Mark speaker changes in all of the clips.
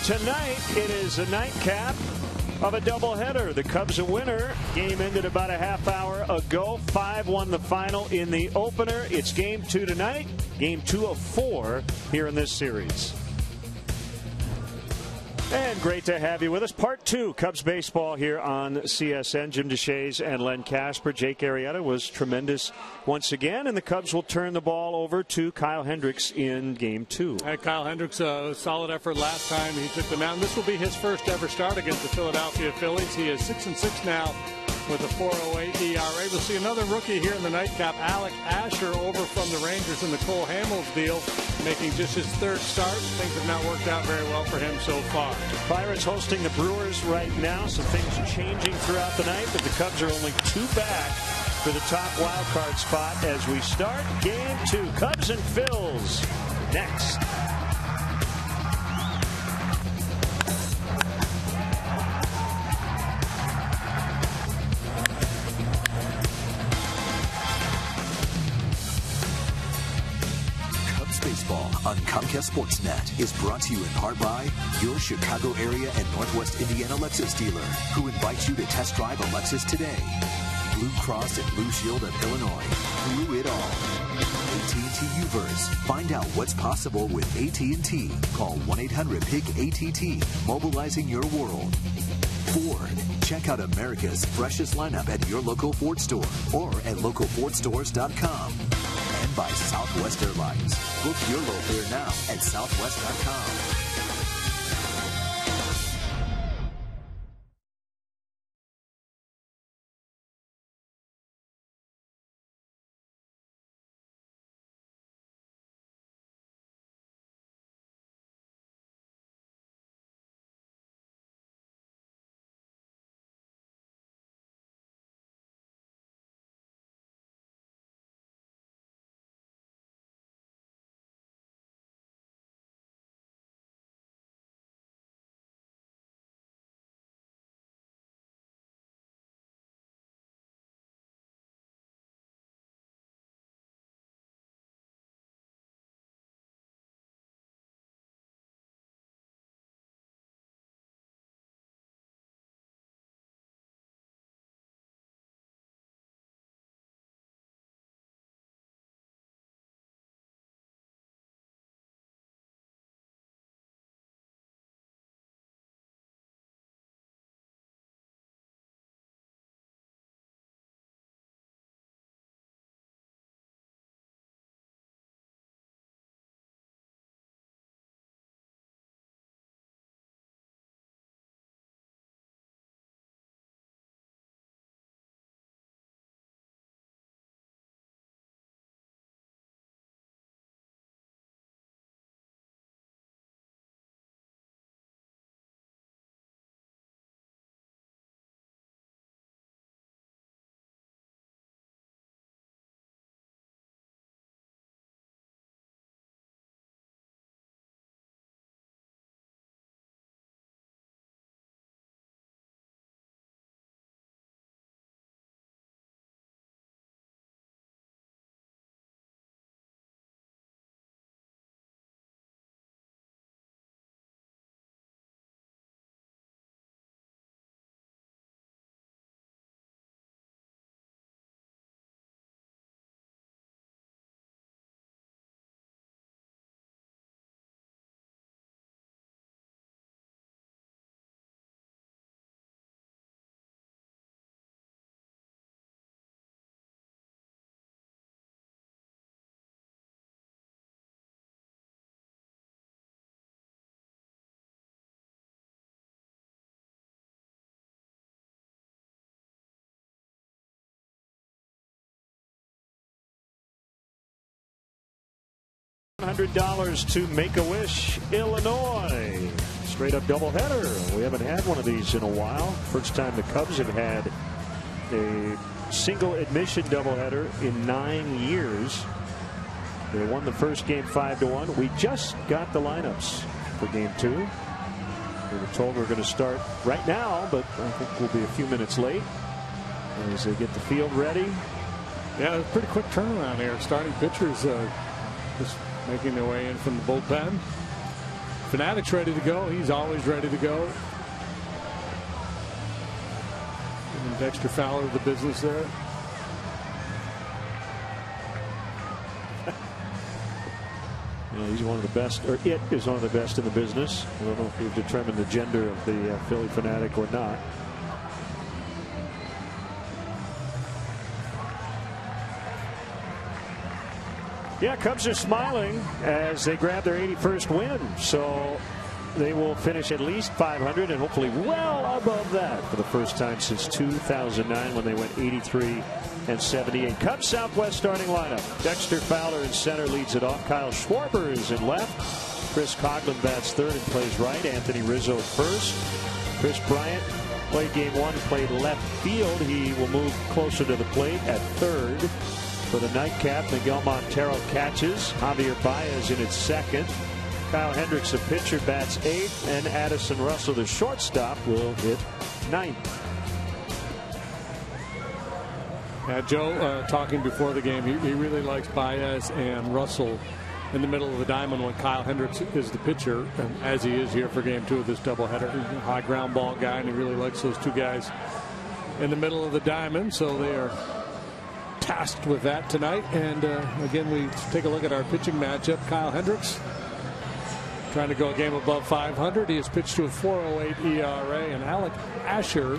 Speaker 1: tonight it is a nightcap of a doubleheader. The Cubs a winner. Game ended about a half hour ago. 5-1 the final in the opener. It's game 2 tonight. Game 2 of 4 here in this series. And great to have you with us. Part 2, Cubs baseball here on CSN. Jim DeShays and Len Kasper. Jake Arrieta was tremendous once again, and the Cubs will turn the ball over to Kyle Hendricks in Game 2.
Speaker 2: Kyle Hendricks, a solid effort last time he took the mound. This will be his first ever start against the Philadelphia Phillies. He is 6-6 now with a 4.08 ERA. We'll see another rookie here in the nightcap, Alec Asher, over from the Rangers in the Cole Hamels deal, making just his third start. Things have not worked out very well for him so far.
Speaker 1: Pirates hosting the Brewers right now, so things changing throughout the night, but the Cubs are only 2 back for the top wild card spot as we start Game 2. Cubs and Phils next.
Speaker 3: Baseball on Comcast Sportsnet is brought to you in part by your Chicago area and Northwest Indiana Lexus dealer, who invites you to test drive a Lexus today. Blue Cross and Blue Shield of Illinois. Through it all. AT&T Uverse. Find out what's possible with AT&T. Call 1-800-PIG-ATT. Mobilizing your world. Ford. Check out America's freshest lineup at your local Ford store or at localfordstores.com. And by Southwest Airlines. Book your low fare now at southwest.com.
Speaker 1: $100 to Make-A-Wish, Illinois. Straight up doubleheader. We haven't had one of these in a while. First time the Cubs have had a single admission doubleheader in 9 years. They won the first game 5-1. We just got the lineups for game 2. We were told we're going to start right now, but I think we'll be a few minutes late as they get the field ready.
Speaker 2: Yeah, it's a pretty quick turnaround here. Starting pitchers just making their way in from the bullpen. Fanatic's ready to go. He's always ready to go. And Dexter Fowler, the business there.
Speaker 1: Yeah, he's one of the best, or it is one of the best in the business. I don't know if we've determined the gender of the Philly Fanatic or not. Yeah, Cubs are smiling as they grab their 81st win. So they will finish at least 500 and hopefully well above that for the first time since 2009 when they went 83-78. Cubs Southwest starting lineup. Dexter Fowler in center leads it off. Kyle Schwarber is in left. Chris Coghlan bats third and plays right. Anthony Rizzo first. Chris Bryant played game one, played left field. He will move closer to the plate at third. For the nightcap, Miguel Montero catches. Javier Baez in its second. Kyle Hendricks, the pitcher, bats eighth. And Addison Russell, the shortstop, will hit ninth.
Speaker 2: Joe, talking before the game, he really likes Baez and Russell in the middle of the diamond when Kyle Hendricks is the pitcher, and as he is here for game two of this doubleheader. He's a high ground ball guy, and he really likes those two guys in the middle of the diamond. So they are tasked with that tonight. And again, we take a look at our pitching matchup. Kyle Hendricks trying to go a game above 500. He has pitched to a 4.08 ERA. And Alec Asher,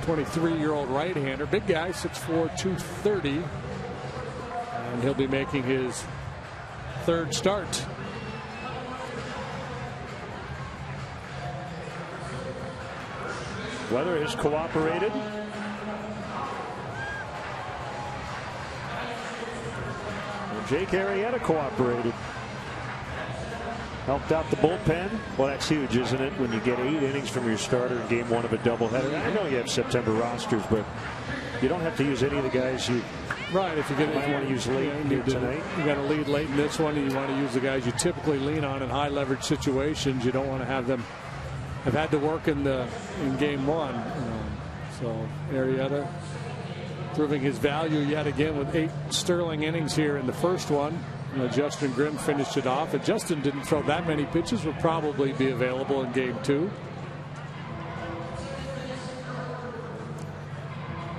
Speaker 2: 23-year-old right-hander, big guy, 6'4", 230, and he'll be making his third start.
Speaker 1: Weather has cooperated. Jake Arrieta cooperated. Helped out the bullpen. Well, that's huge, isn't it? When you get 8 innings from your starter in game one of a doubleheader. I know you have September rosters, but you don't have to use any of the guys you
Speaker 2: might want to use late
Speaker 1: tonight.
Speaker 2: You got to lead late in this one, and you want to use the guys you typically lean on in high leverage situations. You don't want to have them have had to work in game one. So Arrieta proving his value yet again with 8 sterling innings here in the first one. Justin Grimm finished it off. If Justin didn't throw that many pitches, would probably be available in game two.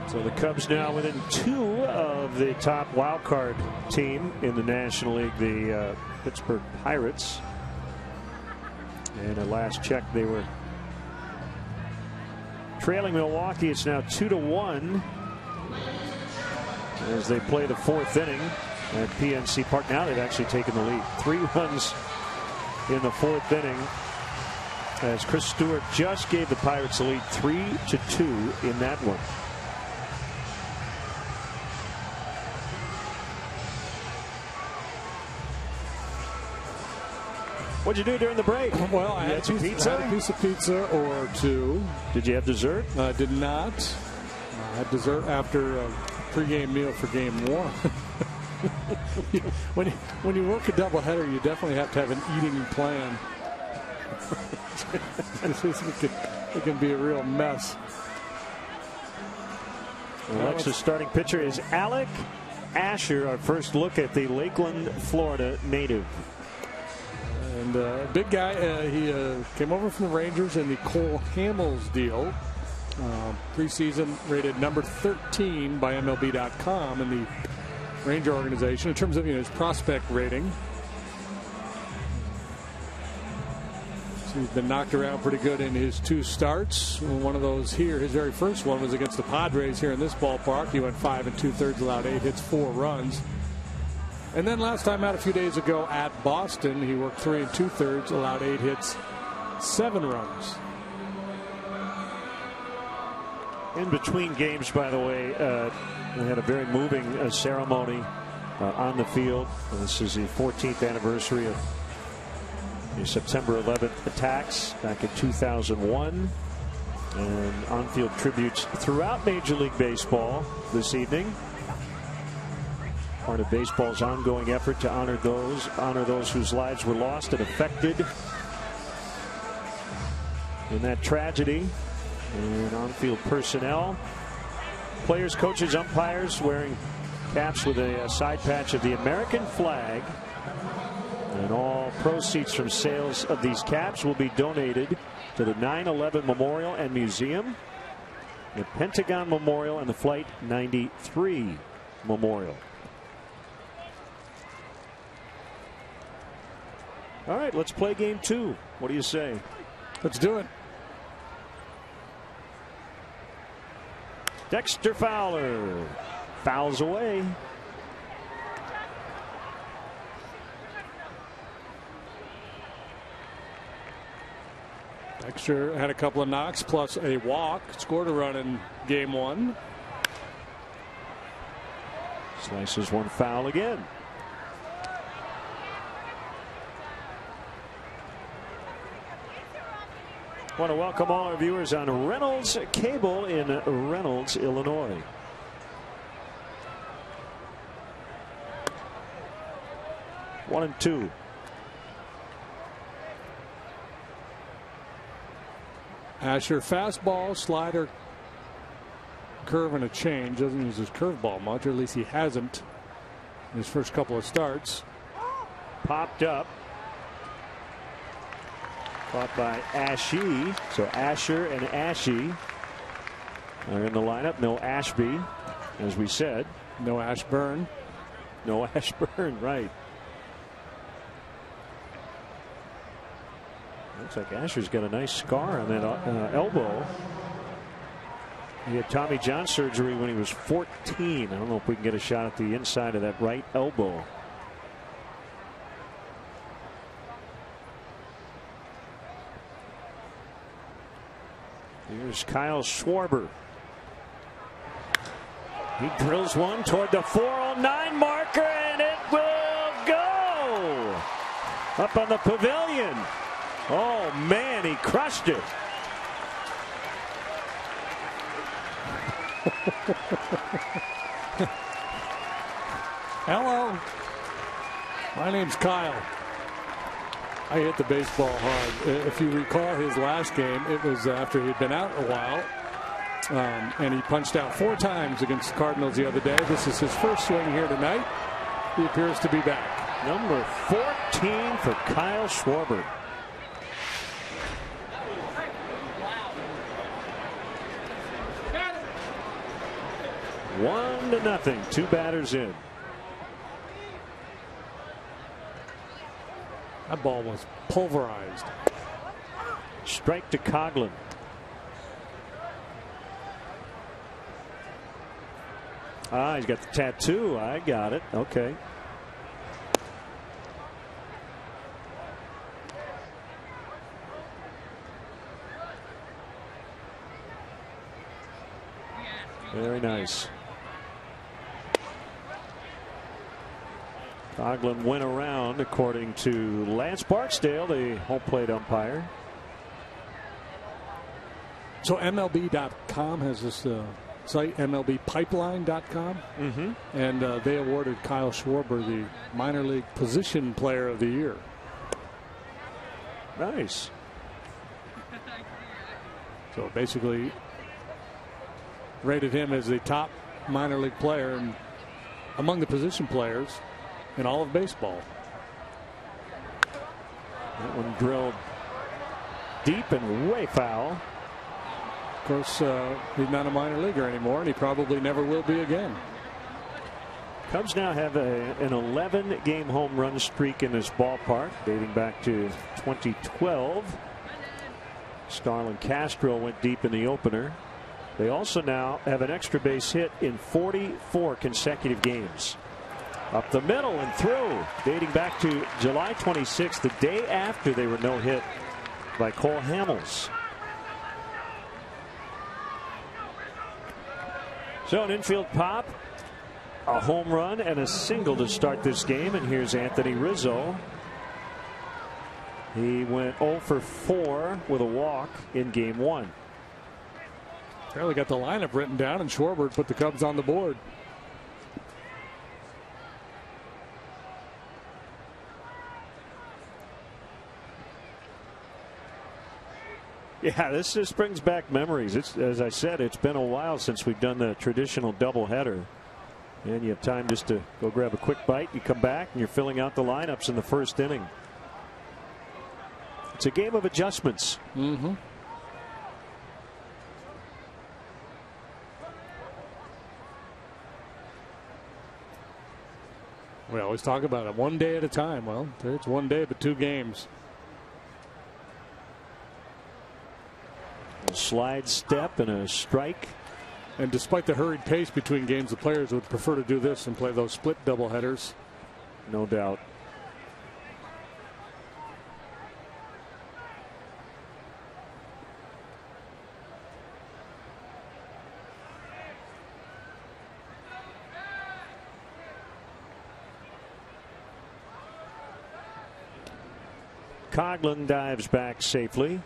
Speaker 1: So the Cubs now within 2 of the top wild card team in the National League, the Pittsburgh Pirates. And at last check, they were trailing Milwaukee. It's now 2-1 as they play the 4th inning at PNC Park. Now they've actually taken the lead. 3 runs in the 4th inning as Chris Stewart just gave the Pirates the lead 3-2 in that one. What'd you do during the break?
Speaker 2: Well, I had a piece of pizza or two.
Speaker 1: Did you have dessert?
Speaker 2: Did not. I had dessert after a pregame meal for game one. When you work a doubleheader, you definitely have to have an eating plan. It can be a real mess.
Speaker 1: Alexa's starting pitcher is Alec Asher. Our first look at the Lakeland, Florida native.
Speaker 2: And big guy, he came over from the Rangers in the Cole Hamels deal. Preseason rated number 13 by MLB.com in the Ranger organization in terms of his prospect rating. So he's been knocked around pretty good in his 2 starts. One of those here, his very first one, was against the Padres here in this ballpark. He went 5 2/3, allowed 8 hits, 4 runs. And then last time out a few days ago at Boston, he worked 3 2/3, allowed 8 hits, 7 runs.
Speaker 1: In between games, by the way, we had a very moving ceremony on the field. This is the 14th anniversary of the September 11th attacks back in 2001. And on-field tributes throughout Major League Baseball this evening. Part of baseball's ongoing effort to honor those whose lives were lost and affected in that tragedy. And on-field personnel, players, coaches, umpires wearing caps with a side patch of the American flag. And all proceeds from sales of these caps will be donated to the 9/11 Memorial and Museum, the Pentagon Memorial, and the Flight 93 Memorial. All right, let's play game 2. What do you say?
Speaker 2: Let's do it.
Speaker 1: Dexter Fowler fouls away.
Speaker 2: Dexter had a couple of knocks plus a walk, scored a run in game 1.
Speaker 1: Slices one foul again. I want to welcome all our viewers on Reynolds Cable in Reynolds, Illinois. One and two.
Speaker 2: Asher fastball, slider, curve, and a change. Doesn't use his curveball much, or at least he hasn't in his first couple of starts.
Speaker 1: Popped up. Caught by Ashby. So Asher and Ashby are in the lineup. No Ashby, as we said.
Speaker 2: No Ashburn.
Speaker 1: No Ashburn, right. Looks like Asher's got a nice scar on that elbow. He had Tommy John surgery when he was 14. I don't know if we can get a shot at the inside of that right elbow. Here's Kyle Schwarber. He drills one toward the 409 marker, and it will go up on the pavilion. Oh man, he crushed it.
Speaker 2: Hello, my name's Kyle. I hit the baseball hard. If you recall his last game, it was after he'd been out a while. And he punched out 4 times against the Cardinals the other day. This is his first swing here tonight. He appears to be back.
Speaker 1: Number 14 for Kyle Schwarber. One to nothing. 2 batters in.
Speaker 2: That ball was pulverized.
Speaker 1: Strike to Coughlin. He's got the tattoo. I got it. Okay. Very nice. Coughlin went around, according to Lance Barksdale, the home plate umpire.
Speaker 2: So MLB.com has this site, MLBpipeline.com. And they awarded Kyle Schwarber the minor league position player of the year.
Speaker 1: Nice.
Speaker 2: So basically rated him as the top minor league player and among the position players in all of baseball.
Speaker 1: That one drilled deep and way foul.
Speaker 2: Of course, he's not a minor leaguer anymore, and he probably never will be again.
Speaker 1: Cubs now have an 11-game home run streak in this ballpark, dating back to 2012. Starlin Castro went deep in the opener. They also now have an extra base hit in 44 consecutive games. Up the middle and through, dating back to July 26th, the day after they were no hit by Cole Hamels. So an infield pop, a home run, and a single to start this game. And here's Anthony Rizzo. He went 0 for 4 with a walk in game 1.
Speaker 2: Barely got the lineup written down, and Schwarber put the Cubs on the board.
Speaker 1: Yeah, this just brings back memories. It's, as I said, it's been a while since we've done the traditional doubleheader. And you have time just to go grab a quick bite. You come back and you're filling out the lineups in the first inning. It's a game of adjustments.
Speaker 2: Mm-hmm. We always talk about it, one day at a time. Well, it's one day, but 2 games.
Speaker 1: A slide step and a strike.
Speaker 2: And despite the hurried pace between games, the players would prefer to do this and play those split doubleheaders.
Speaker 1: No doubt. Coghlan dives back safely.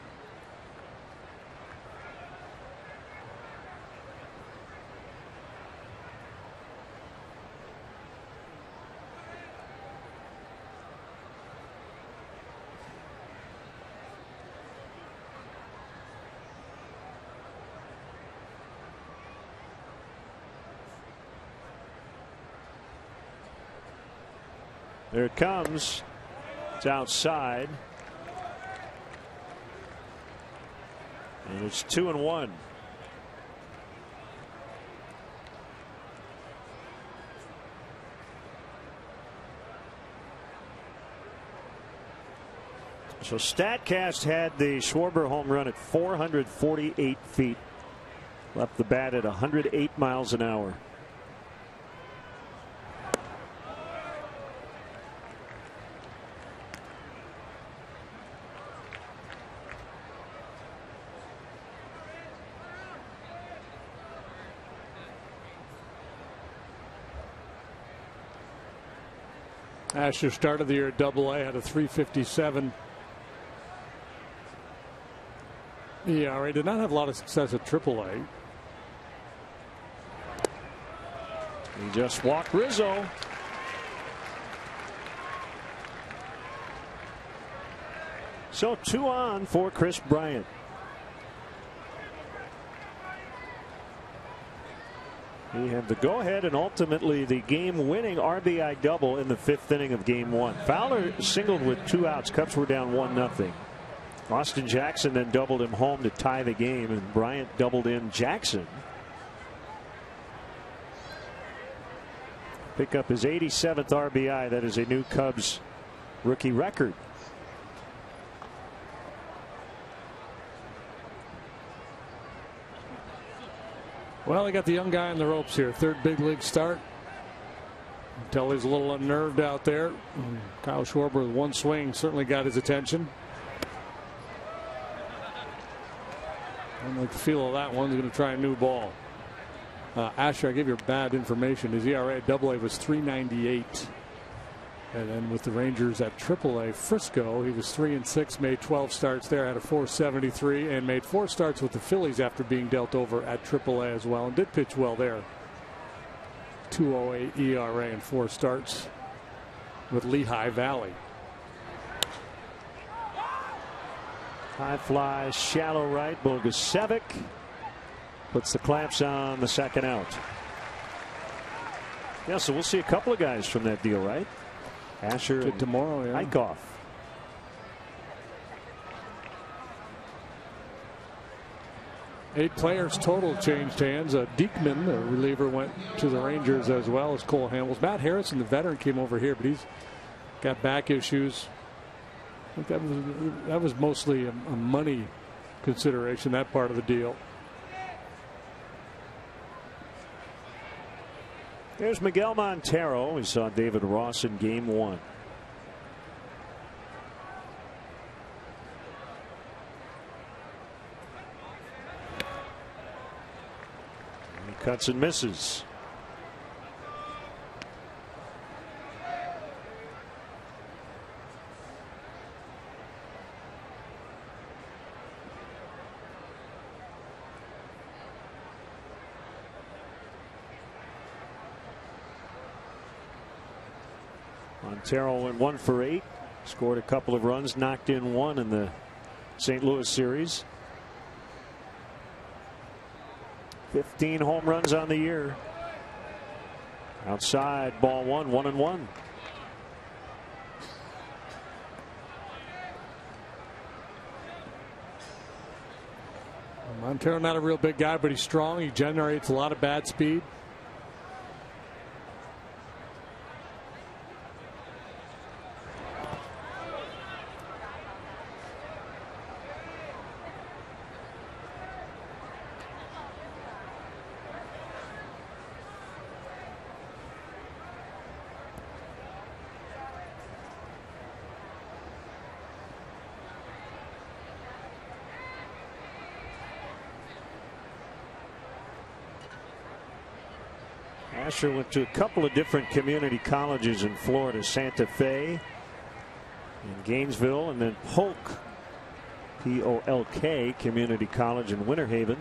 Speaker 1: There it comes. It's outside. And it's 2-1. So StatCast had the Schwarber home run at 448 feet. Left the bat at 108 miles an hour.
Speaker 2: Asher started the year at AA, had a 3.57 ERA. Did not have a lot of success at AAA.
Speaker 1: He just walked Rizzo. So 2 on for Chris Bryant. He had the go-ahead and ultimately the game-winning RBI double in the 5th inning of Game 1. Fowler singled with 2 outs. Cubs were down 1-0. Austin Jackson then doubled him home to tie the game, and Bryant doubled in Jackson. Pick up his 87th RBI. That is a new Cubs rookie record.
Speaker 2: Well, they got the young guy on the ropes here. 3rd big league start. Tell he's a little unnerved out there. Kyle Schwarber with 1 swing certainly got his attention. I don't like the feel of that one. He's going to try a new ball. Asher, I gave you bad information. His ERA at AA was 3.98. And then with the Rangers at AAA Frisco, he was 3-6, made 12 starts there, had a 4.73, and made 4 starts with the Phillies after being dealt over at AAA as well, and did pitch well there. 2.08 ERA and 4 starts with Lehigh Valley.
Speaker 1: High fly, shallow right. Bogusevic puts the clamps on the 2nd out. Yeah, so we'll see a couple of guys from that deal, right? Asher and
Speaker 2: tomorrow, yeah.
Speaker 1: Eichhoff.
Speaker 2: Eight players total changed hands. Diekman, the reliever, went to the Rangers as well as Cole Hamels. Matt Harrison, the veteran, came over here, but he's got back issues. I think that was mostly a money consideration, that part of the deal.
Speaker 1: There's Miguel Montero. We saw David Ross in Game 1. He cuts and misses. Montero went 1 for 8, scored a couple of runs, knocked in 1 in the St. Louis series. 15 home runs on the year. Outside, ball one, 1-1.
Speaker 2: Montero not a real big guy, but he's strong. He generates a lot of bat speed.
Speaker 1: Asher went to a couple of different community colleges in Florida, Santa Fe in Gainesville, and then Polk, P-O-L-K, Community College in Winter Haven.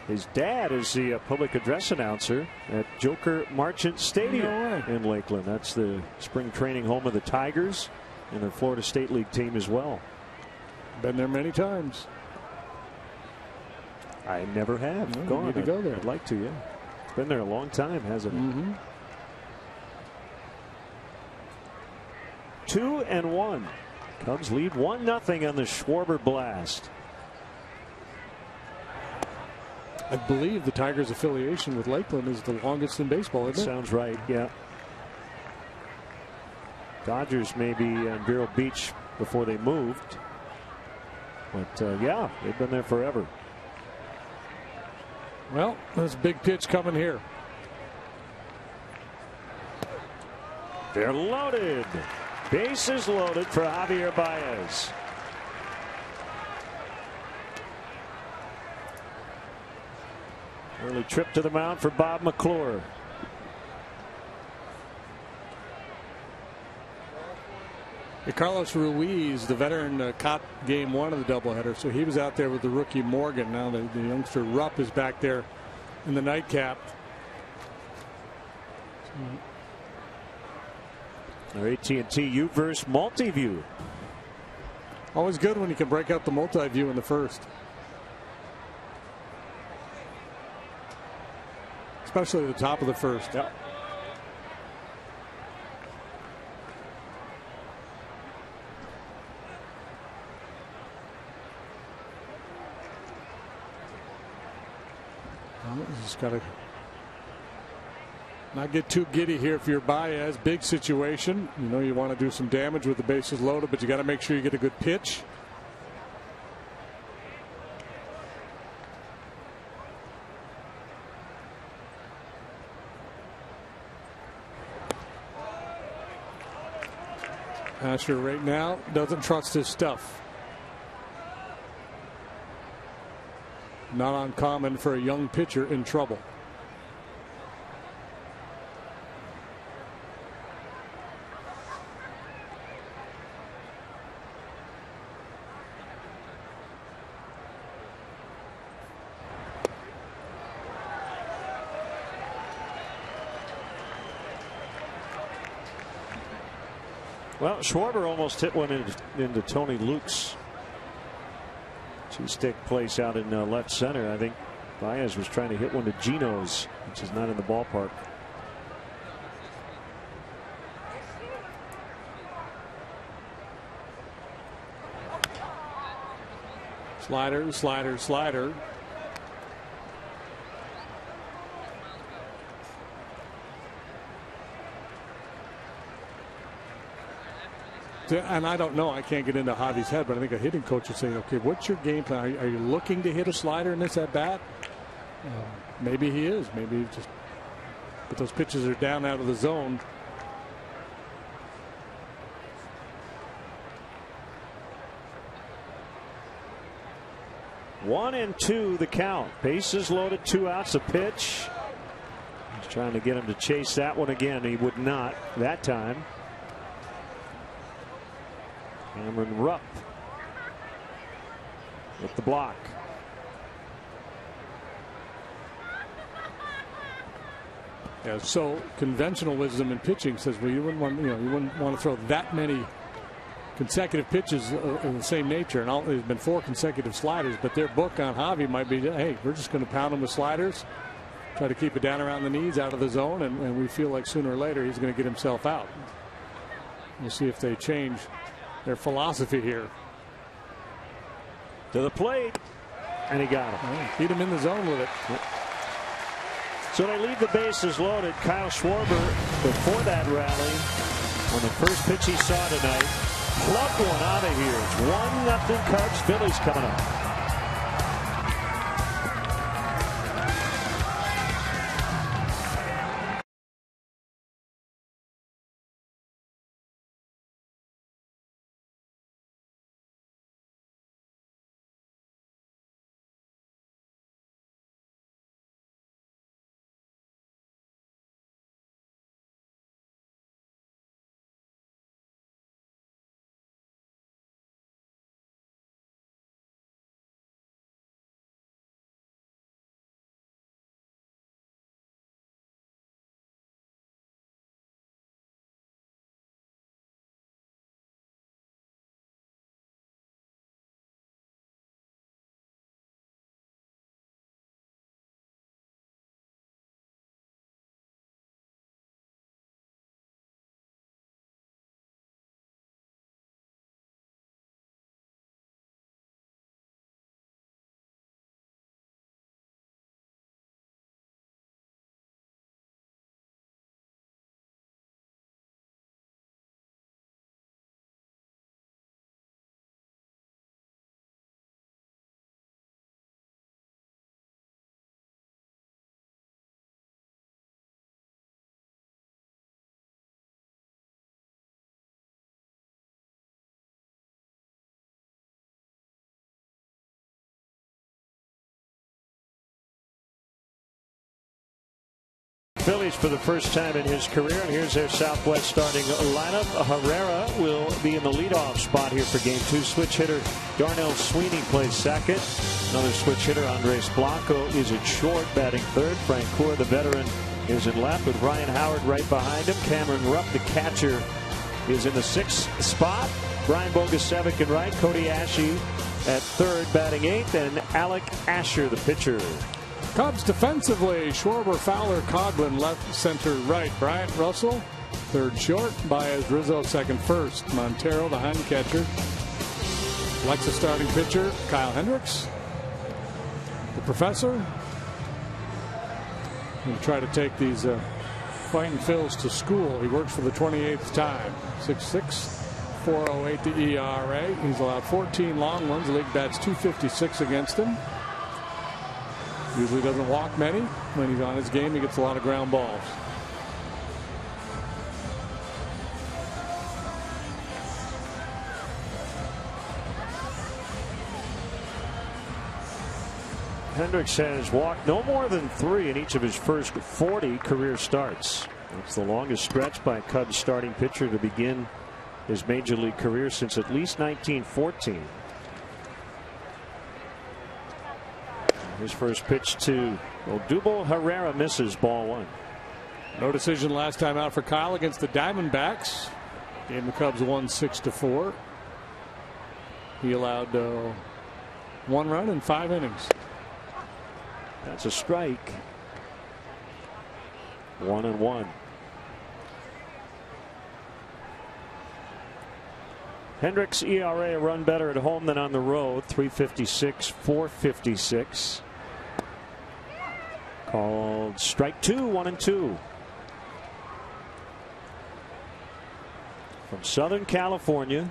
Speaker 1: His dad is the public address announcer at Joker Marchant Stadium in Lakeland. That's the spring training home of the Tigers and the Florida State League team as well.
Speaker 2: Been there many times.
Speaker 1: I never have.
Speaker 2: You need to go there.
Speaker 1: I'd like to, yeah. It's been there a long time, hasn't it? 2-1. Cubs lead 1-0 on the Schwarber blast.
Speaker 2: I believe the Tigers' affiliation with Lakeland is the longest in baseball, isn't it?
Speaker 1: Sounds right, yeah. Dodgers may be on Vero Beach before they moved. But, yeah, they've been there forever.
Speaker 2: Well, there's a big pitch coming here.
Speaker 1: They're loaded. Bases loaded for Javier Baez. Early trip to the mound for Bob McClure.
Speaker 2: Carlos Ruiz, the veteran, caught game one of the doubleheader, so he was out there with the rookie Morgan. Now the youngster Rupp is back there in the nightcap.
Speaker 1: Our AT&T UVerse multi-view.
Speaker 2: Always good when you can break out the multi-view in the first. Especially at the top of the first.
Speaker 1: Yep.
Speaker 2: Just got to not get too giddy here if you're Baez. Big situation. You know you want to do some damage with the bases loaded, but you got to make sure you get a good pitch. Asher right now doesn't trust his stuff. Not uncommon for a young pitcher in trouble.
Speaker 1: Well, Schwarber almost hit one into Tony Luke's two-stick place out in left center. I think Baez was trying to hit one to Gino's, which is not in the ballpark.
Speaker 2: Slider, slider, slider. And I don't know. I can't get into Javi's head, but I think a hitting coach would say, okay, what's your game plan? Are you looking to hit a slider in this at bat? Maybe he is. Maybe just, but those pitches are down out of the zone.
Speaker 1: One and two, the count. Bases loaded, 2 outs, a pitch. He's trying to get him to chase that one again. He would not that time. Cameron Rupp with the block.
Speaker 2: Yeah, so conventional wisdom in pitching says, well, you wouldn't want to throw that many consecutive pitches of the same nature, and there's been 4 consecutive sliders. But their book on Javi might be, hey, we're just going to pound him with sliders, try to keep it down around the knees, out of the zone, and we feel like sooner or later he's going to get himself out. We'll see if they change their philosophy here.
Speaker 1: To the plate, and he got him.
Speaker 2: Well, beat him in the zone with it.
Speaker 1: So they leave the bases loaded. Kyle Schwarber, before that rally, on the first pitch he saw tonight, plucked one out of here. It's 1-0 Cubs. Phillies coming up. Phillies for the first time in his career, and here's their Southwest starting lineup. Herrera will be in the leadoff spot here for Game 2. Switch hitter Darnell Sweeney plays second. Another switch hitter Andres Blanco is at short, batting third. Frank Coeur, the veteran, is in left with Ryan Howard right behind him. Cameron Rupp, the catcher, is in the 6th spot. Brian Bogusevic in right. Cody Ashe at third, batting 8th, and Alec Asher, the pitcher.
Speaker 2: Cubs defensively, Schwarber, Fowler, Coghlan, left, center, right. Bryant, Russell, third short. Baez, Rizzo, second, first. Montero, the hind catcher. Alexa starting pitcher, Kyle Hendricks. The professor. Going to try to take these fighting Phils to school. He works for the 28th time. 6'6", 4.08 the ERA. He's allowed 14 long ones. The league bats .256 against him. Usually doesn't walk many. When he's on his game, he gets a lot of ground balls.
Speaker 1: Hendricks has walked no more than 3 in each of his first 40 career starts. That's the longest stretch by a Cubs starting pitcher to begin his major league career since at least 1914. His first pitch to Odubel Herrera misses, ball 1.
Speaker 2: No decision last time out for Kyle against the Diamondbacks. Game the Cubs won 6-4. He allowed 1 run in 5 innings.
Speaker 1: That's a strike. 1-1. Hendricks' ERA a run better at home than on the road. 3.56, 4.56. Called strike 2, 1-2. From Southern California,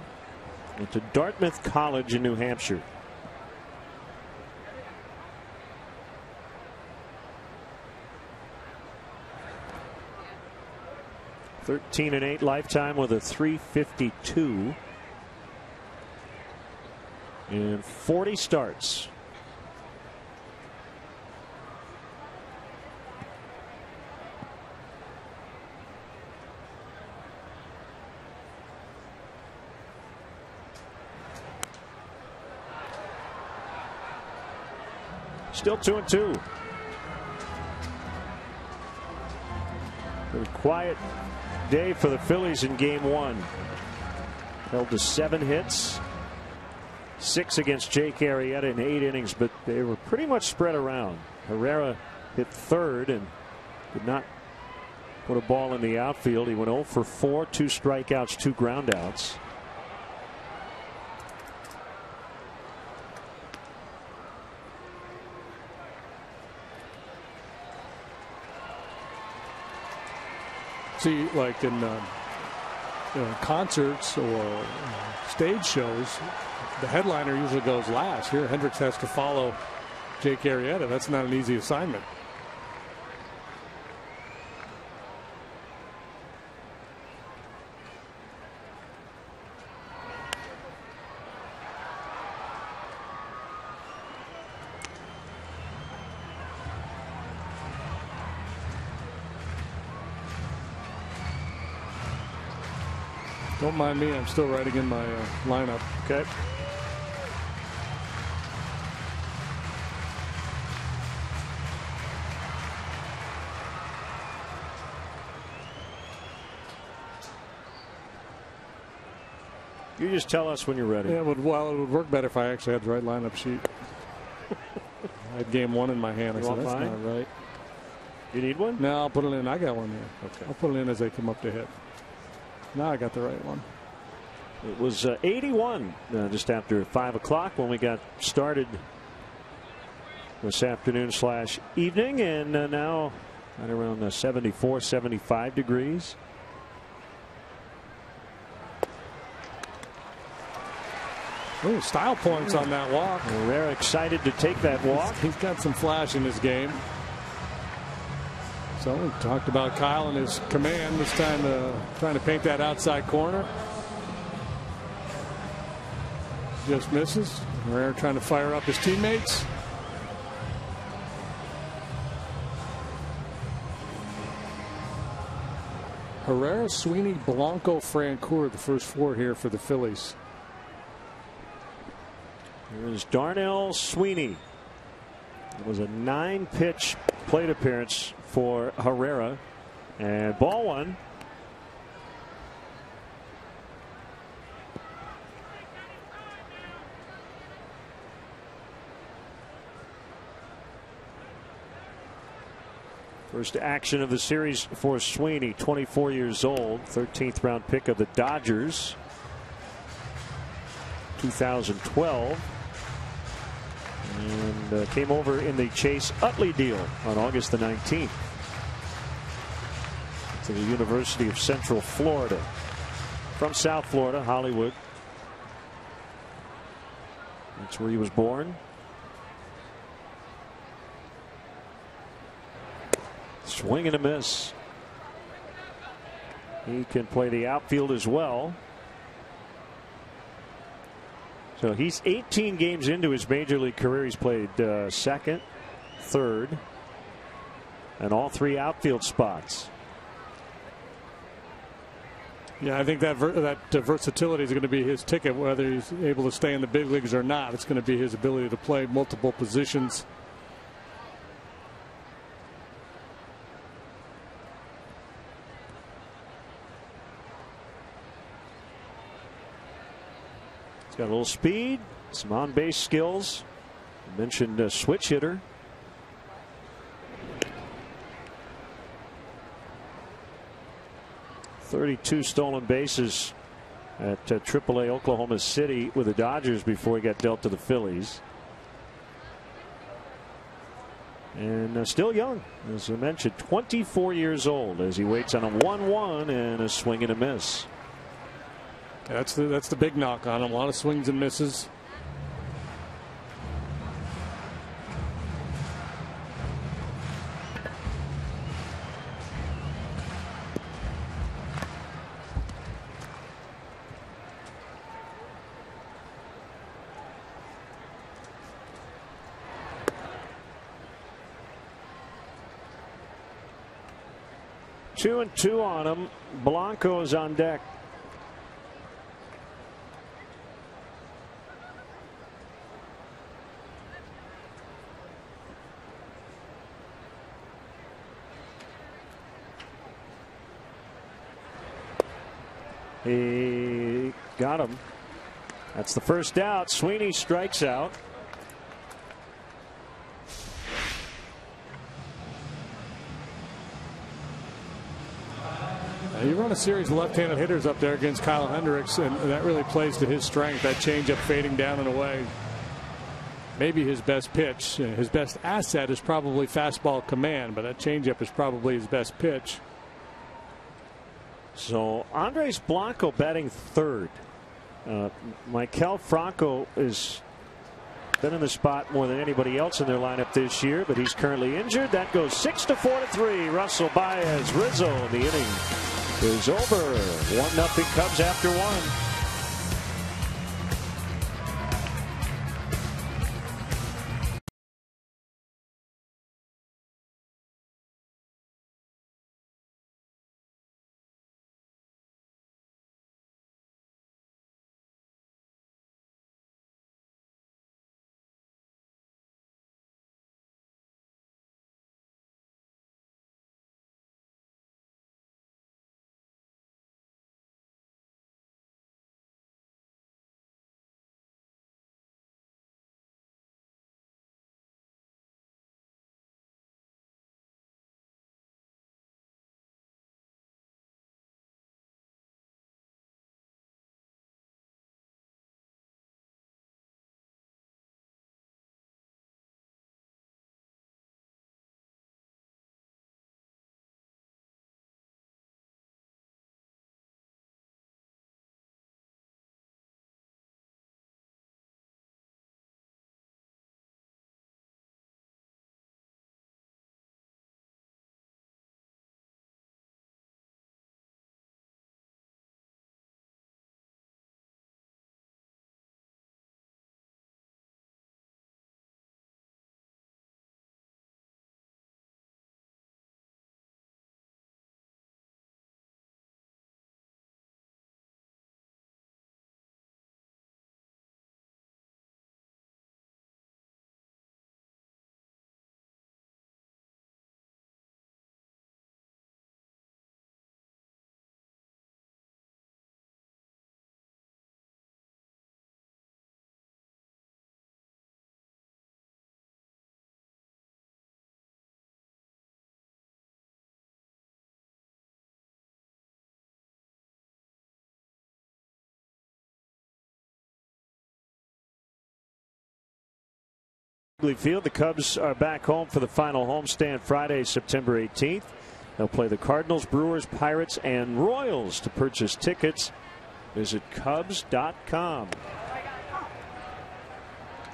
Speaker 1: went to Dartmouth College in New Hampshire. .13-8 lifetime with a 3.52 in 40 starts. Still 2-2. A quiet day for the Phillies in Game 1. held to 7 hits. 6 against Jake Arrieta in 8 innings, but they were pretty much spread around. Herrera hit third and did not put a ball in the outfield. He went 0 for 4, 2 strikeouts, 2 groundouts.
Speaker 2: See, like in concerts or stage shows, the headliner usually goes last. Here, Hendricks has to follow Jake Arrieta. That's not an easy assignment. Don't mind me, I'm still writing in my lineup.
Speaker 1: Okay. You just tell us when you're ready.
Speaker 2: Yeah, it would work better if I actually had the right lineup sheet. I had game 1 in my hand. I said, that's not right.
Speaker 1: You need one?
Speaker 2: No, I'll put it in. I got one here.
Speaker 1: Okay.
Speaker 2: I'll put it in as they come up to hit. Now I got the right one.
Speaker 1: It was 81 just after 5 o'clock when we got started this afternoon / evening, and now right around 74, 75 degrees.
Speaker 2: Ooh, style points on that walk.
Speaker 1: Herrera excited to take that walk.
Speaker 2: He's got some flash in his game. So we talked about Kyle and his command this time, trying to paint that outside corner. Just misses. Herrera trying to fire up his teammates. Herrera, Sweeney, Blanco, Francoeur, the first 4 here for the Phillies.
Speaker 1: Here's Darnell Sweeney. It was a 9-pitch plate appearance for Herrera, and ball 1. First action of the series for Sweeney, 24 years old, 13th round pick of the Dodgers, 2012. And came over in the Chase Utley deal on August the 19th to the University of Central Florida. From South Florida, Hollywood. That's where he was born. Swing and a miss. He can play the outfield as well. So he's 18 games into his major league career. He's played second, third, and all 3 outfield spots.
Speaker 2: Yeah, I think that versatility is going to be his ticket, whether he's able to stay in the big leagues or not. It's going to be his ability to play multiple positions.
Speaker 1: Got a little speed, some on-base skills. I mentioned a switch hitter. .32 stolen bases at AAA Oklahoma City with the Dodgers before he got dealt to the Phillies. And still young, as I mentioned, 24 years old, as he waits on a 1-1 and a swing and a miss.
Speaker 2: That's the big knock on him. A lot of swings and misses.
Speaker 1: Two and two on him. Blanco is on deck. He got him. That's the first out. Sweeney strikes out.
Speaker 2: You run a series of left-handed hitters up there against Kyle Hendricks, and that really plays to his strength. That changeup fading down and away. Maybe his best pitch. His best asset is probably fastball command, but that changeup is probably his best pitch.
Speaker 1: So Andres Blanco batting third. Maikel Franco has been in the spot more than anybody else in their lineup this year, but he's currently injured. That goes 6-4-3. Russell Baez, Rizzo. The inning is over. 1-0 Cubs after one. Field. The Cubs are back home for the final homestand Friday, September 18th. They'll play the Cardinals, Brewers, Pirates, and Royals. To purchase tickets, visit Cubs.com.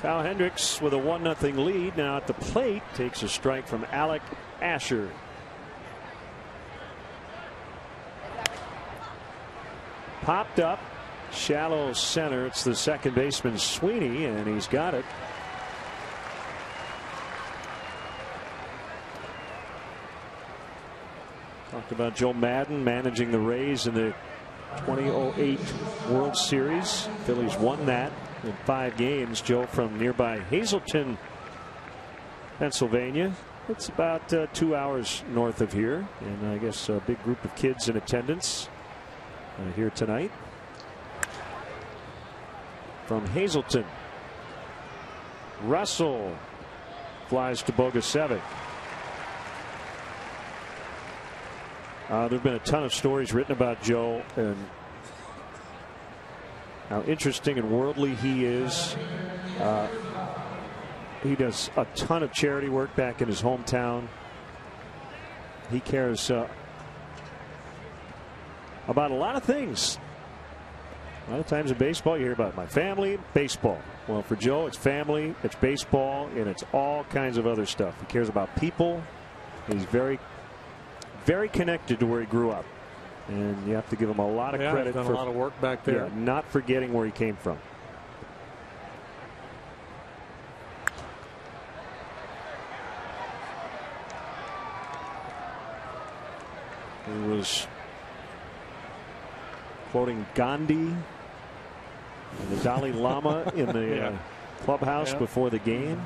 Speaker 1: Kyle Hendricks with a 1-0 lead. Now at the plate, takes a strike from Alec Asher. Popped up, shallow center. It's the second baseman Sweeney, and he's got it. Talked about Joe Madden managing the Rays in the 2008 World Series. Phillies won that in 5 games. Joe from nearby Hazleton, Pennsylvania. It's about 2 hours north of here, and I guess a big group of kids in attendance here tonight. From Hazleton, Russell flies to Bogasevic. There have been a ton of stories written about Joe and how interesting and worldly he is. He does a ton of charity work back in his hometown. He cares about a lot of things. A lot of times in baseball, you hear about my family, baseball. Well, for Joe, it's family, it's baseball, and it's all kinds of other stuff. He cares about people. He's very connected to where he grew up, and you have to give him a lot of credit
Speaker 2: for a lot of work back there.
Speaker 1: Not forgetting where he came from. He was quoting Gandhi and the Dalai Lama in the clubhouse before the game.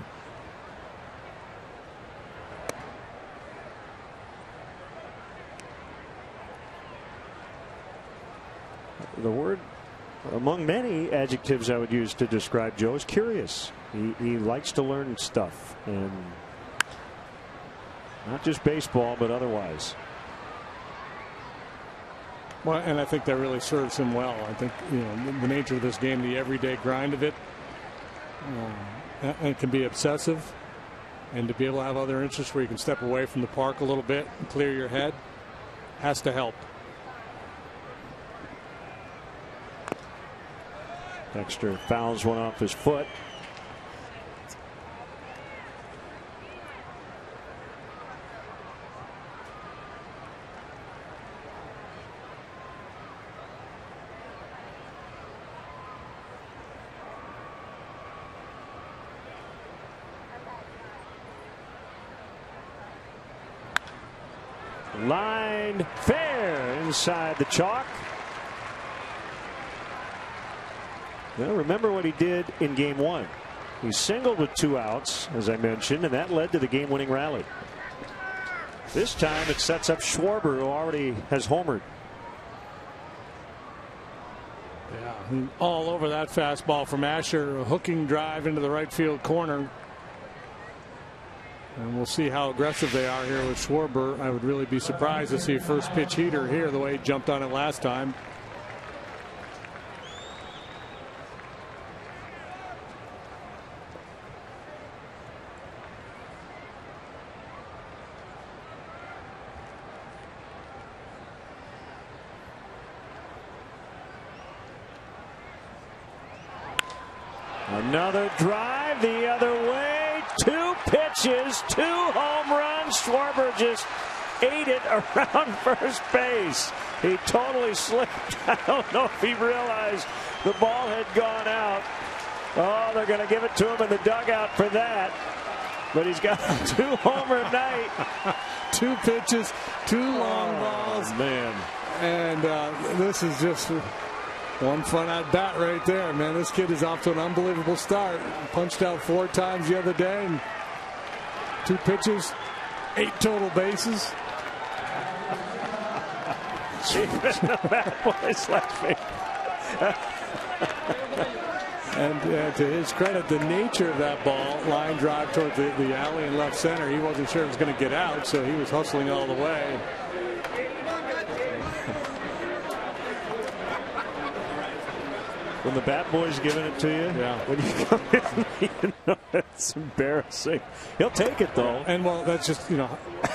Speaker 1: The word among many adjectives I would use to describe Joe, is curious. He likes to learn stuff, and not just baseball, but otherwise.
Speaker 2: Well, and I think that really serves him well. I think, you know, the nature of this game, the everyday grind of it, it can be obsessive, and to be able to have other interests where you can step away from the park a little bit and clear your head has to help.
Speaker 1: Dexter fouls one off his foot. Line fair inside the chalk. Well, remember what he did in game one. He singled with 2 outs, as I mentioned, and that led to the game-winning rally. This time it sets up Schwarber, who already has homered.
Speaker 2: Yeah, all over that fastball from Asher, a hooking drive into the right field corner. And we'll see how aggressive they are here with Schwarber. I would really be surprised to see a first pitch heater here the way he jumped on it last time.
Speaker 1: Another drive the other way. 2 pitches, 2 home runs. Schwarber just ate it around first base. He totally slipped. I don't know if he realized the ball had gone out. Oh, they're going to give it to him in the dugout for that. But he's got a 2-homer night.
Speaker 2: 2 pitches, 2 long balls.
Speaker 1: Man.
Speaker 2: And this is just one fun at bat right there, man. This kid is off to an unbelievable start. Punched out 4 times the other day, and 2 pitches, 8 total bases.
Speaker 1: Even the bat boys laughing.
Speaker 2: And to his credit, the nature of that ball, line drive toward the alley in left center, he wasn't sure it was going to get out, so he was hustling all the way.
Speaker 1: When the bat boy's giving it to you,
Speaker 2: yeah.
Speaker 1: When you come in, you know it's embarrassing. He'll take it though.
Speaker 2: And well, that's just, you know,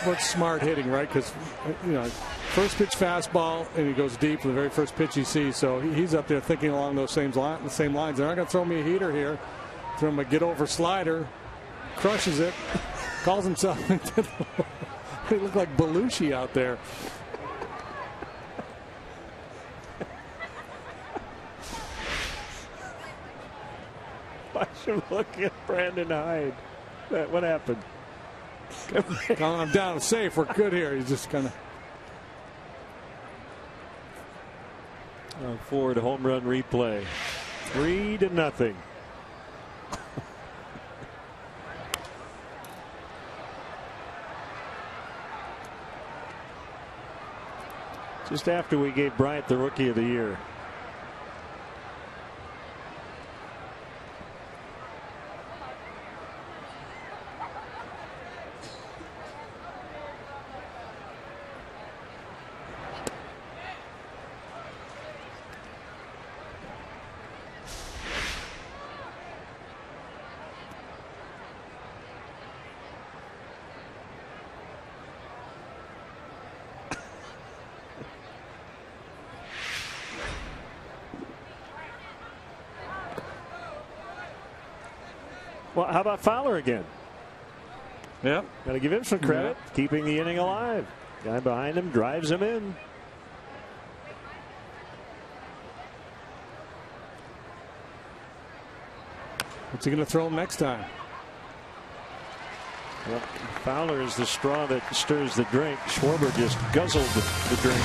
Speaker 2: what's smart hitting, right? Because, you know, first pitch fastball, and he goes deep for the very first pitch he sees. So he's up there thinking along those same lines. They're not going to throw me a heater here. Throw him a get over slider, crushes it, calls himself. He looked like Belushi out there.
Speaker 1: I should look at Brandon Hyde. What happened?
Speaker 2: I'm down safe. We're good here. He's just kind
Speaker 1: of forward home run replay. 3-0. Just after we gave Bryant the Rookie of the Year. Well, how about Fowler again?
Speaker 2: Yeah.
Speaker 1: Got to give him some credit, keeping the inning alive. Guy behind him drives him in.
Speaker 2: What's he going to throw him next time?
Speaker 1: Well, Fowler is the straw that stirs the drink. Schwarber just guzzled the drink.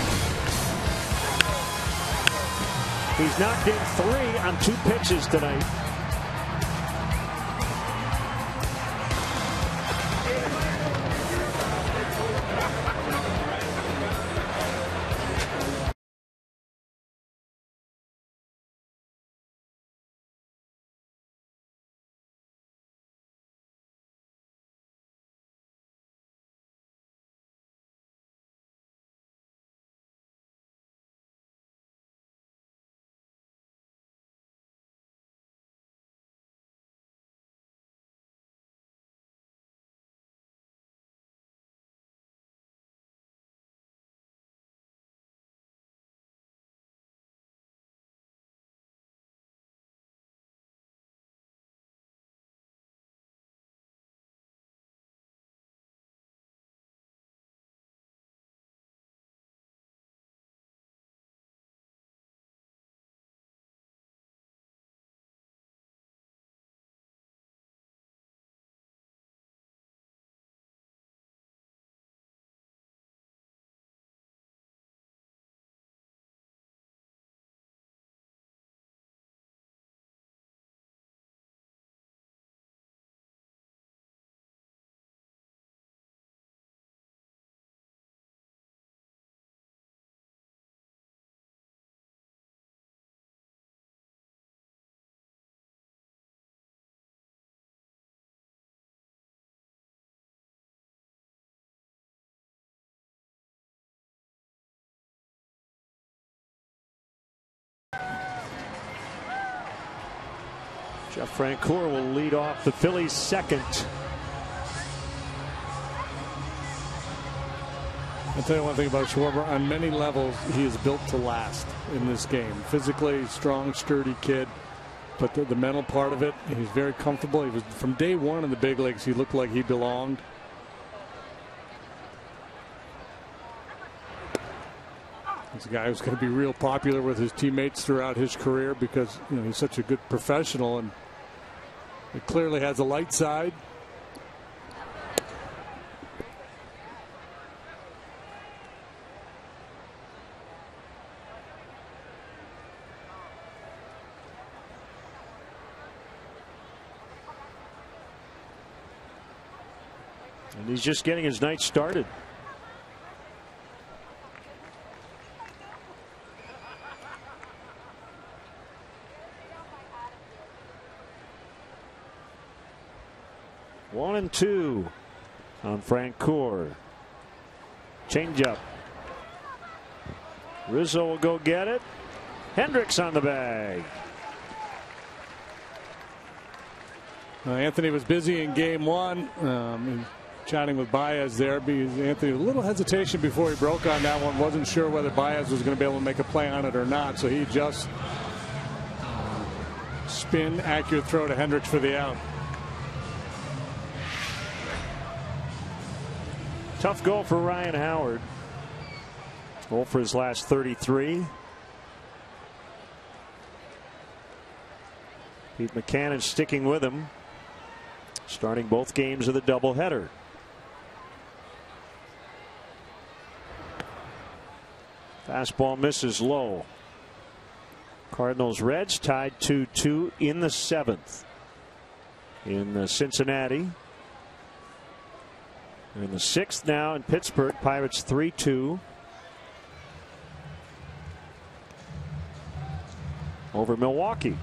Speaker 1: He's knocked in 3 on 2 pitches tonight. Jeff Francoeur will lead off the Phillies' second.
Speaker 2: I'll tell you one thing about Schwarber. On many levels, he is built to last in this game. Physically strong, sturdy kid. But the mental part of it, he's very comfortable. He was from day one in the big leagues. He looked like he belonged. He's a guy who's going to be real popular with his teammates throughout his career because he's such a good professional, and he clearly has a light side.
Speaker 1: And he's just getting his night started. One and two on Francoeur. Changeup. Rizzo will go get it. Hendricks on the bag.
Speaker 2: Anthony was busy in game one. Chatting with Baez there because Anthony, a little hesitation before he broke on that one. Wasn't sure whether Baez was going to be able to make a play on it or not. So he just spin, accurate throw to Hendricks for the out.
Speaker 1: Tough goal for Ryan Howard. Goal for his last 33. Pete McCann sticking with him, starting both games of the doubleheader. Fastball misses low. Cardinals Reds tied 2-2 in the seventh. In Cincinnati. In the sixth now in Pittsburgh. Pirates 3-2 over Milwaukee.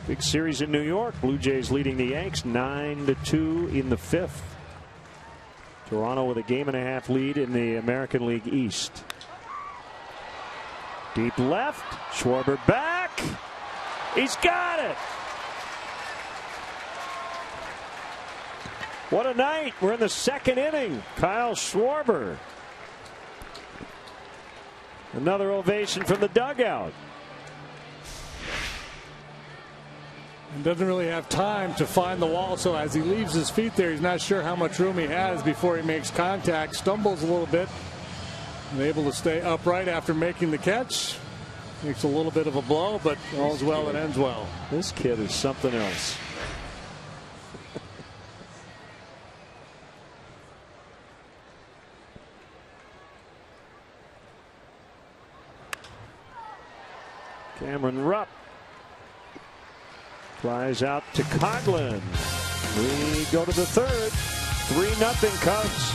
Speaker 1: Big series in New York. Blue Jays leading the Yanks 9-2 in the fifth. Toronto with a game-and-a-half lead in the American League East. Deep left. Schwarber back. He's got it. What a night. We're in the second inning. Kyle Schwarber. Another ovation from the dugout.
Speaker 2: And doesn't really have time to find the wall, so as he leaves his feet there, he's not sure how much room he has before he makes contact. Stumbles a little bit. And able to stay upright after making the catch. Makes a little bit of a blow, but all's well that ends well.
Speaker 1: This kid is something else. Cameron Rupp flies out to Coghlan. We go to the third. 3-0 Cubs.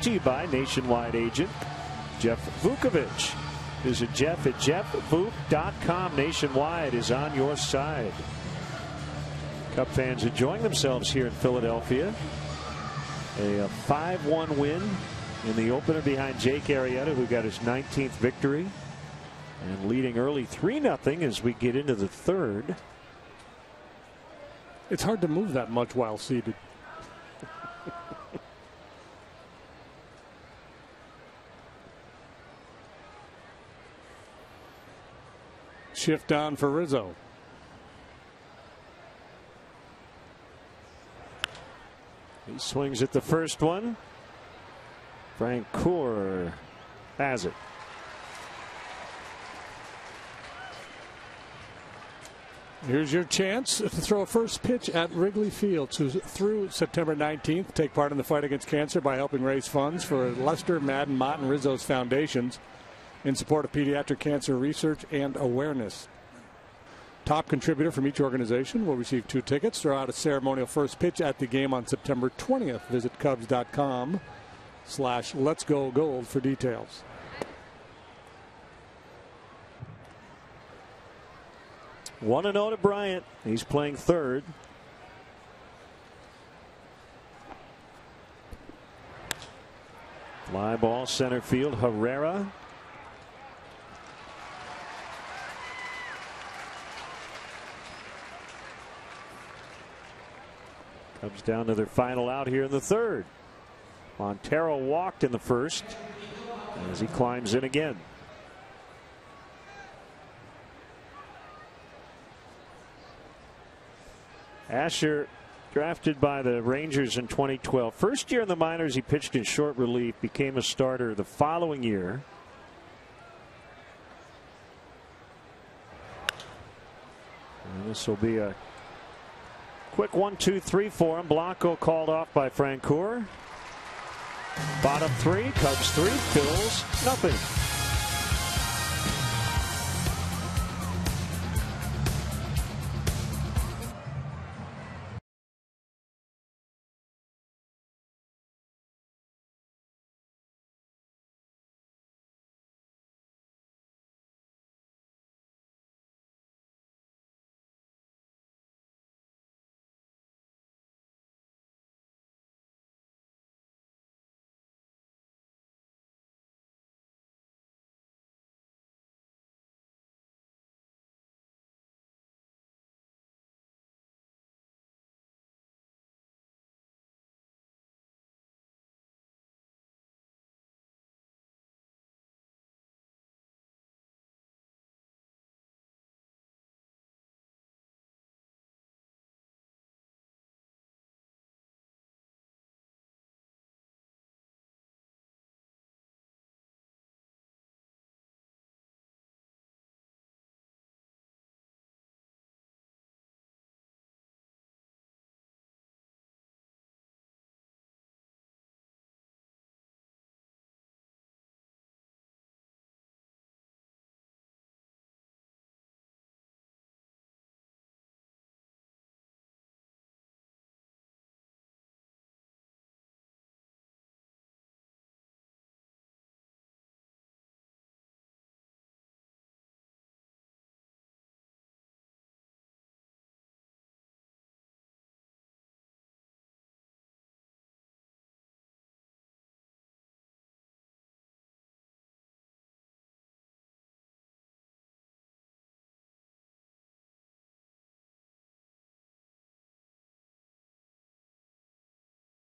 Speaker 1: to you by nationwide agent Jeff Vukovich. Visit Jeff at jeffvuk.com. Nationwide is on your side. Cub fans enjoying themselves here in Philadelphia. A 5-1 win in the opener behind Jake Arrieta, who got his 19th victory, and leading early 3-0 as we get into the third.
Speaker 2: It's hard to move that much while seated. Shift down for Rizzo.
Speaker 1: He swings at the first one. Francoeur has it.
Speaker 2: Here's your chance to throw a first pitch at Wrigley Field through September 19th. Take part in the fight against cancer by helping raise funds for Lester, Madden, Mott, and Rizzo's foundations in support of pediatric cancer research and awareness. Top contributor from each organization will receive 2 tickets. Throw out a ceremonial first pitch at the game on September 20th. Visit Cubs.com/letsgogold for details.
Speaker 1: One and 0 to Bryant. He's playing third. Fly ball center field. Herrera. Comes down to their final out here in the third. Montero walked in the first as he climbs in again. Asher, drafted by the Rangers in 2012. First year in the minors, he pitched in short relief, became a starter the following year. And this will be a quick 1-2-3 for him. Blanco called off by Francoeur. Bottom 3, Cubs 3, Phillies nothing.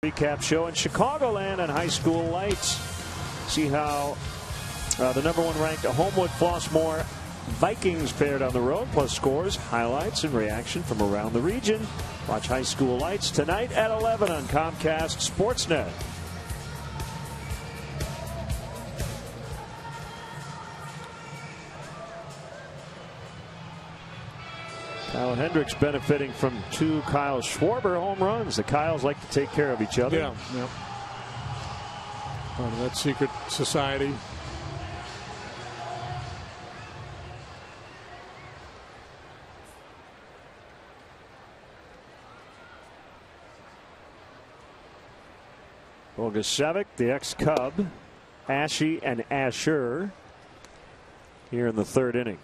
Speaker 1: Recap show in Chicagoland on High School Lights. See how the #1 ranked Homewood Flossmoor Vikings fared on the road, plus scores, highlights, and reaction from around the region. Watch High School Lights tonight at 11 on Comcast Sportsnet. Kyle Hendricks benefiting from 2 Kyle Schwarber home runs. The Kyles like to take care of each other.
Speaker 2: Yeah. Part of that secret society.
Speaker 1: Bogusevic, the ex-Cub, Ashe and Asher here in the third inning.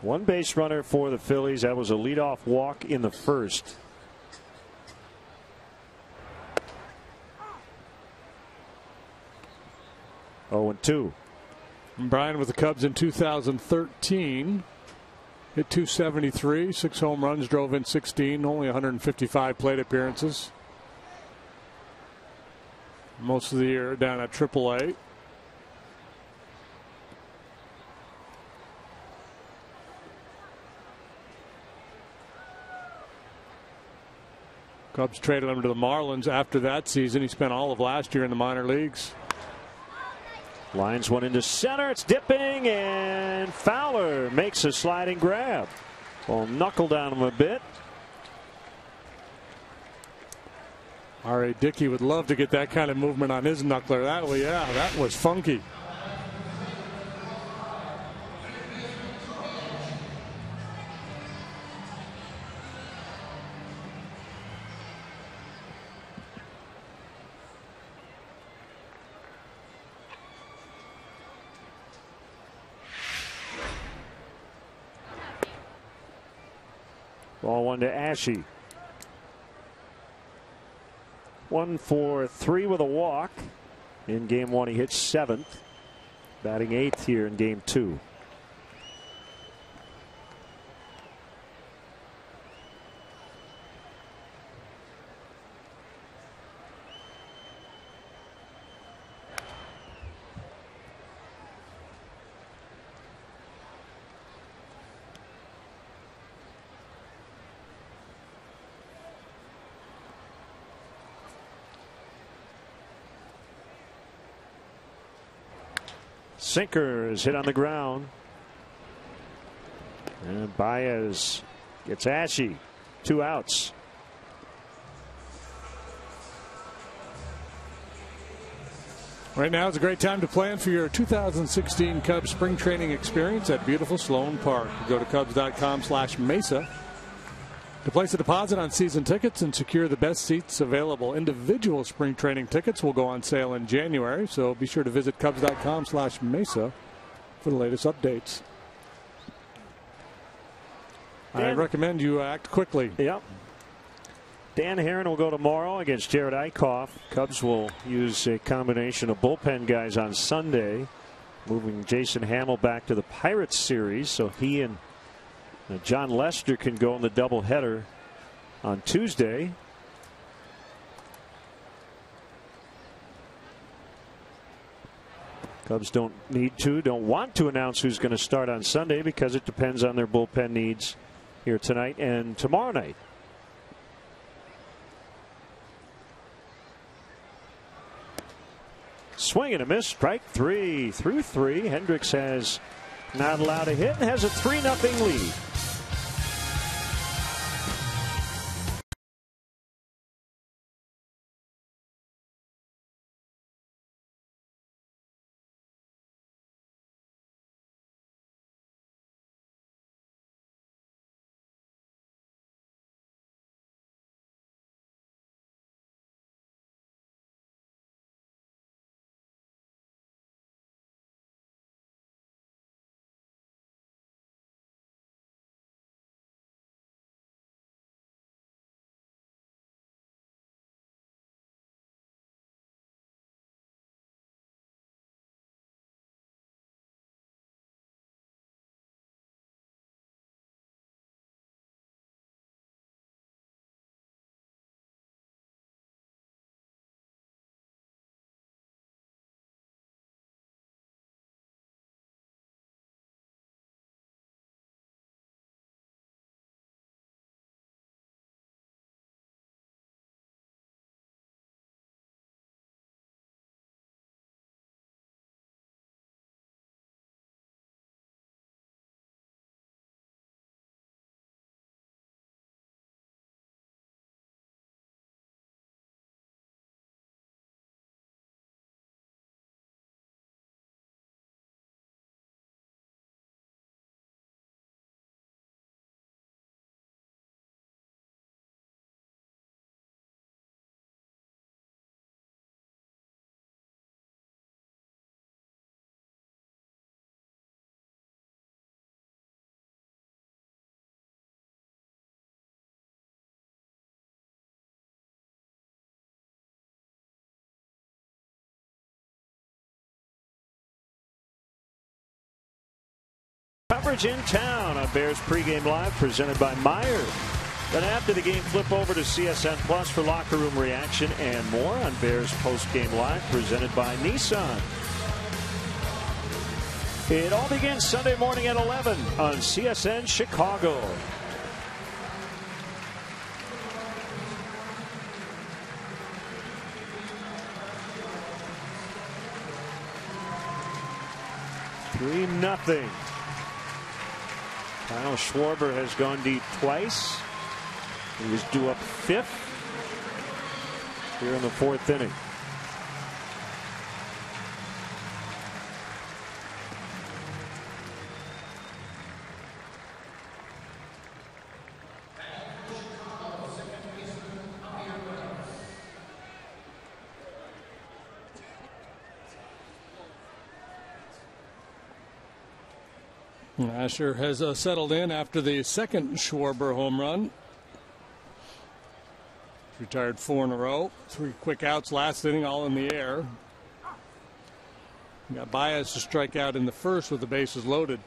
Speaker 1: One base runner for the Phillies. That was a leadoff walk in the first. Oh, and 2.
Speaker 2: Brian with the Cubs in 2013. Hit .273, 6 home runs, drove in 16, only 155 plate appearances. Most of the year down at AAA. Cubs traded him to the Marlins after that season. He spent all of last year in the minor leagues.
Speaker 1: Lines one into center. It's dipping, and Fowler makes a sliding grab. Well, knuckle down him a bit.
Speaker 2: R.A. Dickey would love to get that kind of movement on his knuckler. That was funky.
Speaker 1: Ball one to Ashe. 1 for 3 with a walk. In game 1, he hit 7th. Batting 8th here in game 2. Sinker is hit on the ground. And Baez gets Ashe. 2 outs.
Speaker 2: Right now is a great time to plan for your 2016 Cubs spring training experience at beautiful Sloan Park. Go to Cubs.com/Mesa to place a deposit on season tickets and secure the best seats available. Individual spring training tickets will go on sale in January, so be sure to visit Cubs.com/Mesa for the latest updates. I recommend you act quickly.
Speaker 1: Yep. Dan Herron will go tomorrow against Jared Eichhoff. Cubs will use a combination of bullpen guys on Sunday, moving Jason Hamill back to the Pirates series, so he and John Lester can go in the doubleheader on Tuesday. Cubs don't want to announce who's going to start on Sunday because it depends on their bullpen needs here tonight and tomorrow night. Swing and a miss, strike 3 through 3. Hendricks has not allowed a hit and has a 3-0 lead. coverage in town on Bears Pregame Live, presented by Meyer. Then after the game, flip over to CSN Plus for locker room reaction and more on Bears Postgame Live, presented by Nissan. It all begins Sunday morning at 11 on CSN Chicago. Three nothing. Kyle Schwarber has gone deep twice. He was due up fifth here in the fourth inning.
Speaker 2: Asher has settled in after the second Schwarber home run. Retired 4 in a row. 3 quick outs last inning, all in the air. Got Baez to strike out in the first with the bases loaded.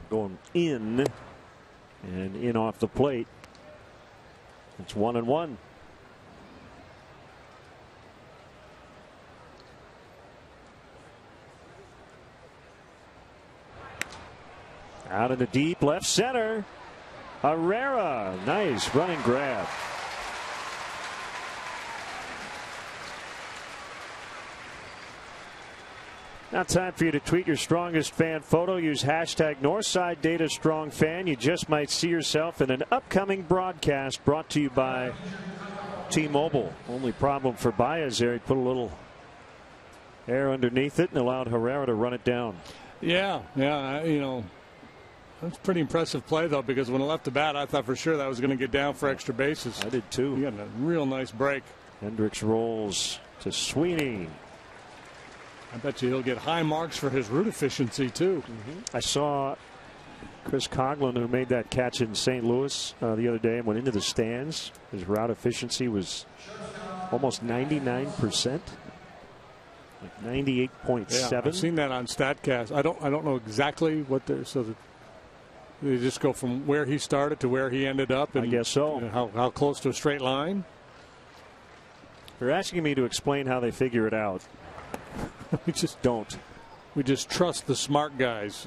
Speaker 1: Going in and in off the plate. It's 1-1. Out in the deep left center. Herrera. Nice running grab. Now time for you to tweet your strongest fan photo. Use hashtag NorthsideDataStrongFan. You just might see yourself in an upcoming broadcast brought to you by T-Mobile. Only problem for Baez there, he put a little air underneath it and allowed Herrera to run it down.
Speaker 2: Yeah, you know. That's a pretty impressive play, though, because when I left the bat, I thought for sure that was going to get down for extra bases.
Speaker 1: I did, too.
Speaker 2: He got a real nice break.
Speaker 1: Hendricks rolls to Sweeney.
Speaker 2: I bet you he'll get high marks for his route efficiency, too.
Speaker 1: I saw Chris Coughlin, who made that catch in St. Louis the other day and went into the stands. His route efficiency was almost 99%. Like 98.7.
Speaker 2: Yeah, I've seen that on StatCast. I don't know exactly what they're so that they just go from where he started to where he ended up. And,
Speaker 1: I guess so.
Speaker 2: You know, how close to a straight line.
Speaker 1: They're asking me to explain how they figure it out. We just don't.
Speaker 2: We just trust the smart guys.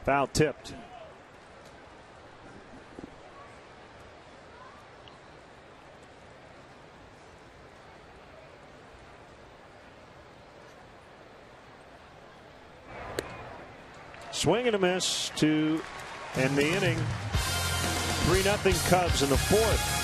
Speaker 1: Foul tipped. Swing and a miss to end the inning. 3-0 Cubs in the fourth.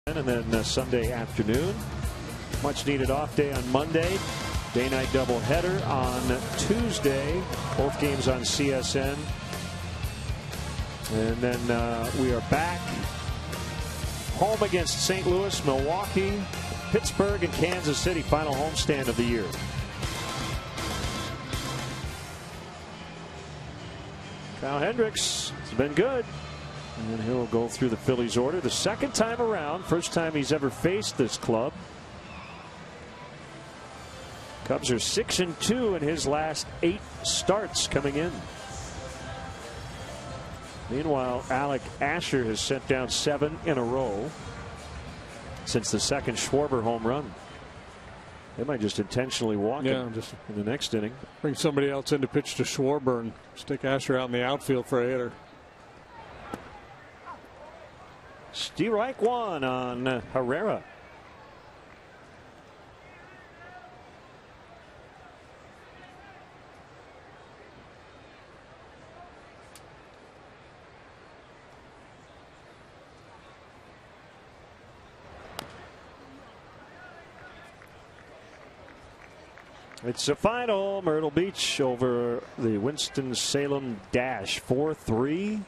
Speaker 1: And then Sunday afternoon. Much needed off day on Monday. Day night doubleheader on Tuesday. Both games on CSN. And then we are back home against St. Louis, Milwaukee, Pittsburgh, and Kansas City. Final homestand of the year. Kyle Hendricks has been good. And he'll go through the Phillies order the second time around. First time he's ever faced this club. Cubs are 6-2 in his last 8 starts coming in. Meanwhile, Alec Asher has sent down 7 in a row since the second Schwarber home run. They might just intentionally walk him just in the next inning.
Speaker 2: Bring somebody else in to pitch to Schwarber and stick Asher out in the outfield for a hitter.
Speaker 1: Strike one on Herrera. It's a final. Myrtle Beach over the Winston-Salem Dash 4-3.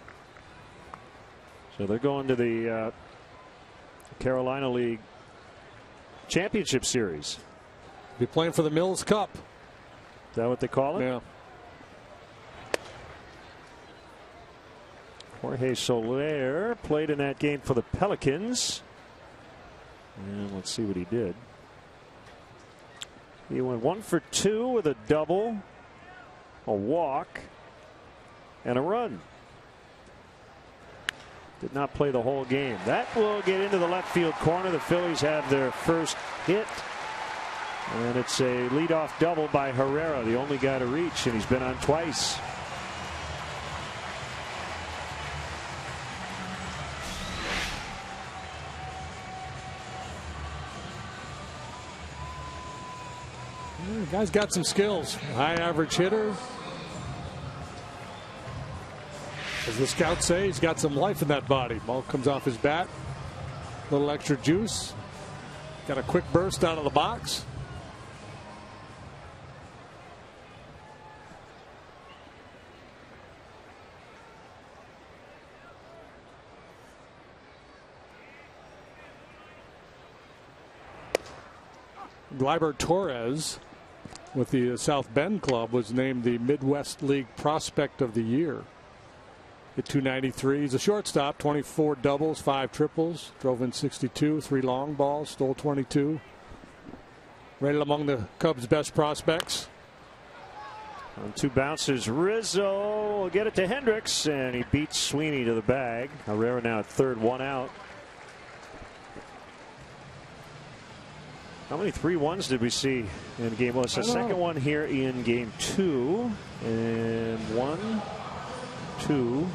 Speaker 1: So they're going to the Carolina League Championship Series.
Speaker 2: Be playing for the Mills Cup.
Speaker 1: Is that what they call it?
Speaker 2: Yeah.
Speaker 1: Jorge Soler played in that game for the Pelicans. And let's see what he did. He went 1 for 2 with a double, a walk, and a run. Did not play the whole game. That will get into the left field corner. The Phillies have their first hit. And it's a leadoff double by Herrera, the only guy to reach, and he's been on twice.
Speaker 2: The guy's got some skills. High average hitter. As the scouts say, he's got some life in that body. Ball comes off his bat. A little extra juice. Got a quick burst out of the box. Gleyber Torres with the South Bend club was named the Midwest League Prospect of the Year. Hit 293. He's a shortstop, 24 doubles, 5 triples, drove in 62, 3 long balls, stole 22. Rated among the Cubs' best prospects.
Speaker 1: On 2 bounces, Rizzo will get it to Hendricks, and he beats Sweeney to the bag. Herrera now at third, 1 out. How many 3-1s did we see in game? Well, it's the second one here in game 2. And 1, 2,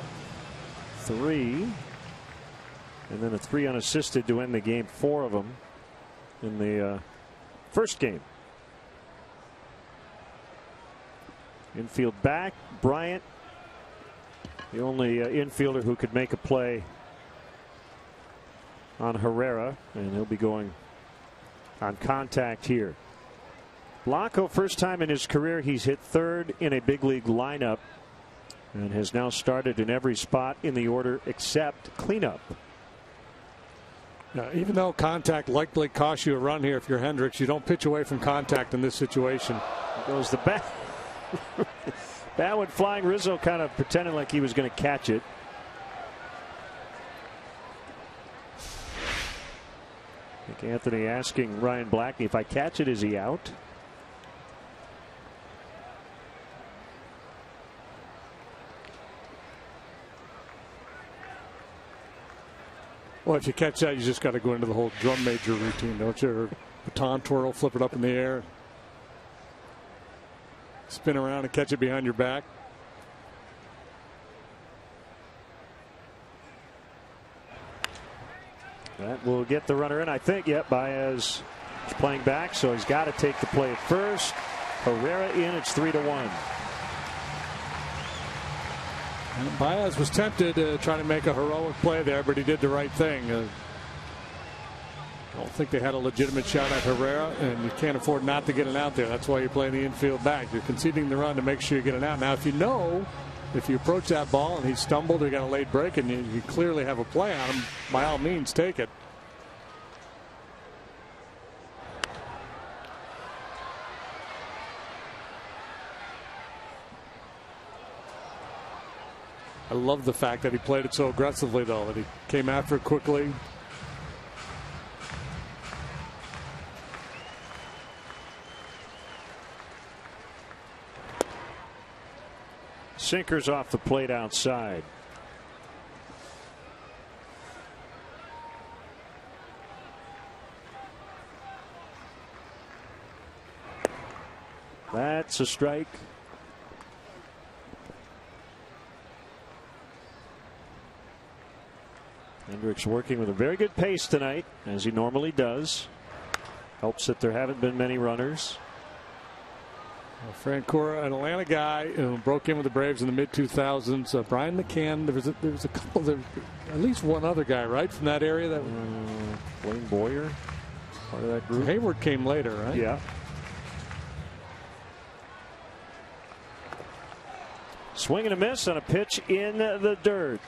Speaker 1: 3. And then a 3 unassisted to end the game. 4 of them in the first game. Infield back. Bryant, the only infielder who could make a play on Herrera. And he'll be going on contact here. Blanco, first time in his career he's hit third in a big league lineup and has now started in every spot in the order except cleanup.
Speaker 2: Now, even though contact likely costs you a run here, if you're Hendricks, you don't pitch away from contact in this situation.
Speaker 1: Goes the bat. Bat went flying. Rizzo kind of pretending like he was going to catch it. I think Anthony asking Ryan Blackney, if I catch it, is he out?
Speaker 2: Well, if you catch that, you just got to go into the whole drum major routine, don't you? Or baton twirl, flip it up in the air, spin around and catch it behind your back.
Speaker 1: That will get the runner in, I think. Yep, Baez is playing back, so he's got to take the play at first. Herrera in, it's 3-1.
Speaker 2: And Baez was tempted to try to make a heroic play there, but he did the right thing. don't think they had a legitimate shot at Herrera, and you can't afford not to get an out there. That's why you play the infield back. You're conceding the run to make sure you get an out. Now, if you approach that ball and he stumbled or got a late break and you clearly have a play on him, by all means, take it. I love the fact that he played it so aggressively, though, that he came after it quickly.
Speaker 1: Sinkers off the plate outside. That's a strike. Hendricks working with a very good pace tonight, as he normally does. Helps that there haven't been many runners.
Speaker 2: Francora, an Atlanta guy who broke in with the Braves in the mid-2000s. Brian McCann. There was a couple. At least one other guy, right, from that area. That
Speaker 1: Wayne Boyer, part of that group.
Speaker 2: Hayward came later, right?
Speaker 1: Yeah. Swing and a miss on a pitch in the dirt.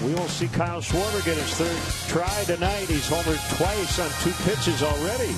Speaker 1: We will see Kyle Schwarber get his third try tonight. He's homered twice on 2 pitches already.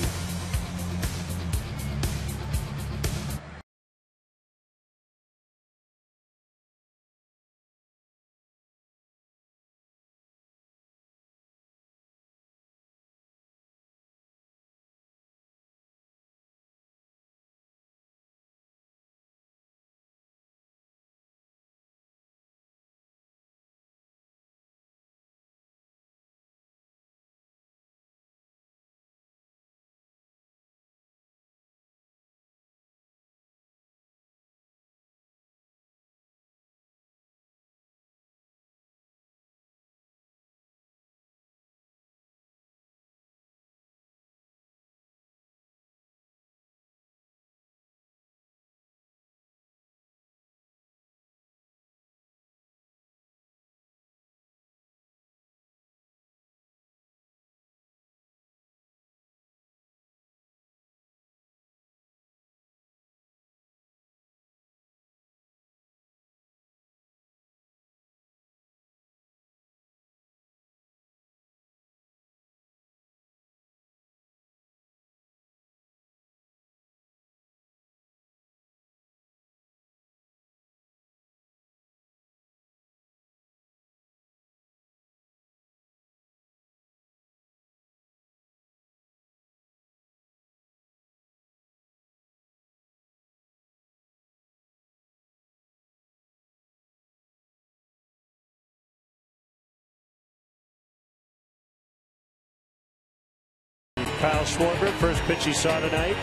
Speaker 1: Kyle Schwarber, first pitch he saw tonight,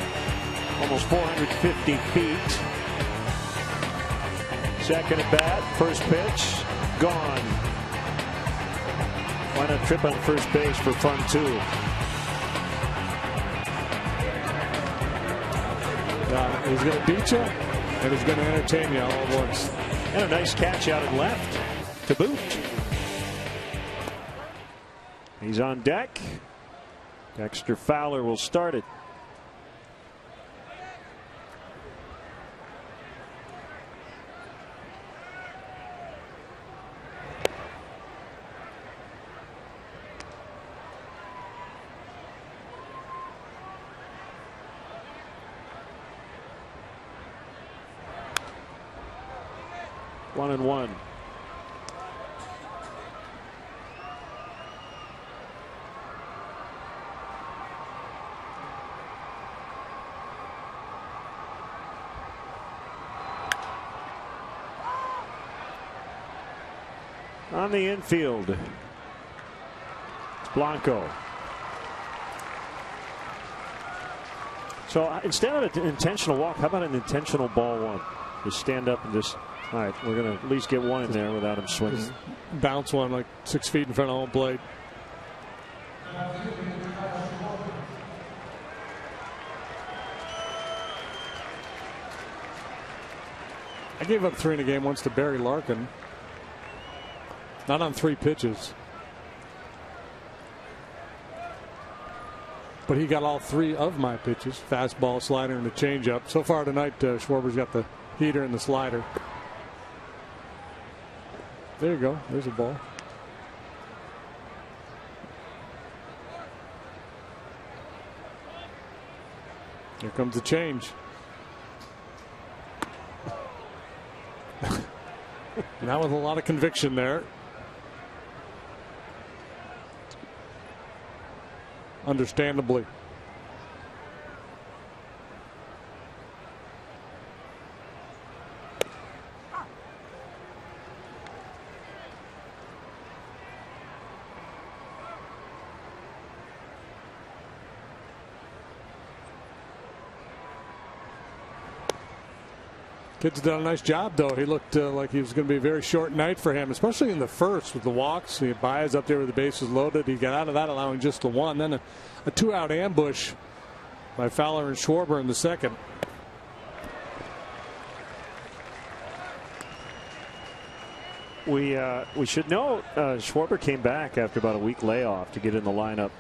Speaker 1: almost 450 feet. Second at bat, first pitch, gone. Why not trip on first base for fun too?
Speaker 2: He's going to beat you, and he's going to entertain you all at once.
Speaker 1: And a nice catch out and left to boot. He's on deck. Dexter Fowler will start it. One and one. On the infield, it's Blanco. So instead of an intentional walk, how about an intentional ball one? Just stand up and just, all right, we're going to at least get one in there without him swinging.
Speaker 2: Just bounce one like 6 feet in front of home plate. I gave up 3 in a game once to Barry Larkin. Not on 3 pitches. but he got all 3 of my pitches: fastball, slider, and a changeup. So far tonight, Schwarber's got the heater and the slider. There you go. There's a ball. Here comes the change. Now with a lot of conviction there. Understandably. Kid's done a nice job, though. He looked like he was going to be a very short night for him, especially in the first with the walks. He Baez up there with the bases loaded. He got out of that, allowing just the 1. Then a 2-out ambush by Fowler and Schwarber in the second.
Speaker 1: We should know Schwarber came back after about a week layoff to get in the lineup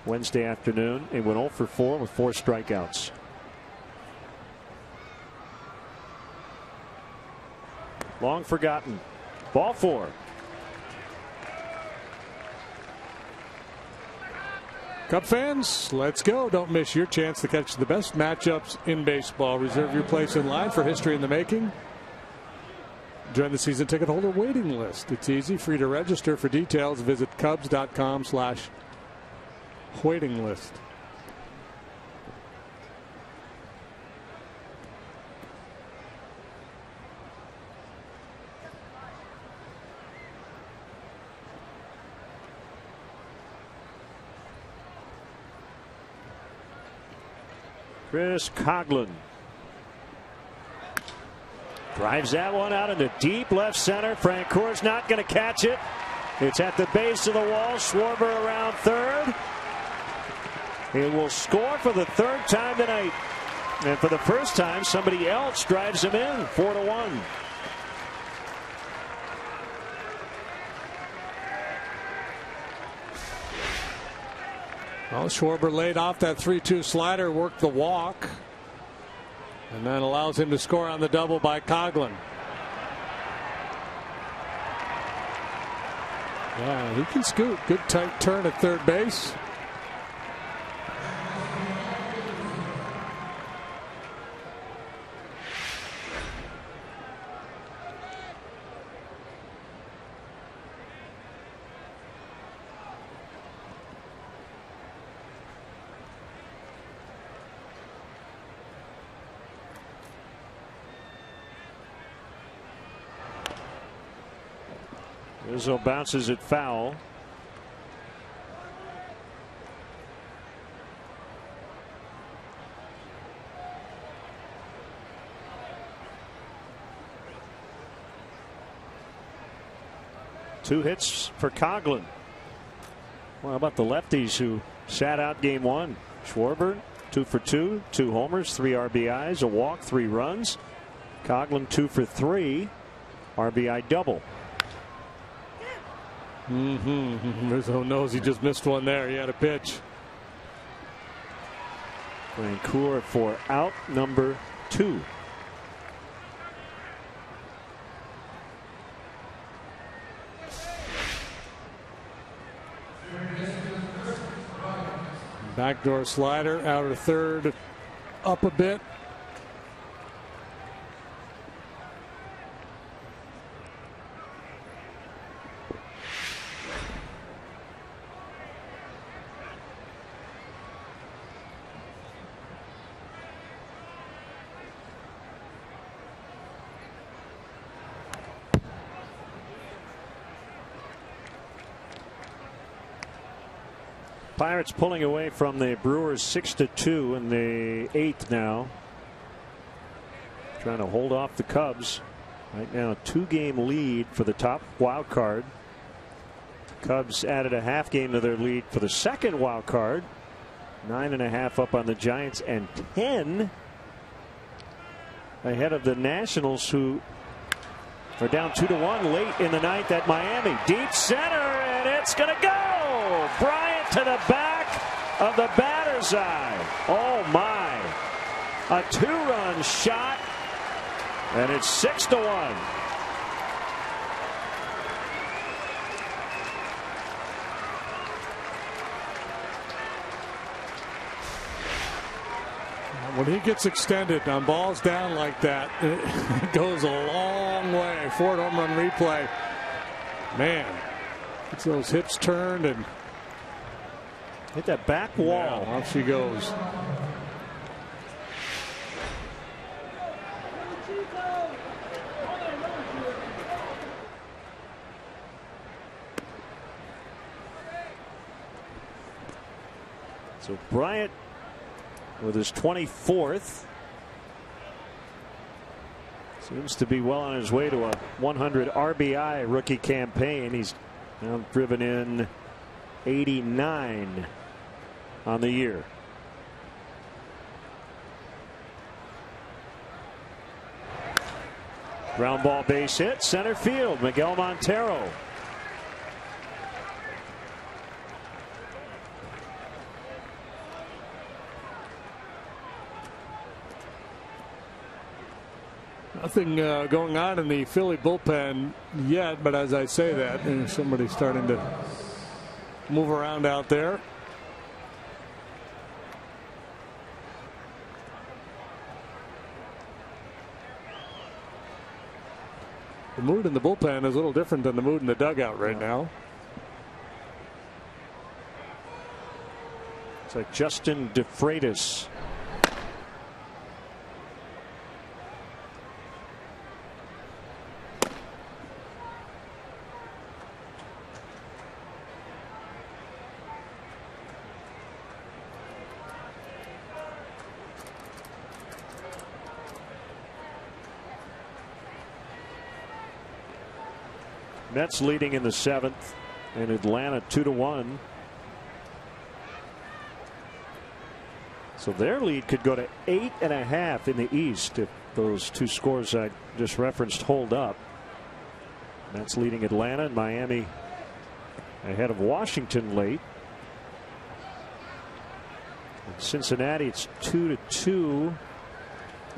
Speaker 1: Wednesday afternoon. He went 0 for 4 with 4 strikeouts. Long forgotten. Ball 4.
Speaker 2: Cub fans, let's go. Don't miss your chance to catch the best matchups in baseball. Reserve your place in line for history in the making. Join the season ticket holder waiting list. It's easy, free to register. For details, visit Cubs.com/waiting list.
Speaker 1: Chris Coghlan drives that one out into deep left center. Francoeur's not going to catch it. It's at the base of the wall. Schwarber around third. He will score for the 3rd time tonight. And for the first time, somebody else drives him in. 4-1.
Speaker 2: Well, Schwarber laid off that 3-2 slider, worked the walk, and then allows him to score on the double by Coghlan. Yeah, he can scoot. Good tight turn at third base.
Speaker 1: Rizzo bounces it foul. Two hits for Coghlan. Well, how about the lefties who sat out game 1? Schwarber 2 for 2, 2 homers, 3 RBIs, a walk, 3 runs. Coghlan 2 for 3, RBI double.
Speaker 2: Rizzo knows he just missed one there. He had a pitch.
Speaker 1: Francoeur for out number 2.
Speaker 2: Backdoor slider, outer third, up a bit.
Speaker 1: Pirates pulling away from the Brewers 6-2 in the 8th now. Trying to hold off the Cubs. Right now, a 2-game lead for the top wild card. Cubs added a half game to their lead for the second wild card. 9.5 up on the Giants and 10 ahead of the Nationals, who are down 2-1 late in the ninth at Miami. Deep center, and it's going to go. Bryant to the back, of the batter's eye. Oh my. A 2-run shot, and it's 6-1.
Speaker 2: When he gets extended on balls down like that, it goes a long way. Ford home run replay. Man, gets those hips turned and
Speaker 1: hit that back wall.
Speaker 2: Yeah, off she goes.
Speaker 1: So Bryant with his 24th. Seems to be well on his way to a 100 RBI rookie campaign. He's now driven in 89 on the year. Ground ball base hit, center field, Miguel Montero.
Speaker 2: Nothing going on in the Philly bullpen yet, but as I say that, somebody's starting to move around out there. The mood in the bullpen is a little different than the mood in the dugout right now.
Speaker 1: It's like Justin DeFreitas. Mets leading in the 7th, and Atlanta 2-1. So their lead could go to 8.5 in the East if those two scores I just referenced hold up. Mets leading Atlanta, and Miami ahead of Washington late. In Cincinnati, it's 2-2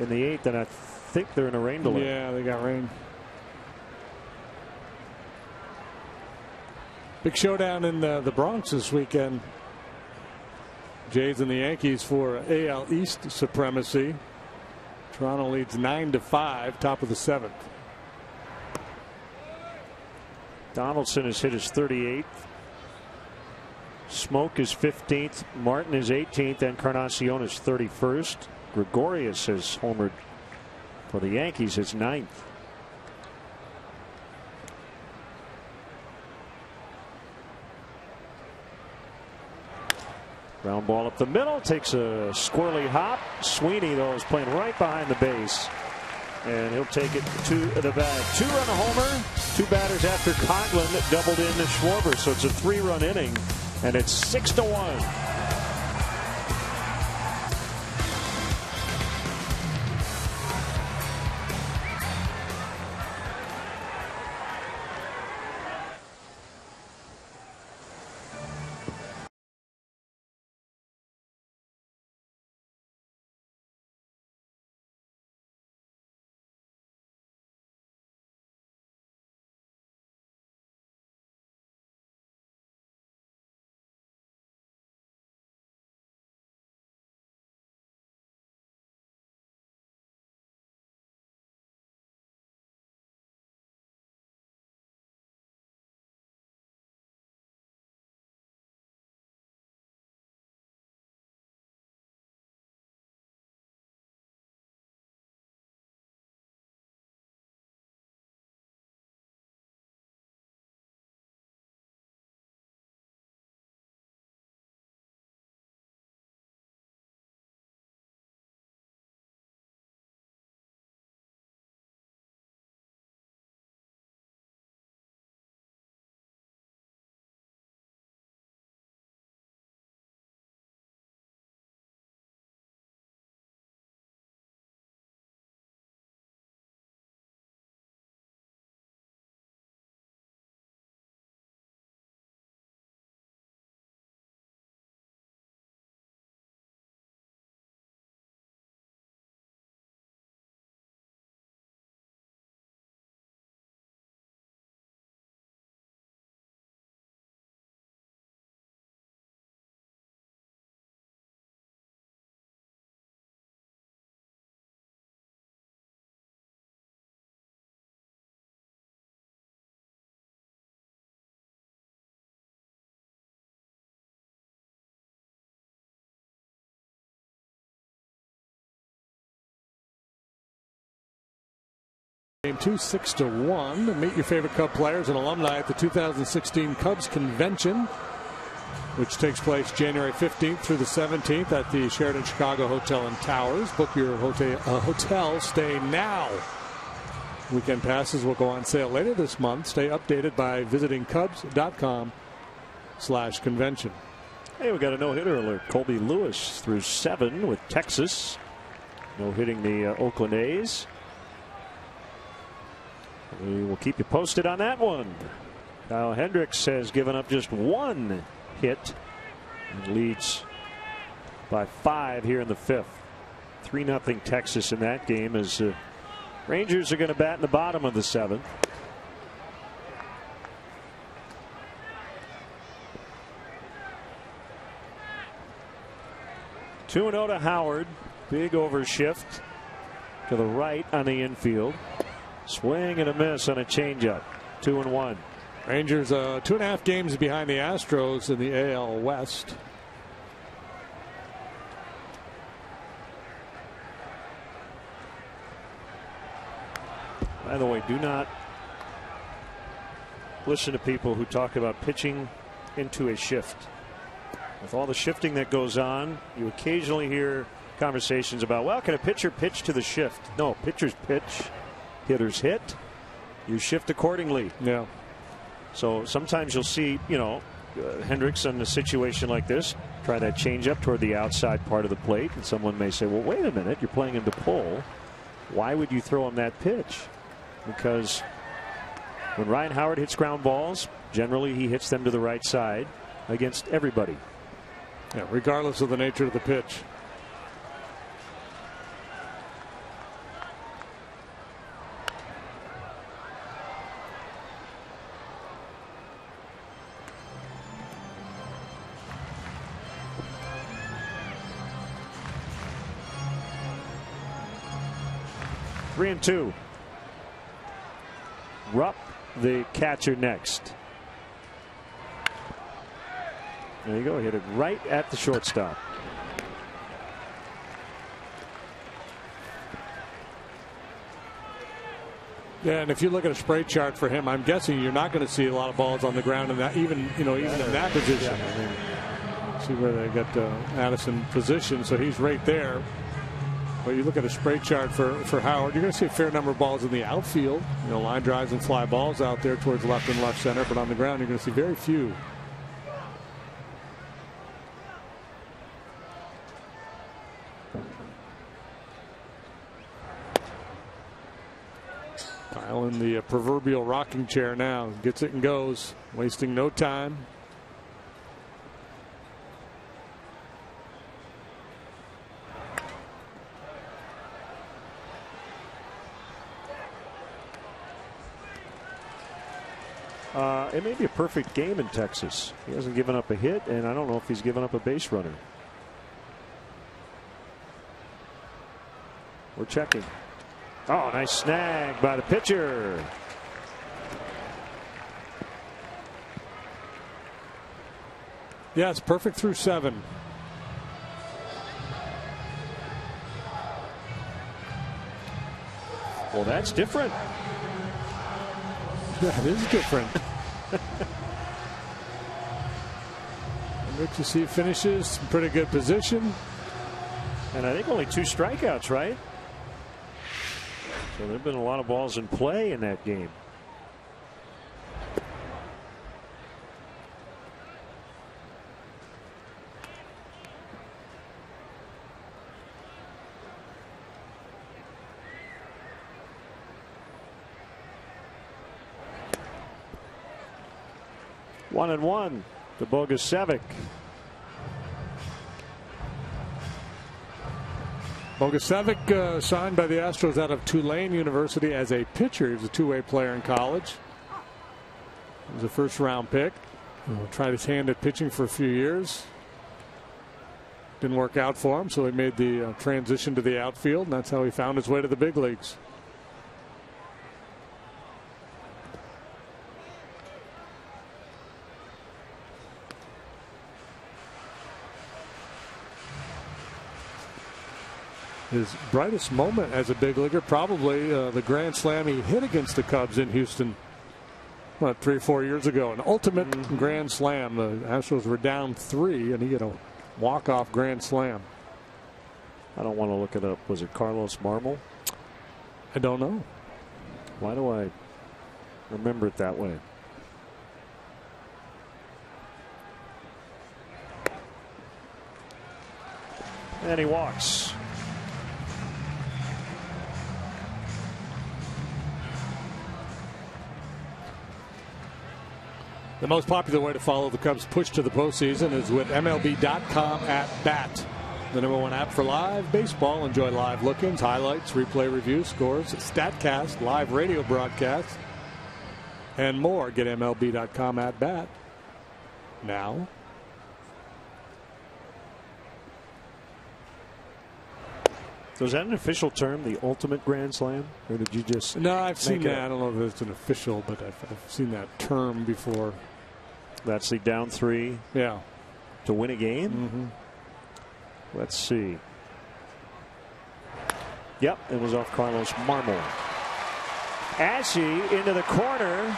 Speaker 1: in the 8th, and I think they're in a rain delay.
Speaker 2: Yeah, they got rain. Big showdown in the Bronx this weekend. Jays and the Yankees for AL East supremacy. Toronto leads 9-5, top of the 7th.
Speaker 1: Donaldson has hit his 38th. Smoke is 15th. Martin is 18th. Encarnacion is 31st. Gregorius has homered for the Yankees, his 9th. Ground ball up the middle, takes a squirrely hop. Sweeney, though, is playing right behind the base, and he'll take it to the bag. 2-run homer, 2 batters after Coghlan doubled in to Schwarber, so it's a 3-run inning, and it's 6-1.
Speaker 2: Game 2, 6-1. Meet your favorite Cub players and alumni at the 2016 Cubs Convention, which takes place January 15th through the 17th at the Sheraton Chicago Hotel and Towers. Book your hotel stay now. Weekend passes will go on sale later this month. Stay updated by visiting Cubs.com/convention.
Speaker 1: Hey, we got a no-hitter alert. Colby Lewis threw 7 with Texas. No-hitting the Oakland A's. We will keep you posted on that one. Kyle Hendricks has given up just 1 hit and leads by 5 here in the 5th. 3-0 Texas in that game as Rangers are going to bat in the bottom of the 7th. Two 2-0 to Howard. Big overshift to the right on the infield. Swing and a miss on a changeup. 2-1.
Speaker 2: Rangers 2.5 games behind the Astros in the AL West.
Speaker 1: By the way, do not listen to people who talk about pitching into a shift. With all the shifting that goes on, you occasionally hear conversations about, well, can a pitcher pitch to the shift? No, pitchers pitch, hitters hit, you shift accordingly.
Speaker 2: Yeah.
Speaker 1: So sometimes you'll see, Hendricks in a situation like this try that change up toward the outside part of the plate, and someone may say, well, wait a minute, you're playing him to pull. Why would you throw him that pitch? Because when Ryan Howard hits ground balls, generally he hits them to the right side against everybody.
Speaker 2: Yeah, regardless of the nature of the pitch.
Speaker 1: Three and 2. Rupp, the catcher, next. There you go. Hit it right at the shortstop.
Speaker 2: Yeah, and if you look at a spray chart for him, I'm guessing you're not going to see a lot of balls on the ground in that, even in that position. Yeah. See where they got Addison positioned, so he's right there. But you look at a spray chart for Howard, you're going to see a fair number of balls in the outfield. Line drives and fly balls out there towards left and left center, but on the ground you're going to see very few. Kyle in the proverbial rocking chair now. Gets it and goes, wasting no time.
Speaker 1: It may be a perfect game in Texas. He hasn't given up a hit, and I don't know if he's given up a base runner. We're checking. Oh, nice snag by the pitcher.
Speaker 2: Yeah, it's perfect through 7.
Speaker 1: Well, that's different.
Speaker 2: Yeah, it is different. Good to see finishes, pretty good position.
Speaker 1: And I think only 2 strikeouts, right? So there have been a lot of balls in play in that game. One and 1 to Bogusevic.
Speaker 2: Bogusevic signed by the Astros out of Tulane University as a pitcher. He was a two-way player in college. He was a first-round pick. Tried his hand at pitching for a few years. Didn't work out for him, so he made the transition to the outfield, and that's how he found his way to the big leagues. His brightest moment as a big leaguer, probably the grand slam he hit against the Cubs in Houston, what, 3 or 4 years ago. An ultimate grand slam. The Astros were down 3, and he hit a walk-off grand slam.
Speaker 1: I don't want to look it up. Was it Carlos Marmol?
Speaker 2: I don't know.
Speaker 1: Why do I remember it that way? And he walks.
Speaker 2: The most popular way to follow the Cubs' push to the postseason is with MLB.com at bat. The #1 app for live baseball. Enjoy live look-ins, highlights, replay reviews, scores, StatCast, live radio broadcasts, and more. Get MLB.com at bat now.
Speaker 1: So is that an official term, the ultimate grand slam? Or did you just...
Speaker 2: No, I've seen that. I don't know if it's an official, but I've seen that term before.
Speaker 1: That's the down 3
Speaker 2: to
Speaker 1: win a game? Let's see. Yep, it was off Carlos Marmol. Ashe into the corner.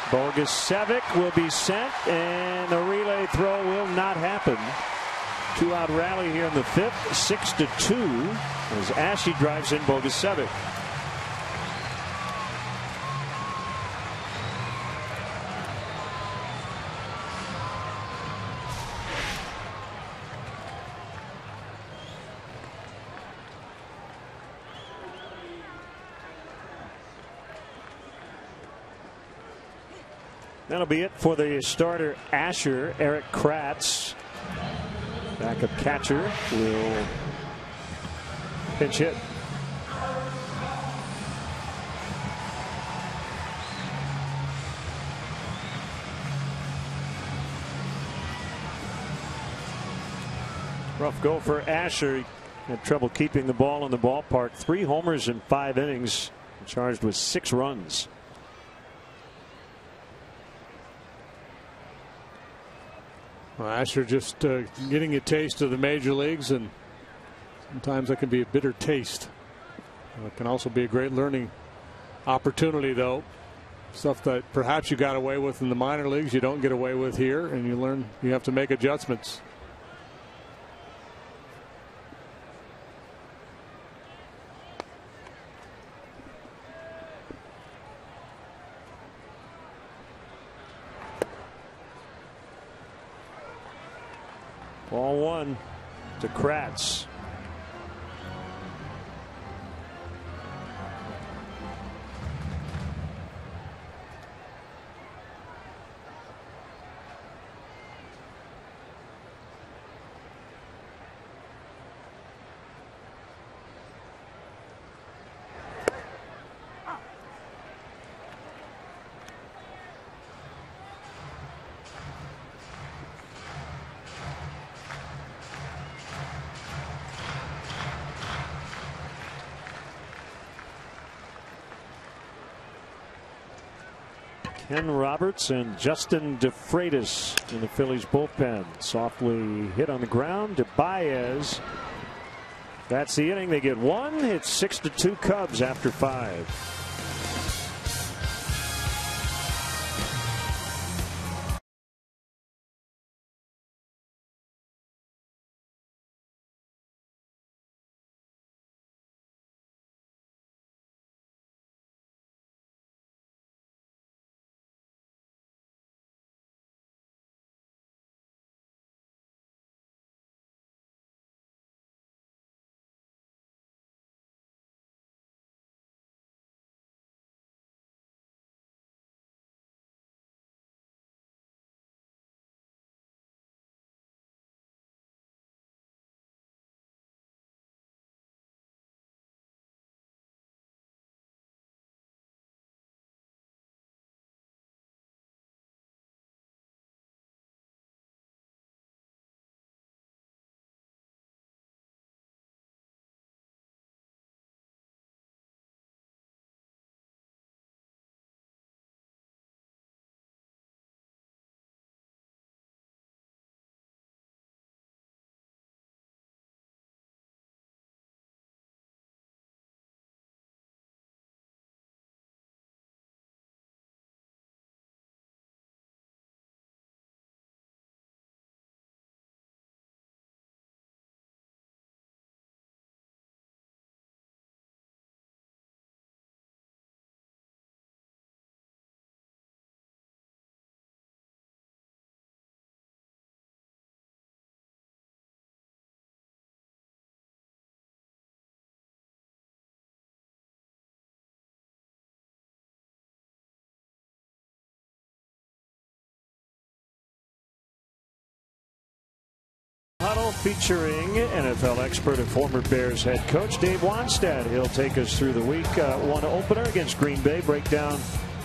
Speaker 1: Bogusevic will be sent, and the relay throw will not happen. 2-out rally here in the 5th, 6-2, as Ashe drives in Bogusevic. That'll be it for the starter Asher. Eric Kratz, backup catcher, will pinch hit. Rough go for Asher. He had trouble keeping the ball in the ballpark. 3 homers in 5 innings. Charged with 6 runs.
Speaker 2: Well, Asher just getting a taste of the major leagues, and sometimes that can be a bitter taste. It can also be a great learning opportunity, though. Stuff that perhaps you got away with in the minor leagues, you don't get away with here, and you learn you have to make adjustments.
Speaker 1: Ball 1 to Kratz. Ken Roberts and Justin DeFreitas in the Phillies bullpen. Softly hit on the ground to Baez. That's the inning. They get 1. It's 6-2 Cubs after 5. Show featuring NFL expert and former Bears head coach Dave Wannstedt. He'll take us through the week one opener against Green Bay, break down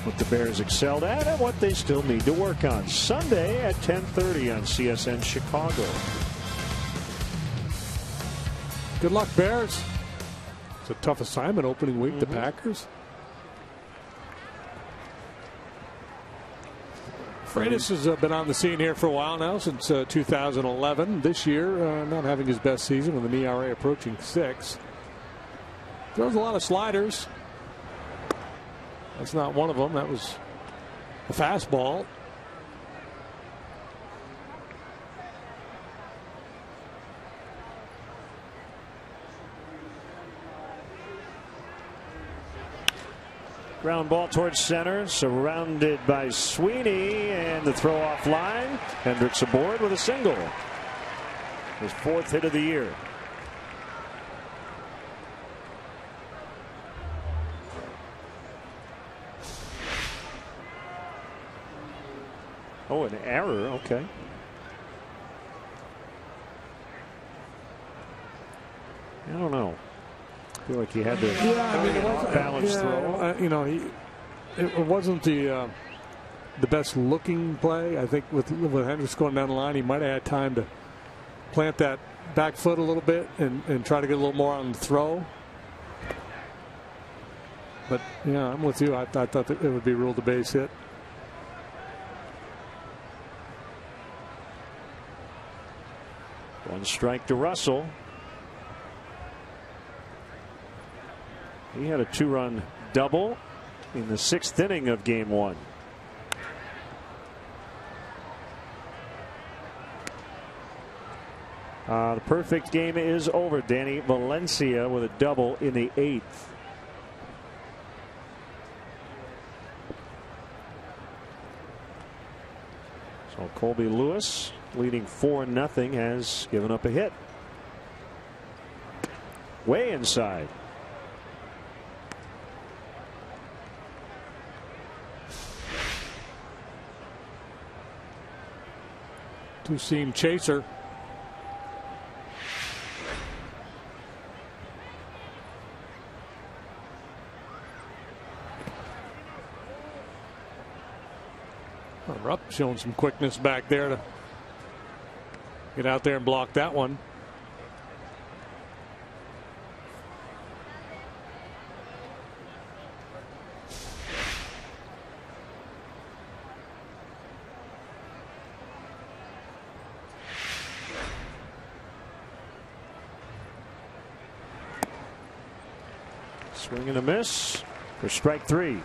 Speaker 1: what the Bears excelled at and what they still need to work on. Sunday at 10:30 on CSN Chicago.
Speaker 2: Good luck, Bears. It's a tough assignment opening week, the Packers. Freitas has been on the scene here for a while now, since 2011. This year, not having his best season with an ERA approaching 6. Throws a lot of sliders. That's not one of them. That was a fastball.
Speaker 1: Ground ball towards center, surrounded by Sweeney, and the throw off line. Hendricks aboard with a single. His 4th hit of the year. Oh, an error. Okay. I don't know. I feel like he had to balance throw.
Speaker 2: You know, it wasn't the best looking play. I think with Hendricks going down the line, he might have had time to plant that back foot a little bit and try to get a little more on the throw. But yeah, I'm with you. I thought that it would be ruled a base hit.
Speaker 1: One strike to Russell. He had a 2-run double in the 6th inning of Game 1. The perfect game is over. Danny Valencia with a double in the 8th. So Colby Lewis, leading 4-0, has given up a hit. Way inside.
Speaker 2: Two-seam chaser. Rupp showing some quickness back there to get out there and block that one.
Speaker 1: Swing and a miss for strike 3.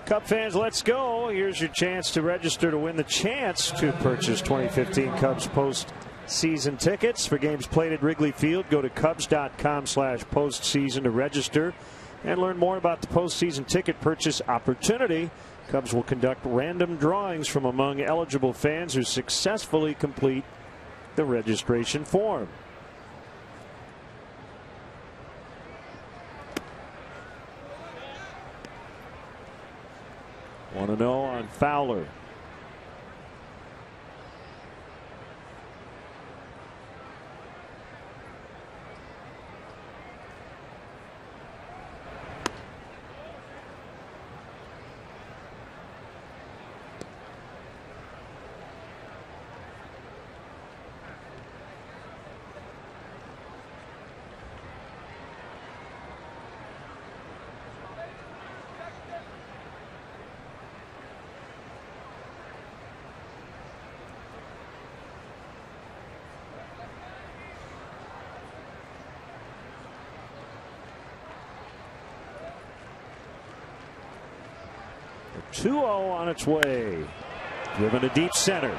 Speaker 1: Cub fans, let's go. Here's your chance to register to win the chance to purchase 2015 Cubs postseason tickets for games played at Wrigley Field. Go to Cubs.com/postseason to register and learn more about the postseason ticket purchase opportunity. Cubs will conduct random drawings from among eligible fans who successfully complete the registration form. 1-0 on Fowler. A 2-0 on its way. Driven to deep center.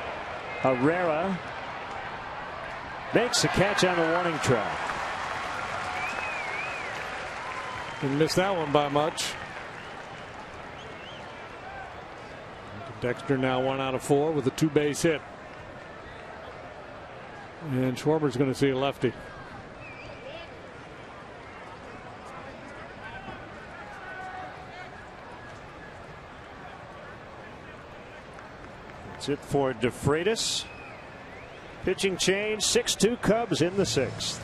Speaker 1: Herrera makes a catch on the warning track.
Speaker 2: Didn't miss that one by much. Dexter now 1 out of 4 with a 2-base hit. And Schwarber's going to see a lefty.
Speaker 1: That's it for DeFreitas. Pitching change, 6-2 Cubs in the 6th.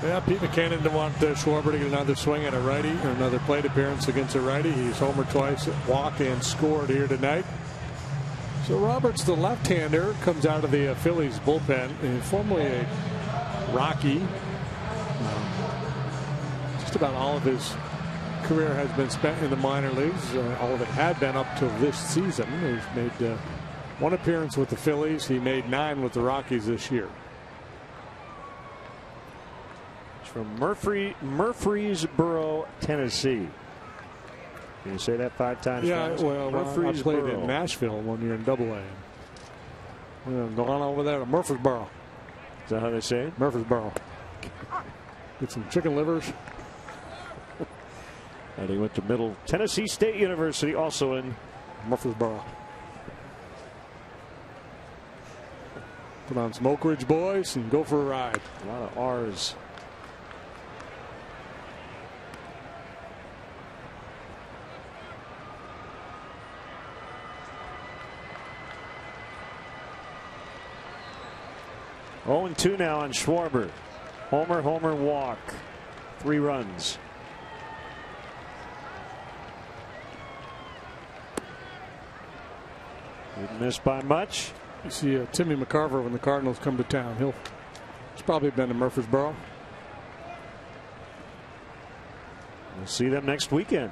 Speaker 2: Yeah, Pete McCann didn't want Schwarber to get another swing at a righty or another plate appearance against a righty. He's homered twice, walked and scored here tonight. So Roberts, the left-hander, comes out of the Phillies bullpen, and formerly a Rocky. Just about all of his career has been spent in the minor leagues. All of it had been up till this season. He's made one appearance with the Phillies. He made 9 with the Rockies this year.
Speaker 1: From Murfreesboro, Tennessee. Can you say that 5 times?
Speaker 2: Yeah,
Speaker 1: fast?
Speaker 2: well, I played in Nashville 1 year in Double-A. Gone over there to Murfreesboro.
Speaker 1: Is that how they say it?
Speaker 2: Murfreesboro. Get some chicken livers.
Speaker 1: And he went to Middle Tennessee State University, also in
Speaker 2: Murfreesboro. Put on some Oak Ridge boys and go for a ride.
Speaker 1: A lot of R's. Oh, 2 now on Schwarber. Homer, walk. 3 runs. Didn't miss by much.
Speaker 2: You see Timmy McCarver when the Cardinals come to town. He's probably been to Murfreesboro.
Speaker 1: We'll see them next weekend.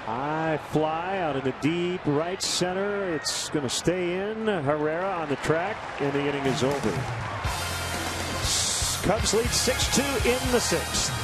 Speaker 1: High fly out in the deep right center. It's going to stay in. Herrera on the track, and the inning is over. Cubs lead 6-2 in the 6th.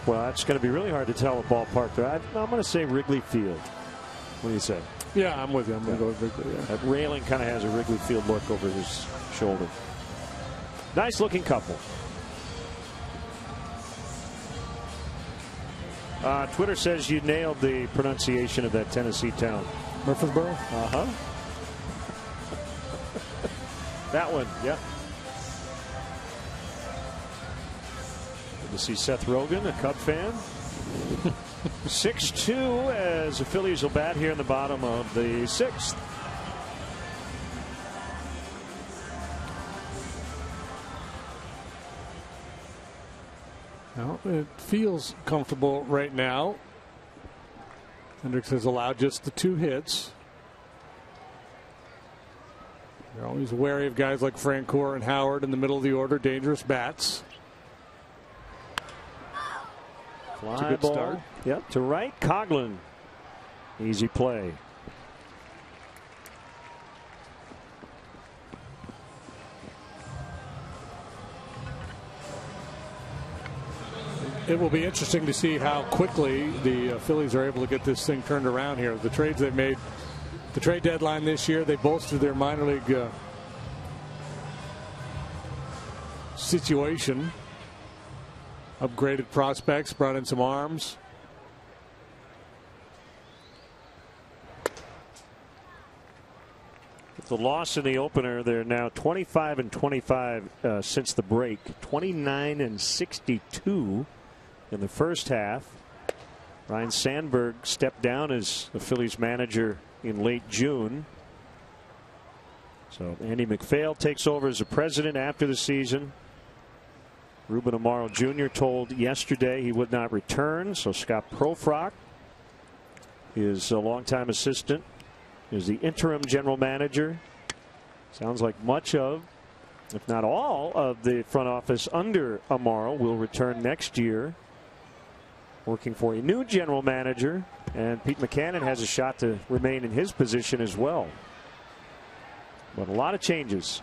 Speaker 1: Well, it's going to be really hard to tell a ballpark there. I'm going to say Wrigley Field. What do you say?
Speaker 2: Yeah, I'm with you. I'm going to go with Wrigley. Yeah.
Speaker 1: That railing kind of has a Wrigley Field look over his shoulder. Nice looking couple. Twitter says you nailed the pronunciation of that Tennessee town.
Speaker 2: Murfreesboro?
Speaker 1: Uh-huh. That one, yep. Good to see Seth Rogen, a Cub fan. 6-2 as the Phillies will bat here in the bottom of the 6th.
Speaker 2: Well, it feels comfortable right now. Hendricks has allowed just the 2 hits. You're always wary of guys like Francoeur and Howard in the middle of the order, dangerous bats.
Speaker 1: Fly
Speaker 2: good
Speaker 1: ball.
Speaker 2: start.
Speaker 1: Yep, to right. Coughlin. Easy play.
Speaker 2: It will be interesting to see how quickly the Phillies are able to get this thing turned around here. The trades they've made, the trade deadline this year, they bolstered their minor league situation. Upgraded prospects, brought in some arms.
Speaker 1: With the loss in the opener, they're now 25-25 since the break. 29-62 in the first half. Ryan Sandberg stepped down as the Phillies manager in late June. So Andy McPhail takes over as the president after the season. Ruben Amaro Jr. told yesterday he would not return. So Scott Profrock, his longtime assistant, is the interim general manager. Sounds like much of, if not all, of the front office under Amaro will return next year, working for a new general manager. And Pete Mackanin has a shot to remain in his position as well. But a lot of changes.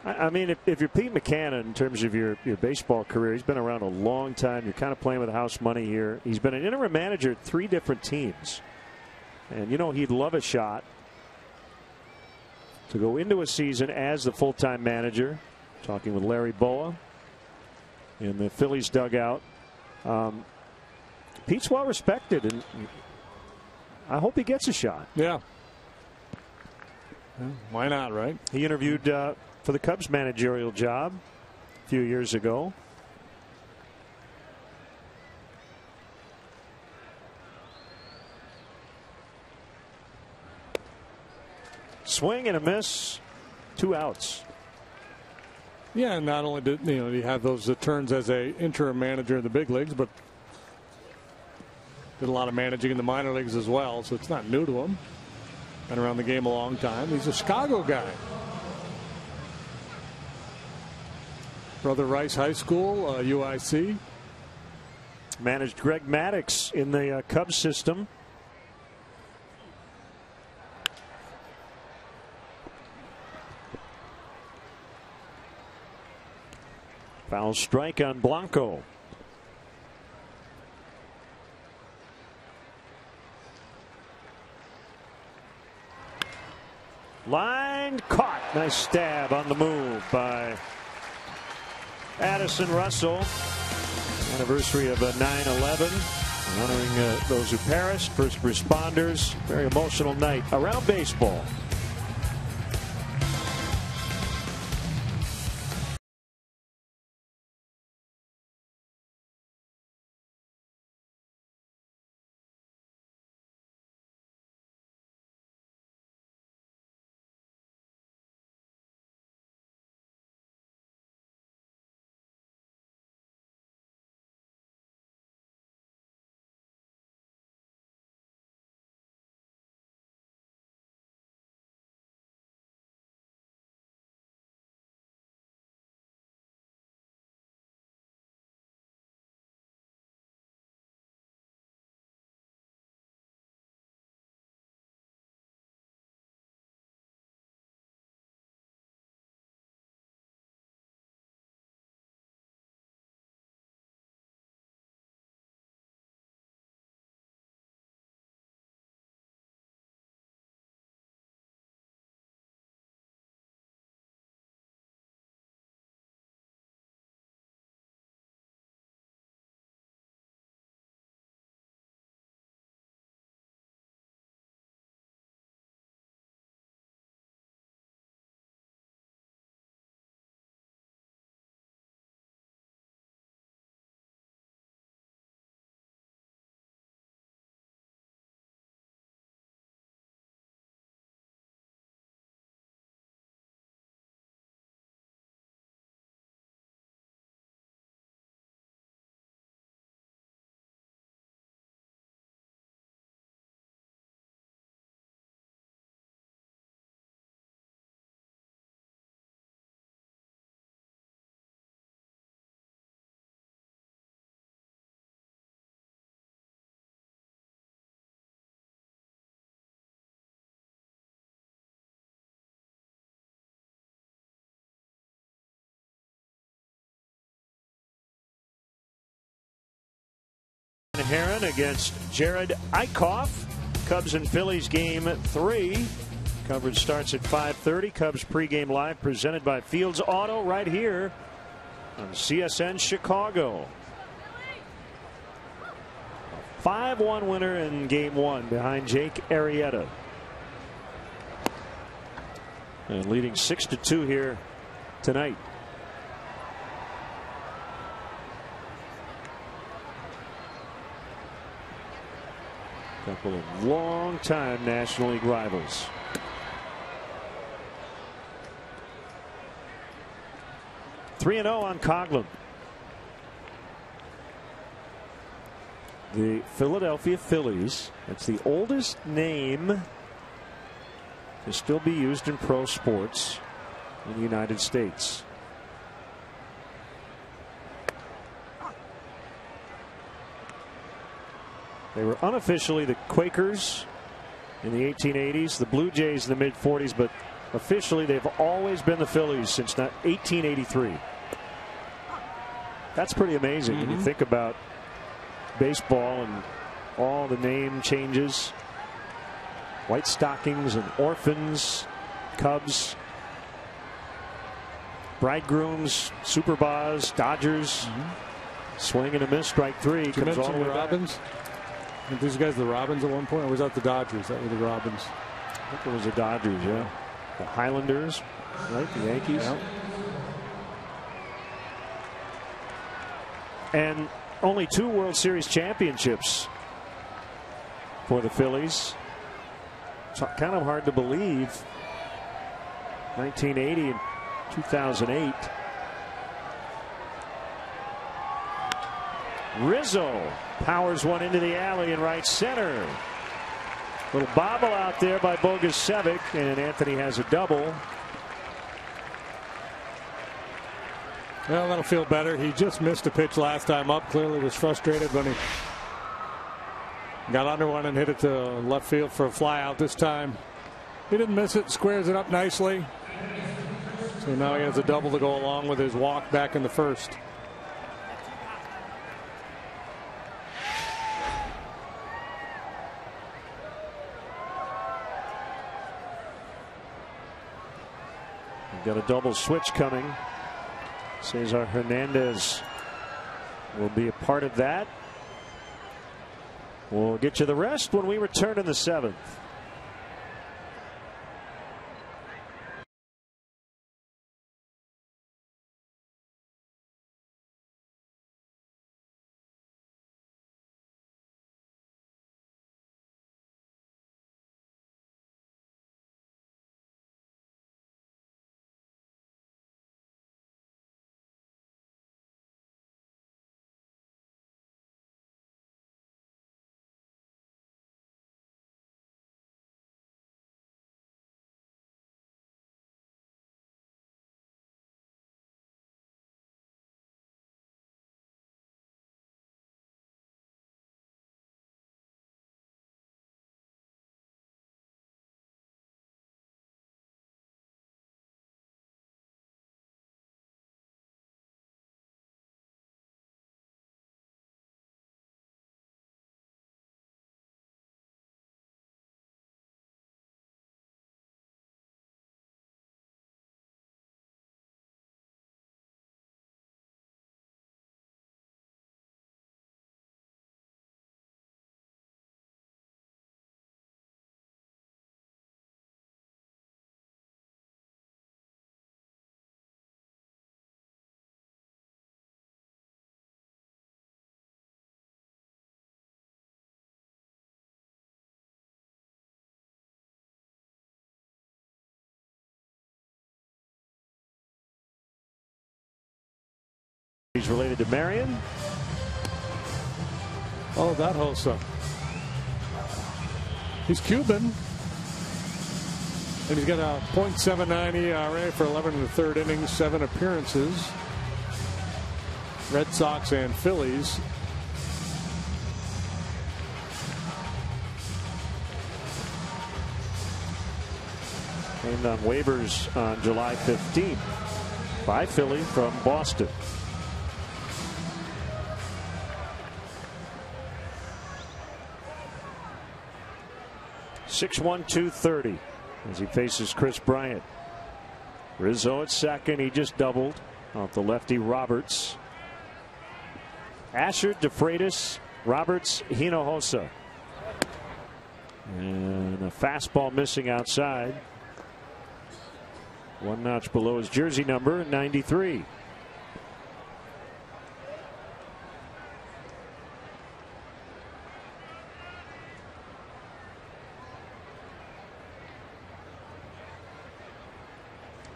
Speaker 1: I mean, if you're Pete Mackanin in terms of your baseball career, he's been around a long time. You're kind of playing with house money here. He's been an interim manager at 3 different teams. And, you know, he'd love a shot to go into a season as the full-time manager. Talking with Larry Boa in the Phillies dugout. Pete's well respected, and I hope he gets a shot.
Speaker 2: Yeah. Why not, right?
Speaker 1: He interviewed for the Cubs managerial job a few years ago. Swing and a miss. 2 outs.
Speaker 2: Yeah, and not only did he have those turns as a interim manager in the big leagues, but did a lot of managing in the minor leagues as well. So it's not new to him. Been around the game a long time. He's a Chicago guy. Brother Rice High School, UIC.
Speaker 1: Managed Greg Maddux in the Cubs system. Foul strike on Blanco. Line caught. Nice stab on the move by Addison Russell. Anniversary of 9/11. Honoring those who perished, first responders. Very emotional night around baseball. Heron against Jared Eichhoff. Cubs and Phillies game 3. Coverage starts at 5:30. Cubs pregame live presented by Fields Auto right here on CSN Chicago. 5-1 winner in game 1 behind Jake Arrieta. And leading 6-2 here tonight. Couple of long-time National League rivals. (3-0) on Coughlin. The Philadelphia Phillies. That's the oldest name to still be used in pro sports in the United States. They were unofficially the Quakers in the 1880s, the Blue Jays in the mid-40s, but officially they've always been the Phillies since 1883. That's pretty amazing when you think about baseball and all the name changes. White Stockings and Orphans, Cubs, Bridegrooms, Super Bars, Dodgers. Swing and a miss, strike 3. Comes all the way
Speaker 2: Robins. Back. These guys the Robins at one point, or was that the Dodgers? That were the Robins.
Speaker 1: I think it was the Dodgers, yeah. The Highlanders, right? The Yankees.
Speaker 2: Yeah.
Speaker 1: And only 2 World Series championships for the Phillies. It's kind of hard to believe. 1980 and 2008. Rizzo powers one into the alley in right center. Little bobble out there by Bogusevic, and Anthony has a double.
Speaker 2: Well, that'll feel better. He just missed a pitch last time up. Clearly was frustrated when he got under one and hit it to left field for a fly out. This time he didn't miss it. Squares it up nicely. So now he has a double to go along with his walk back in the first.
Speaker 1: We've got a double switch coming. Cesar Hernandez will be a part of that. We'll get you the rest when we return in the 7th. He's related to Marion.
Speaker 2: Oh, that Hossa. He's Cuban. And he's got a .79 ERA for 11 1/3 innings, 7 appearances. Red Sox and Phillies.
Speaker 1: Named on waivers on July 15th by Philly from Boston. 6'1", 230 as he faces Chris Bryant. Rizzo at second. He just doubled off the lefty Roberts. Asher, DeFreitas, Roberts, Hinojosa. And a fastball missing outside. One notch below his jersey number, 93.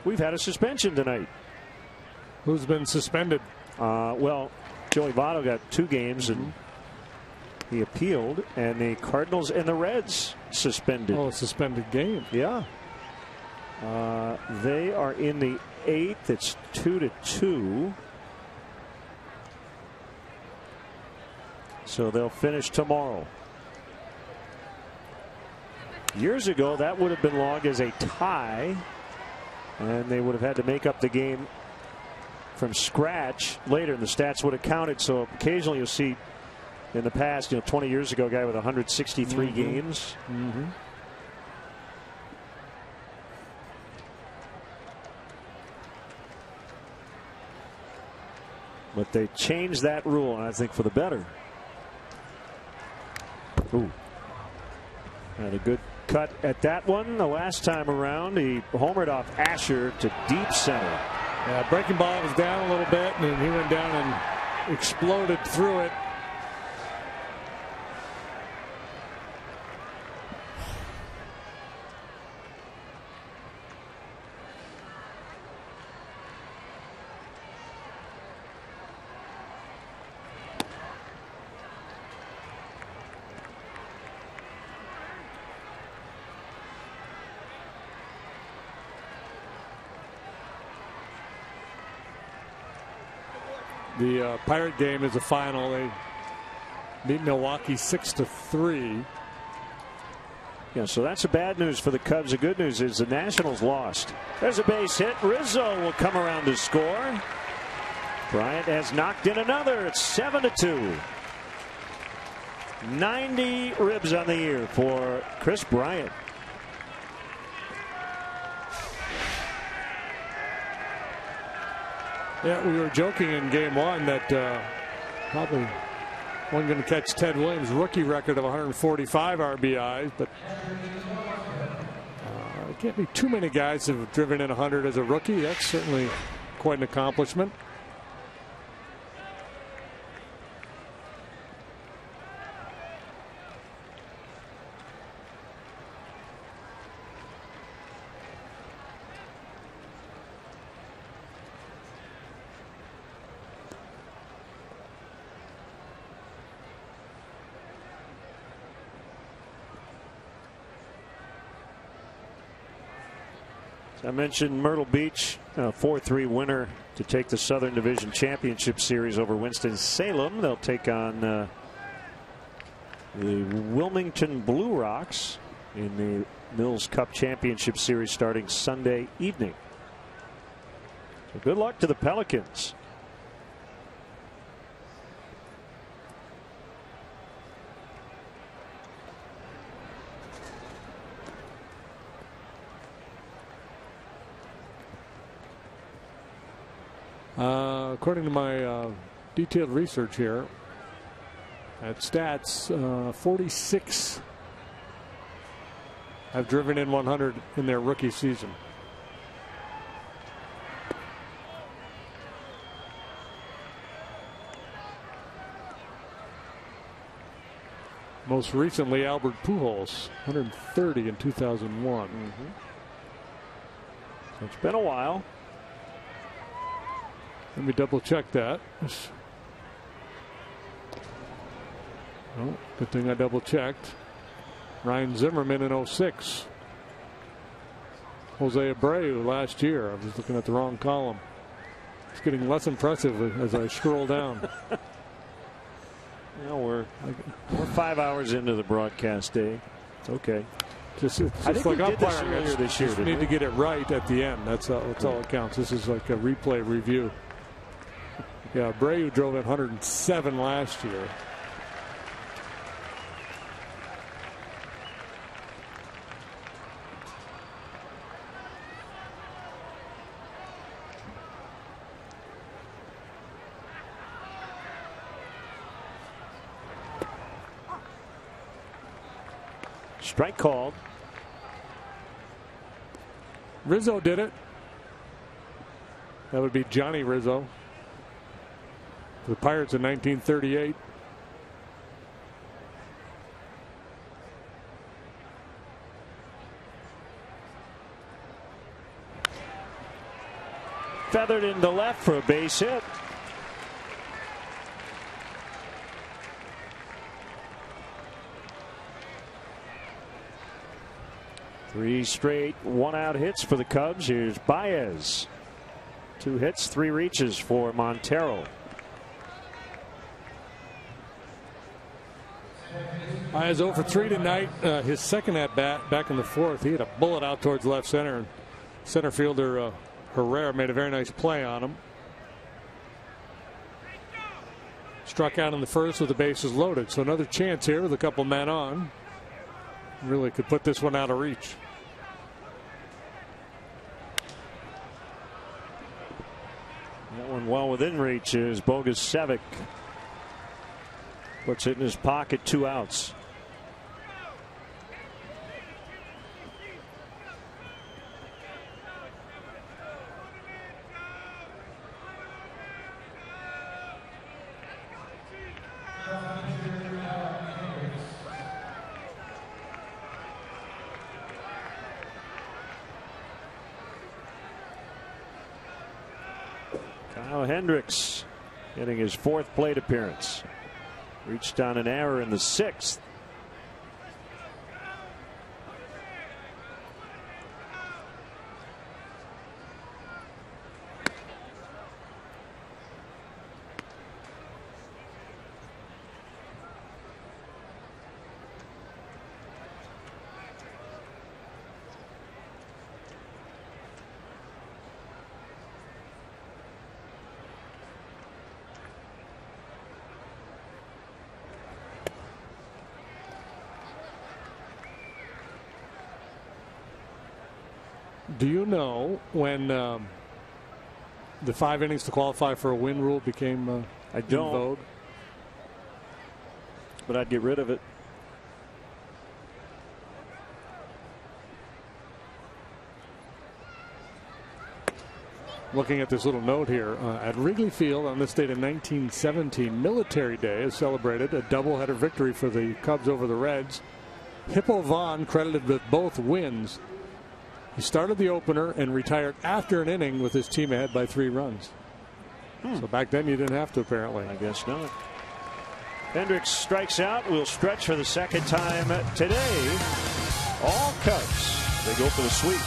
Speaker 1: We've had a suspension tonight.
Speaker 2: Who's been suspended?
Speaker 1: Well, Joey Votto got 2 games and he appealed, and the Cardinals and the Reds suspended.
Speaker 2: Oh, a suspended game.
Speaker 1: Yeah. They are in the 8th. It's 2-2. So they'll finish tomorrow. Years ago, that would have been logged as a tie, and they would have had to make up the game from scratch later, and the stats would have counted. So occasionally you'll see in the past, 20 years ago, a guy with 163 games. But they changed that rule, and I think for the better. Ooh. Had a good cut at that one. The last time around, he homered off Asher to deep center.
Speaker 2: Yeah, breaking ball was down a little bit, and he went down and exploded through it. The Pirate game is the final. They beat Milwaukee 6-3.
Speaker 1: Yeah, so that's the bad news for the Cubs. The good news is the Nationals lost. There's a base hit. Rizzo will come around to score. Bryant has knocked in another. It's 7-2. 90 ribs on the year for Chris Bryant.
Speaker 2: Yeah, we were joking in game 1 that probably wasn't going to catch Ted Williams' rookie record of 145 RBIs, but there can't be too many guys who have driven in 100 as a rookie. That's certainly quite an accomplishment.
Speaker 1: I mentioned Myrtle Beach, a 4-3 winner to take the Southern Division Championship Series over Winston-Salem. They'll take on the Wilmington Blue Rocks in the Mills Cup Championship Series starting Sunday evening. So good luck to the Pelicans.
Speaker 2: According to my detailed research here at Stats, 46 have driven in 100 in their rookie season. Most recently, Albert Pujols, 130 in 2001.
Speaker 1: So it's been a while.
Speaker 2: Let me double check that. Oh, good thing I double checked. Ryan Zimmerman in 06. Jose Abreu last year. I was looking at the wrong column. It's getting less impressive as I scroll down.
Speaker 1: Well, we're 5 hours into the broadcast day. It's okay.
Speaker 2: It's
Speaker 1: I think
Speaker 2: like
Speaker 1: we did this
Speaker 2: umpiring.
Speaker 1: earlier this year.
Speaker 2: Just need to get it right at the end. That's all it counts. This is like a replay review. Yeah, Abreu drove at 107 last year.
Speaker 1: Strike called.
Speaker 2: Rizzo did it. That would be Johnny Rizzo. The Pirates in 1938.
Speaker 1: Feathered into left for a base hit. Three straight one-out hits for the Cubs. Here's Baez. 2 hits, 3 reaches for Montero.
Speaker 2: Baez 0 for 3 tonight. His second at bat back in the 4th. He had a bullet out towards left center, and center fielder Herrera made a very nice play on him. Struck out in the 1st with the bases loaded. So another chance here with a couple men on. Really could put this one out of reach.
Speaker 1: That one well within reach is Bogusevic. Puts it in his pocket, 2 outs. Kyle Hendricks getting his 4th plate appearance. Reached on an error in the 6th.
Speaker 2: Do you know when the 5 innings to qualify for a win rule became
Speaker 1: I don't,
Speaker 2: in vogue?
Speaker 1: But I'd get rid of it.
Speaker 2: Looking at this little note here, at Wrigley Field on this date in 1917, Military Day is celebrated, a doubleheader victory for the Cubs over the Reds. Hippo Vaughn credited with both wins. He started the opener and retired after an inning with his team ahead by 3 runs. So back then you didn't have to, apparently.
Speaker 1: I guess not. Hendricks strikes out. We'll stretch for the 2nd time today. All Cubs. They go for the sweep.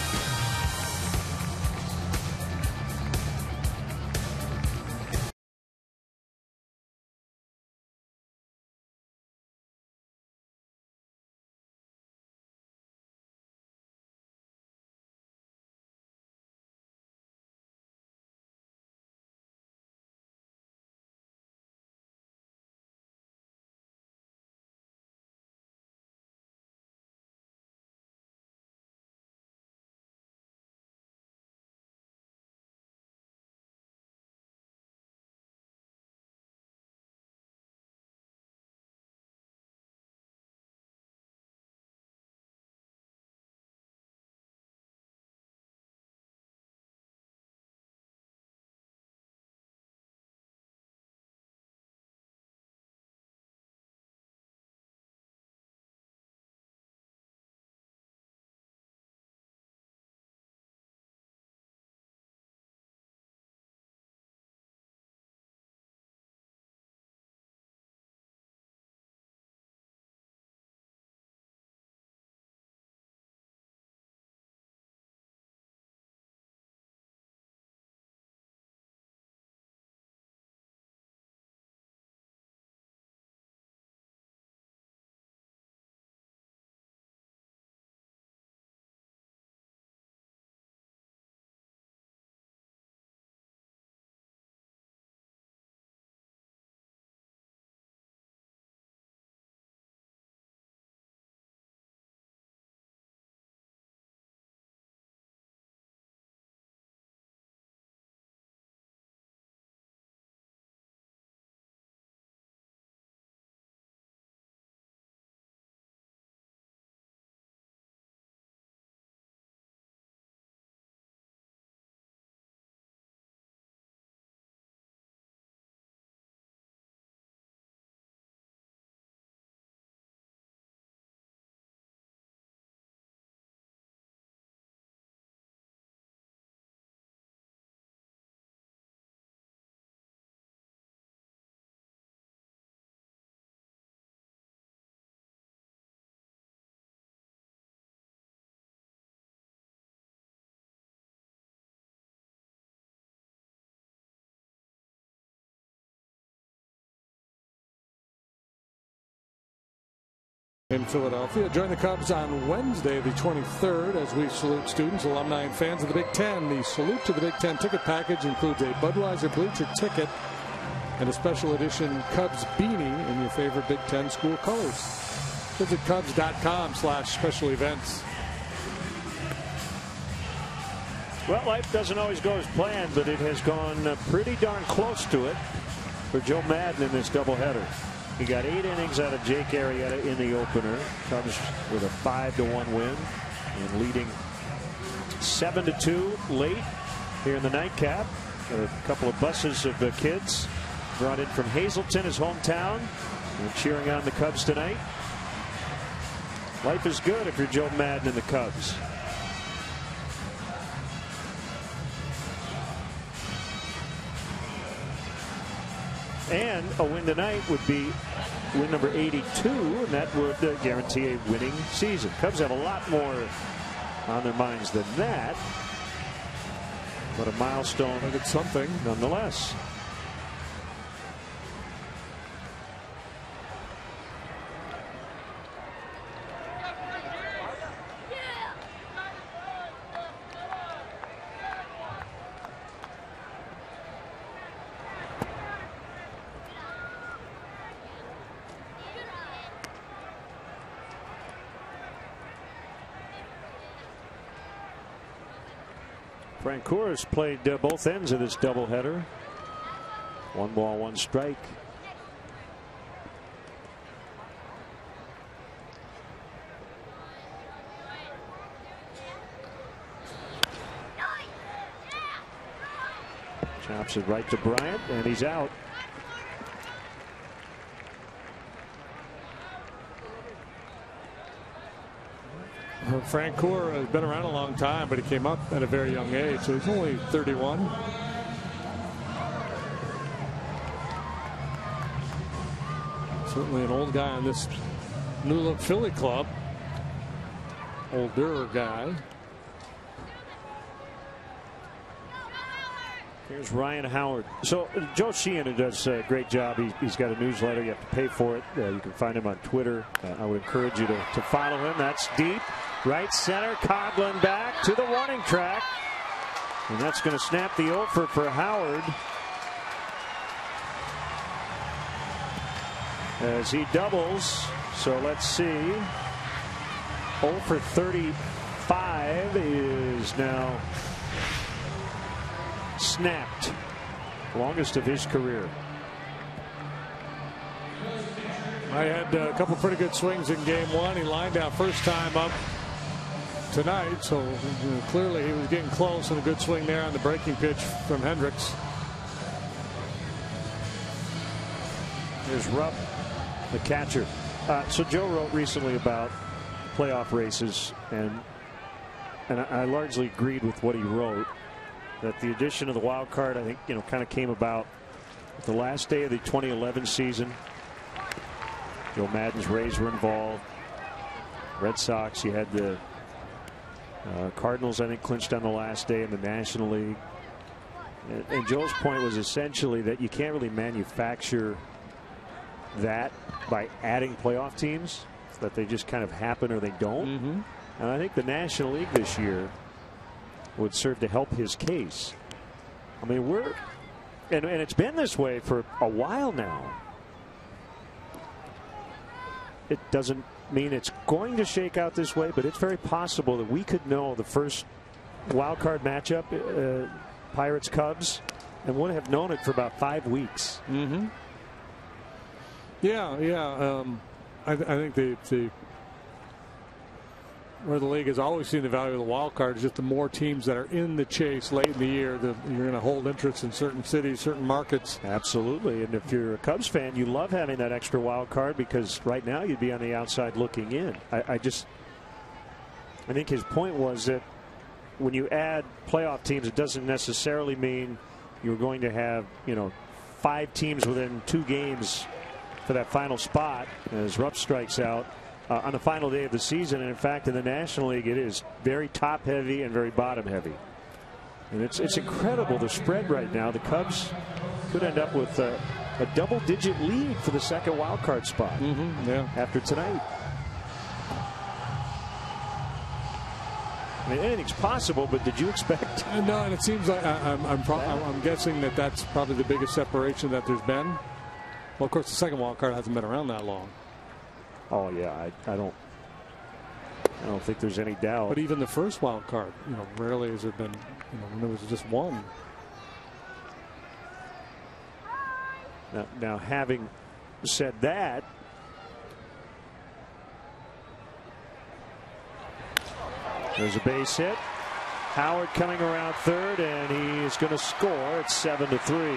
Speaker 2: in Philadelphia. Join the Cubs on Wednesday, the 23rd, as we salute students, alumni, and fans of the Big Ten. The Salute to the Big Ten ticket package includes a Budweiser bleacher ticket and a special edition Cubs beanie in your favorite Big Ten school colors. Visit Cubs.com/special events.
Speaker 1: Well, life doesn't always go as planned, but it has gone pretty darn close to it for Joe Maddon in this doubleheader. He got 8 innings out of Jake Arrieta in the opener. Cubs with a 5-1 win and leading 7-2 late here in the nightcap. A couple of buses of kids brought in from Hazleton, his hometown, and cheering on the Cubs tonight. Life is good if you're Joe Maddon and the Cubs. And a win tonight would be win number 82, and that would guarantee a winning season. Cubs have a lot more on their minds than that, but a milestone.
Speaker 2: But it's something
Speaker 1: nonetheless. Francoeur has played both ends of this doubleheader. 1 ball, 1 strike. Chops it right to Bryant, and he's out.
Speaker 2: Francoeur has been around a long time, but he came up at a very young age, so he's only 31. Certainly an old guy on this new look Philly club. Older guy.
Speaker 1: Here's Ryan Howard. So Joe Sheehan does a great job. He's got a newsletter. You have to pay for it. You can find him on Twitter. I would encourage you to follow him. That's deep. Right center. Coughlin back to the warning track. And that's going to snap the over for Howard. As he doubles. So let's see. 0 for 35 is now snapped. Longest of his career.
Speaker 2: I had a couple pretty good swings in game 1. He lined out first time up tonight, so clearly he was getting close, and a good swing there on the breaking pitch from Hendricks.
Speaker 1: Here's Rupp, the catcher. So Joe wrote recently about playoff races, and I largely agreed with what he wrote. That the addition of the wild card, I think, kind of came about the last day of the 2011 season. Joe Maddon's Rays were involved. Red Sox, you had the Cardinals, I think, clinched on the last day in the National League. And Joe's point was essentially that you can't really manufacture that by adding playoff teams, that they just kind of happen or they don't.
Speaker 2: Mm-hmm.
Speaker 1: And I think the National League this year would serve to help his case. I mean, and it's been this way for a while now. It doesn't mean it's going to shake out this way, but it's very possible that we could know the first wild card matchup, Pirates Cubs, and would have known it for about 5 weeks.
Speaker 2: Mm-hmm. Yeah. I think the where the league has always seen the value of the wild card is just the more teams that are in the chase late in the year, you're going to hold interest in certain cities, certain markets.
Speaker 1: Absolutely. And if you're a Cubs fan, you love having that extra wild card, because right now you'd be on the outside looking in. I think his point was that when you add playoff teams, it doesn't necessarily mean you're going to have 5 teams within 2 games for that final spot as Rupp strikes out on the final day of the season. And in fact, in the National League, it is very top heavy and very bottom heavy. And it's incredible, the spread right now. The Cubs could end up with a double-digit lead for the second wild card spot
Speaker 2: yeah.
Speaker 1: after tonight. I mean, anything's possible, but did you expect?
Speaker 2: No, and it seems like I'm guessing that that's probably the biggest separation that there's been. Well, of course, the second wild card hasn't been around that long.
Speaker 1: Oh yeah, I don't think there's any doubt.
Speaker 2: But even the first wild card, rarely has it been, when there was just one.
Speaker 1: Now having said that, there's a base hit. Howard coming around third, and he is going to score. It's 7-3.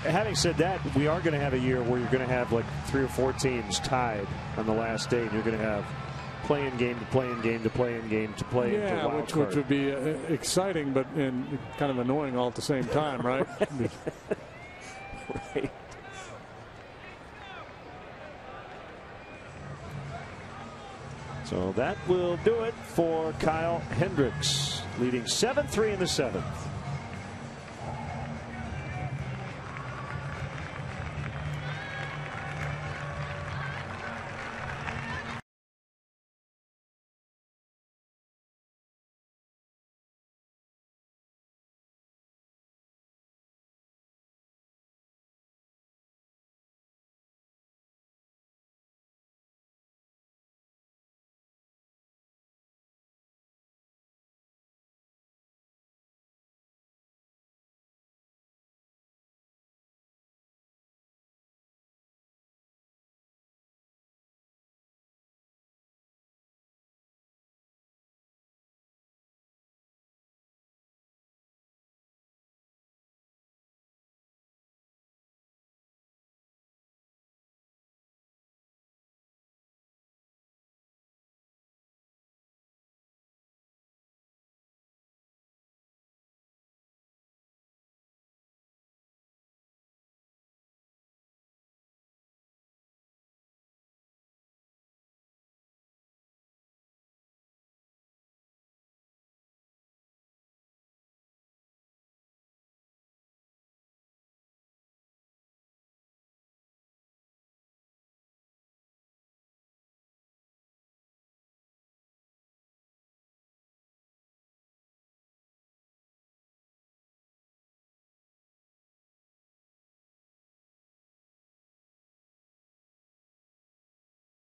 Speaker 1: Having said that, we are going to have a year where you're going to have like 3 or 4 teams tied on the last day, and you're going to have play-in game to play-in game to play-in game to play.
Speaker 2: Yeah, which would be exciting, but and kind of annoying all at the same time, right?
Speaker 1: Right. So that will do it for Kyle Hendricks, leading 7-3 in the 7th.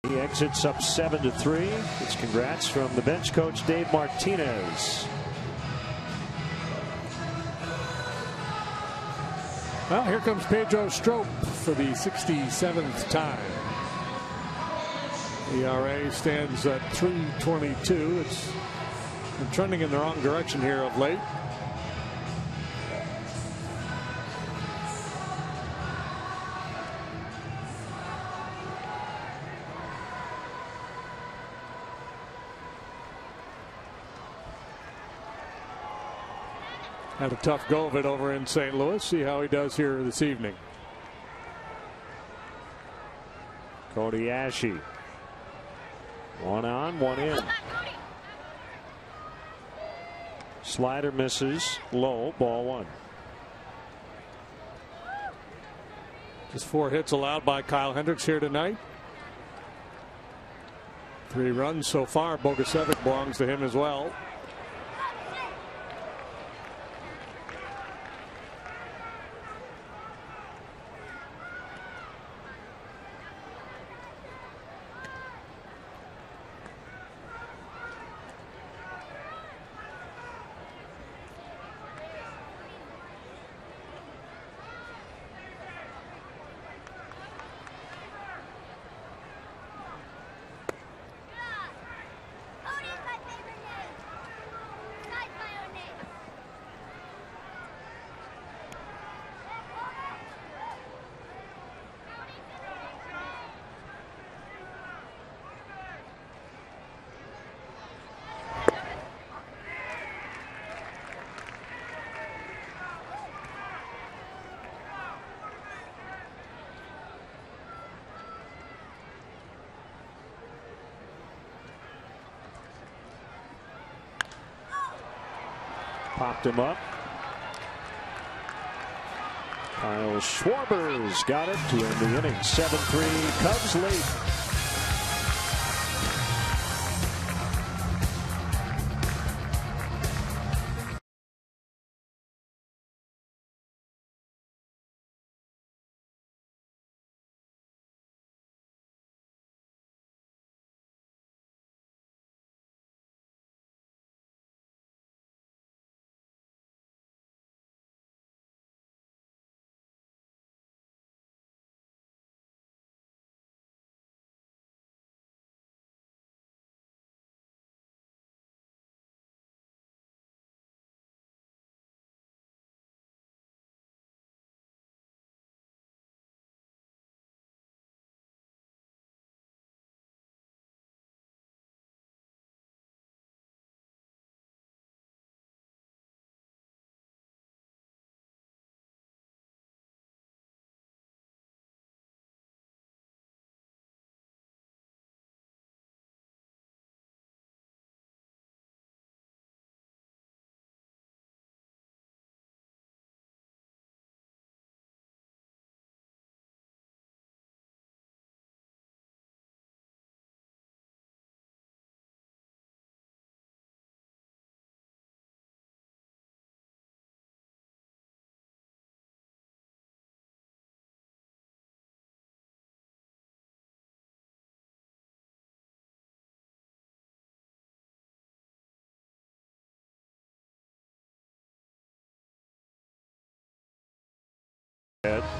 Speaker 1: He exits up 7-3. It's congrats from the bench coach Dave Martinez.
Speaker 2: Well, here comes Pedro Strop for the 67th time. ERA stands at 3.22. It's been trending in the wrong direction here of late. Had a tough go of it over in St. Louis. See how he does here this evening.
Speaker 1: Cody Ashe. 1 on, 1 in. Slider misses low, ball 1.
Speaker 2: Just 4 hits allowed by Kyle Hendricks here tonight. 3 runs so far. Bogusevic belongs to him as well. Popped him up.
Speaker 1: Kyle Schwarber's got it to end the inning. 7-3 Cubs late.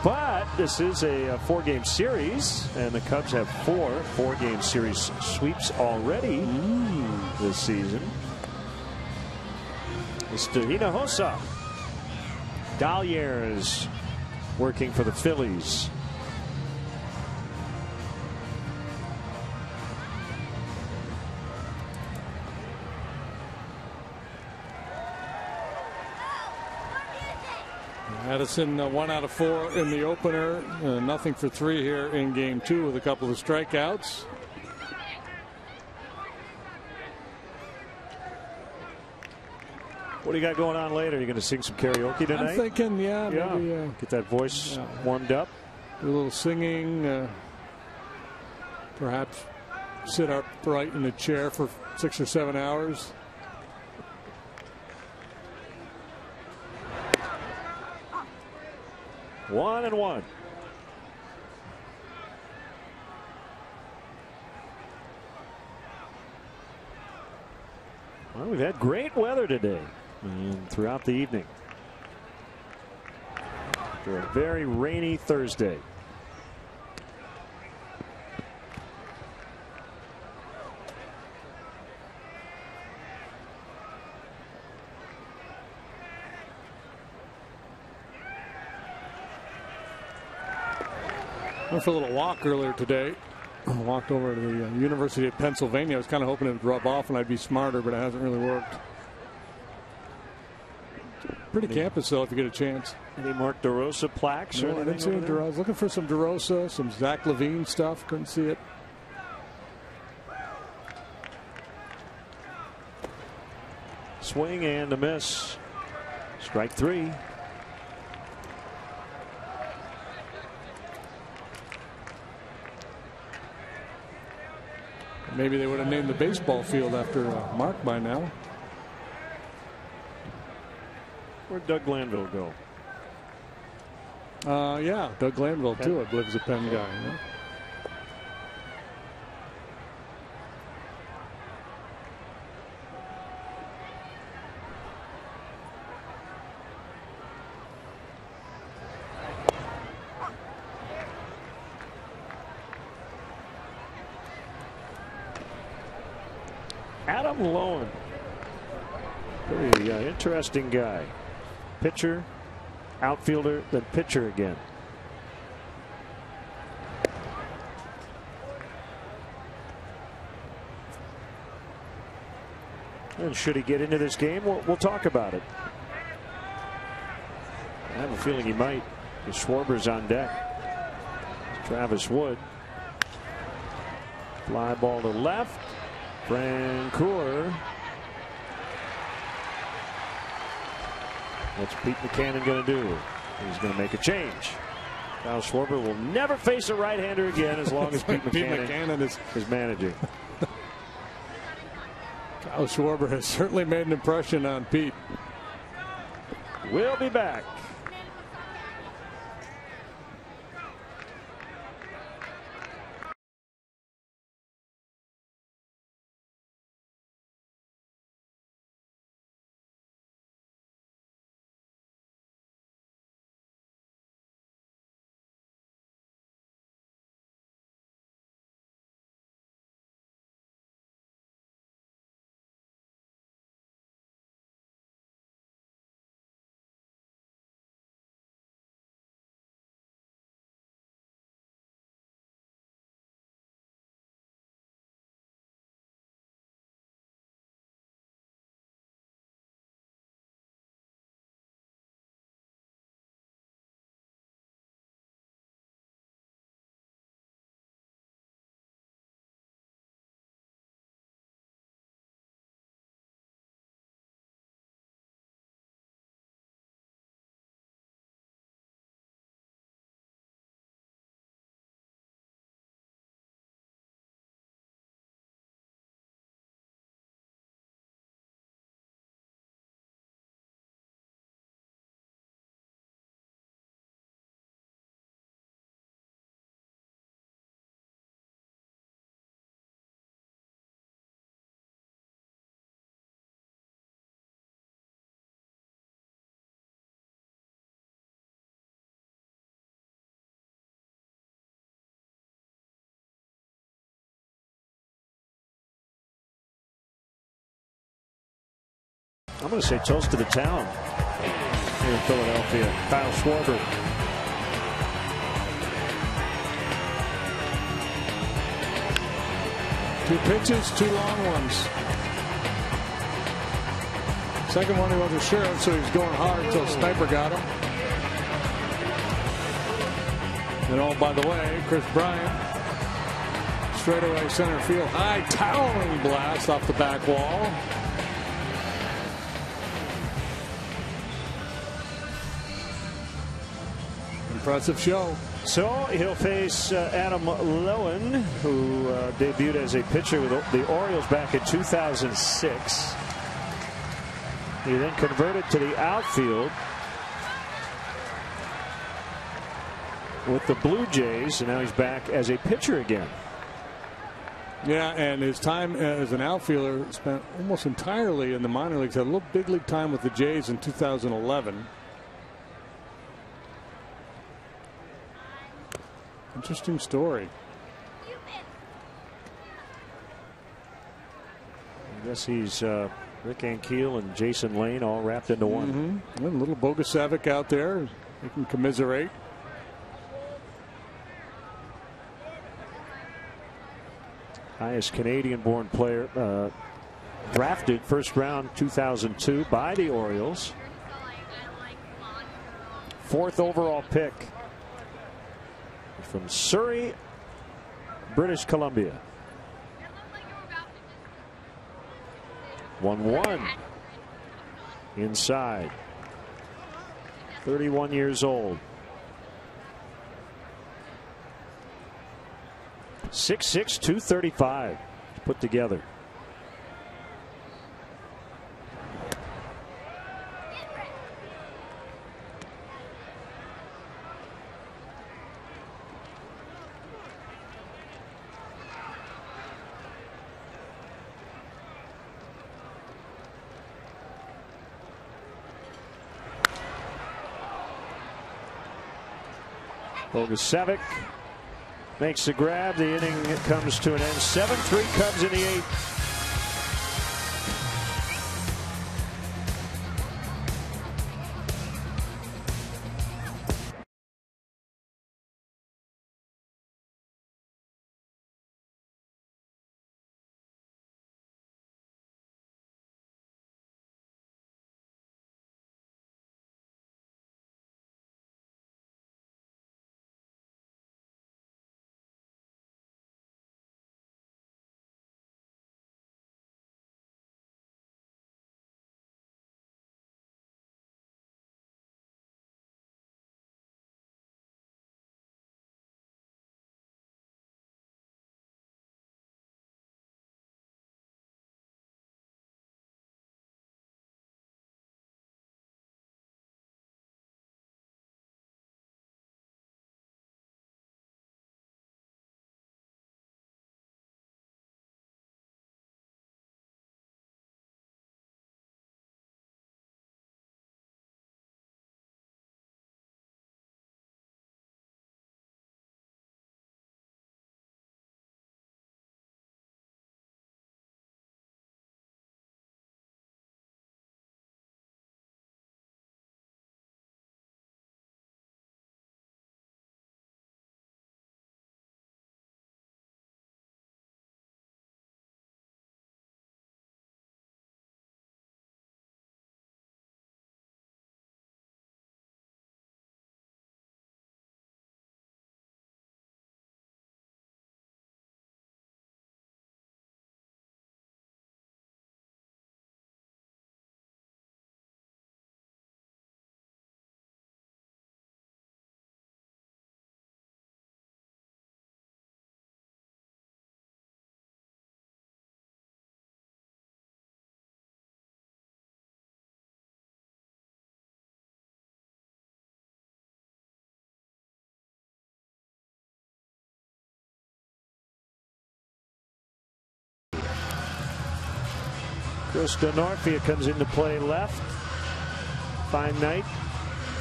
Speaker 1: But this is a 4-game series, and the Cubs have 4-game series sweeps already this season. Mr. Hinojosa. Dahliers working for the Phillies.
Speaker 2: Addison 1 out of 4 in the opener. Nothing for 3 here in game 2 with a couple of strikeouts.
Speaker 1: What do you got going on later? Are you going to sing some karaoke tonight?
Speaker 2: I'm thinking, maybe,
Speaker 1: get that voice warmed up.
Speaker 2: Do a little singing. Perhaps sit upright in a chair for 6 or 7 hours.
Speaker 1: One and one. Well, we've had great weather today and throughout the evening. For a very rainy Thursday.
Speaker 2: Went for a little walk earlier today. Walked over to the University of Pennsylvania. I was kind of hoping it would rub off and I'd be smarter, but it hasn't really worked. Pretty campus, though, if you get a chance.
Speaker 1: Any Mark DeRosa plaques?
Speaker 2: No, I didn't see I was looking for some DeRosa, some Zach Levine stuff. Couldn't see it.
Speaker 1: Swing and a miss. Strike 3.
Speaker 2: Maybe they would have named the baseball field after Mark by now.
Speaker 1: Where'd Doug Glanville go?
Speaker 2: Yeah, Doug Glanville, too, I believe, is a Penn guy. Yeah?
Speaker 1: Adam Lowen. Very interesting guy. Pitcher, outfielder, then pitcher again. And should he get into this game, we'll talk about it. I have a feeling he might. Schwarber's on deck. Travis Wood. Fly ball to left. Francoeur. What's Pete Buchanan going to do? He's going to make a change. Kyle Schwarber will never face a right-hander again as long as Pete McCannon is managing.
Speaker 2: Kyle Schwarber has certainly made an impression on Pete.
Speaker 1: We'll be back. I'm going to say toast to the town here in Philadelphia. Kyle Schwarber.
Speaker 2: Two pitches, two long ones. Second one he wasn't sure of, so he was going hard until Sniper got him. And oh, by the way, Chris Bryant, straightaway center field, high towering blast off the back wall. Impressive show.
Speaker 1: So he'll face Adam Lowen, who debuted as a pitcher with the Orioles back in 2006. He then converted to the outfield with the Blue Jays, and now he's back as a pitcher again.
Speaker 2: Yeah, and his time as an outfielder spent almost entirely in the minor leagues. Had a little big league time with the Jays in 2011. Interesting story.
Speaker 1: I guess he's Rick Ankiel and Jason Lane all wrapped into one.
Speaker 2: And a little Bogusevic out there. They can commiserate.
Speaker 1: Highest Canadian-born player drafted first round 2002 by the Orioles. 4th overall pick from Surrey, British Columbia. 1-1 inside. 31 years old. 6'6", 235 put together. Bogusevic makes the grab. The inning comes to an end. 7-3 Cubs in the 8th. Chris Denorfia comes into play left. Fine night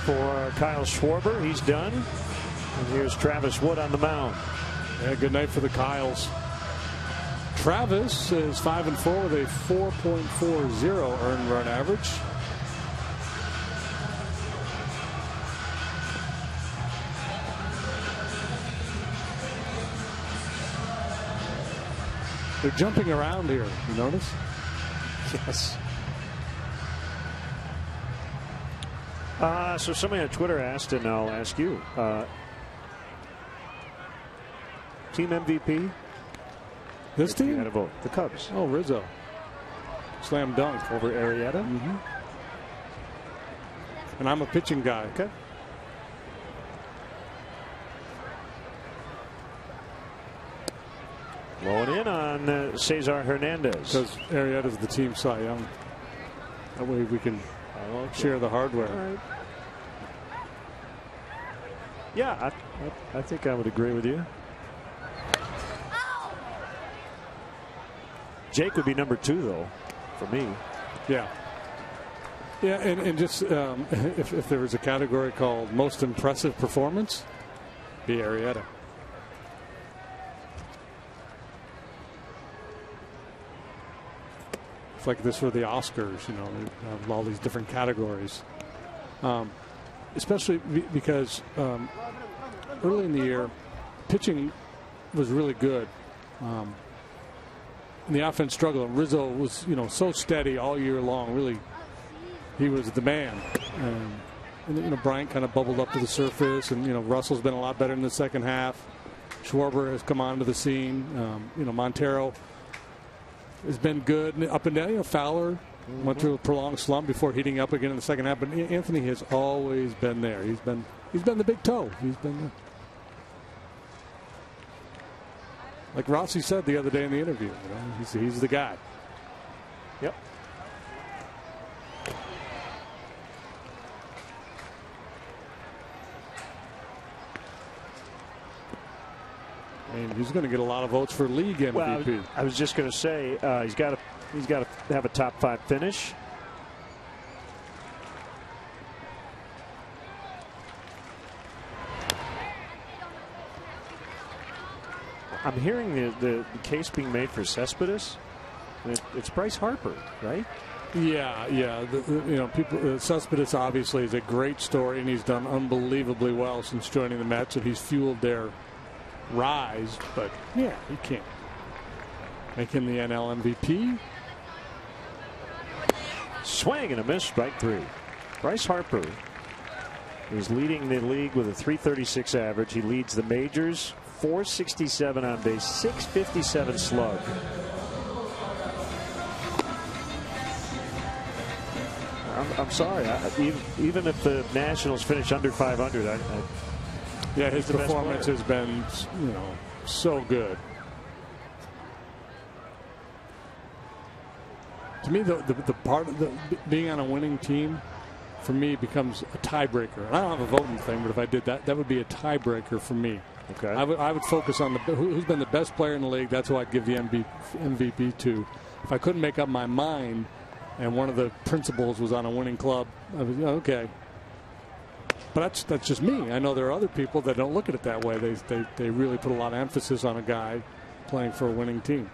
Speaker 1: for Kyle Schwarber. He's done. And here's Travis Wood on the mound.
Speaker 2: Yeah, good night for the Kyles. Travis is 5-4 with a 4.40 earned run average. They're jumping around here. You notice?
Speaker 1: Yes. So somebody on Twitter asked, and I'll ask you, team MVP?
Speaker 2: This team?
Speaker 1: Had a vote. The Cubs.
Speaker 2: Oh, Rizzo. Slam dunk.
Speaker 1: Over Arrieta?
Speaker 2: Mm-hmm. And I'm a pitching guy.
Speaker 1: Okay. Blowing in on Cesar Hernandez.
Speaker 2: Because Arrieta's the team Cy Young. That way we can share the hardware.
Speaker 1: All right. Yeah, I think I would agree with you. Jake would be number 2, though, for me.
Speaker 2: Yeah. Yeah, and just if there was a category called most impressive performance, be Arrieta. It's like this were the Oscars, you know, they have all these different categories. Especially because early in the year, pitching was really good. And the offense struggled. Rizzo was, you know, so steady all year long. Really, he was the man. And you know, Bryant kind of bubbled up to the surface, and you know, Russell's been a lot better in the second half. Schwarber has come onto the scene. You know, Montero has been good up and down. You know, Fowler went through a prolonged slump before heating up again in the second half. But Anthony has always been there. He's been the big toe. He's been there. Like Rossi said the other day in the interview, you know, he's the guy.
Speaker 1: Yep.
Speaker 2: And he's going to get a lot of votes for league MVP.
Speaker 1: Well, I was just going to say he's got to have a top 5 finish. I'm hearing the case being made for Cespedes. It's Bryce Harper, right?
Speaker 2: Yeah. You know, people. Cespedes obviously is a great story, and he's done unbelievably well since joining the Mets, and he's fueled their rise. But yeah, you can't make him the NL MVP.
Speaker 1: Swing and a miss, strike 3. Bryce Harper is leading the league with a .336 average. He leads the majors. 467 on base, 657 slug. I'm sorry. Even if the Nationals finish under 500,
Speaker 2: yeah, his performance has been, you know, so good. To me, the part of being on a winning team, for me, becomes a tiebreaker. And I don't have a voting thing, but if I did that, that would be a tiebreaker for me.
Speaker 1: Okay.
Speaker 2: I would focus on who's been the best player in the league. That's who I'd give the MVP to. If I couldn't make up my mind, and one of the principals was on a winning club, I was okay. But that's just me. I know there are other people that don't look at it that way. They really put a lot of emphasis on a guy playing for a winning team.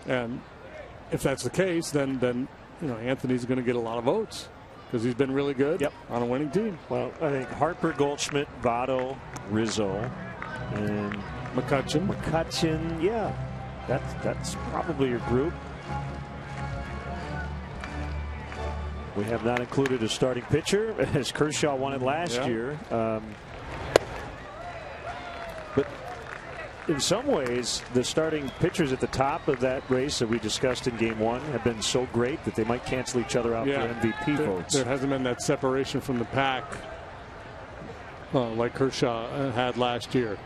Speaker 2: And if that's the case, then you know, Anthony's going to get a lot of votes, because he's been really good on a winning team.
Speaker 1: Well, I think Harper, Goldschmidt, Votto, Rizzo, and McCutchen. Yeah, that's probably your group. We have not included a starting pitcher, as Kershaw won it last year. But in some ways, the starting pitchers at the top of that race that we discussed in Game 1 have been so great that they might cancel each other out for MVP votes.
Speaker 2: There hasn't been that separation from the pack like Kershaw had last year.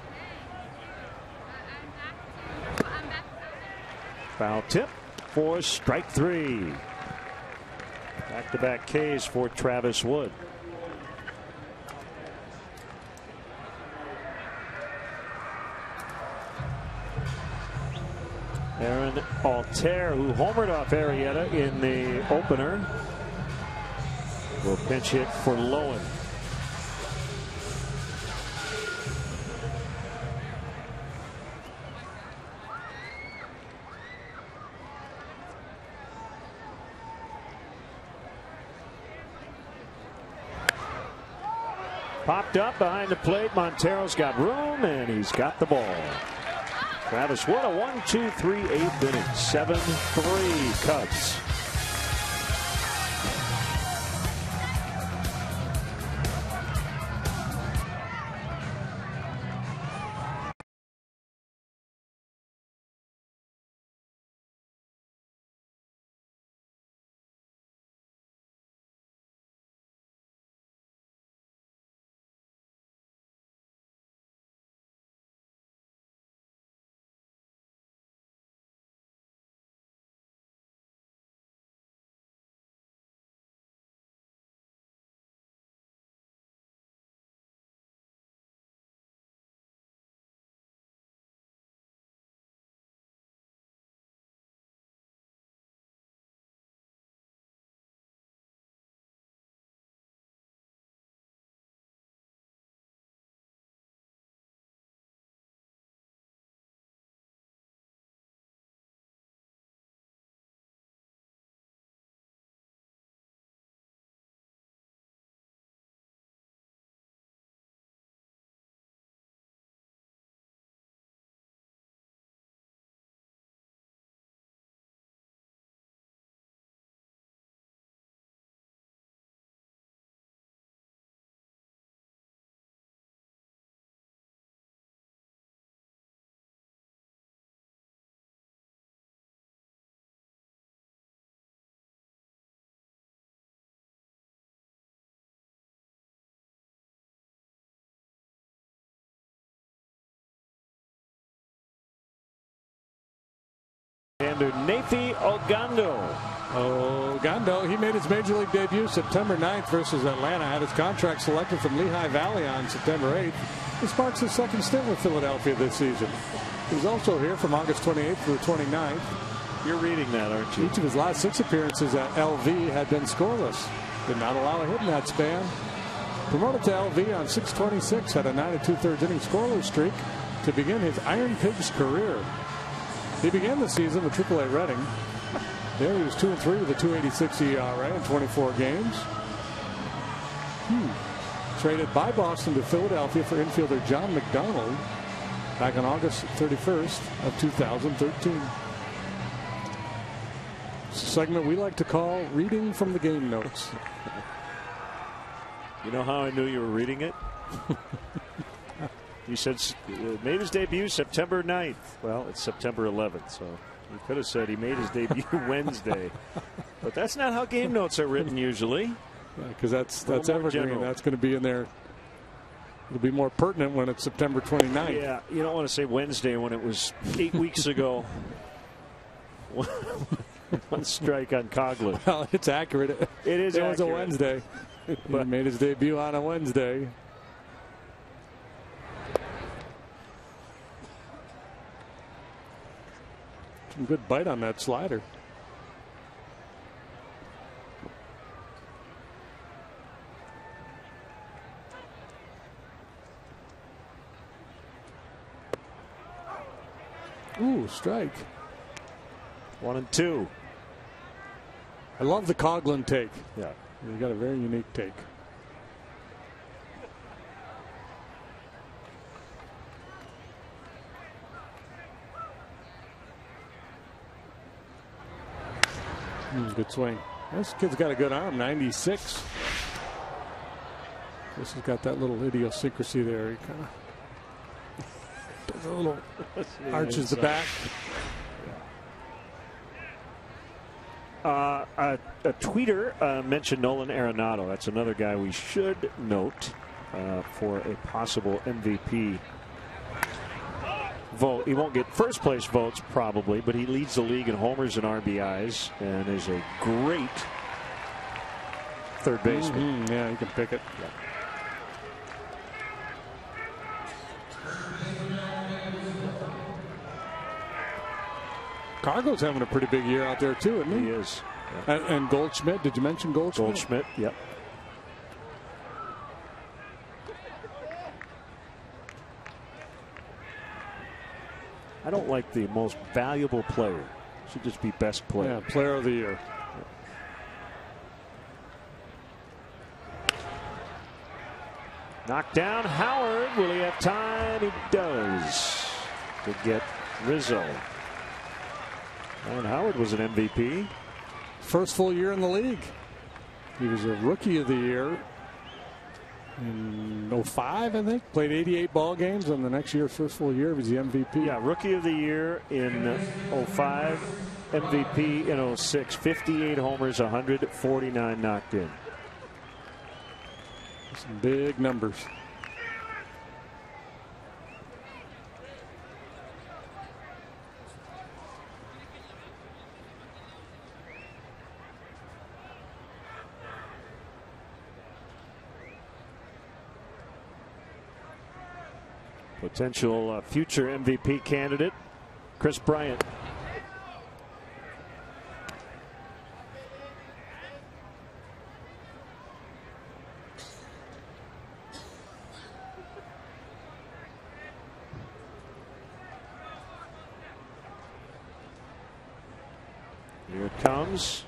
Speaker 1: Foul tip for strike 3. Back-to-back Ks for Travis Wood. Jordan Altair, who homered off Arrieta in the opener, will pinch hit for Lowen. Popped up behind the plate. Montero's got room, and he's got the ball. Travis Wood, a 1-2-3 8th inning. 7-3 Cubs. And Nafi
Speaker 2: Ogando, he made his major league debut September 9th versus Atlanta. Had his contract selected from Lehigh Valley on September 8th. This marks his second stint with Philadelphia this season. He's also here from August 28th through 29th.
Speaker 1: You're reading that, aren't you?
Speaker 2: Each of his last 6 appearances at LV had been scoreless. Did not allow a hit in that span. Promoted to LV on 6/26, had a 9 2/3 inning scoreless streak to begin his Iron Pigs career. He began the season with AAA Reading. There he was 2-3 with a 2.86 ERA in 24 games. Traded by Boston to Philadelphia for infielder John McDonald back on August 31st of 2013. It's a segment we like to call Reading from the Game Notes.
Speaker 1: You know how I knew you were reading it? You said made his debut September 9th. Well, it's September 11th, so you could have said he made his debut Wednesday. But that's not how game notes are written usually.
Speaker 2: Because that's evergreen. General. That's going to be in there. It'll be more pertinent when it's September 29th.
Speaker 1: Yeah, you don't want to say Wednesday when it was 8 weeks ago. One strike on Coughlin.
Speaker 2: Well, it's accurate.
Speaker 1: It is.
Speaker 2: It was a Wednesday. But he made his debut on a Wednesday. Some good bite on that slider. Ooh, strike.
Speaker 1: 1-2.
Speaker 2: I love the Coughlin take.
Speaker 1: Yeah.
Speaker 2: He's got a very unique take. Good swing. This kid's got a good arm, 96. This has got that little idiosyncrasy there. He kind of does a little arches the back.
Speaker 1: A tweeter mentioned Nolan Arenado. That's another guy we should note for a possible MVP vote. He won't get first place votes probably, but he leads the league in homers and RBIs and is a great third baseman.
Speaker 2: Yeah, you can pick it.
Speaker 1: Yeah.
Speaker 2: Cargo's having a pretty big year out there, too, isn't he?
Speaker 1: He is.
Speaker 2: Yeah. And Goldschmidt. Did you mention Goldschmidt?
Speaker 1: Goldschmidt, yep. I don't like the most valuable player. Should just be best player.
Speaker 2: Yeah, player of the year.
Speaker 1: Knocked down Howard. Will he have time? He does. To get Rizzo. And Howard was an MVP.
Speaker 2: First full year in the league. He was a rookie of the year in 05, I think. Played 88 ball games, and the next year's first full year was the MVP.
Speaker 1: Yeah, rookie of the year in 05, MVP in 06. 58 homers, 149 knocked in.
Speaker 2: Some big numbers.
Speaker 1: Potential future MVP candidate, Chris Bryant. Here it comes.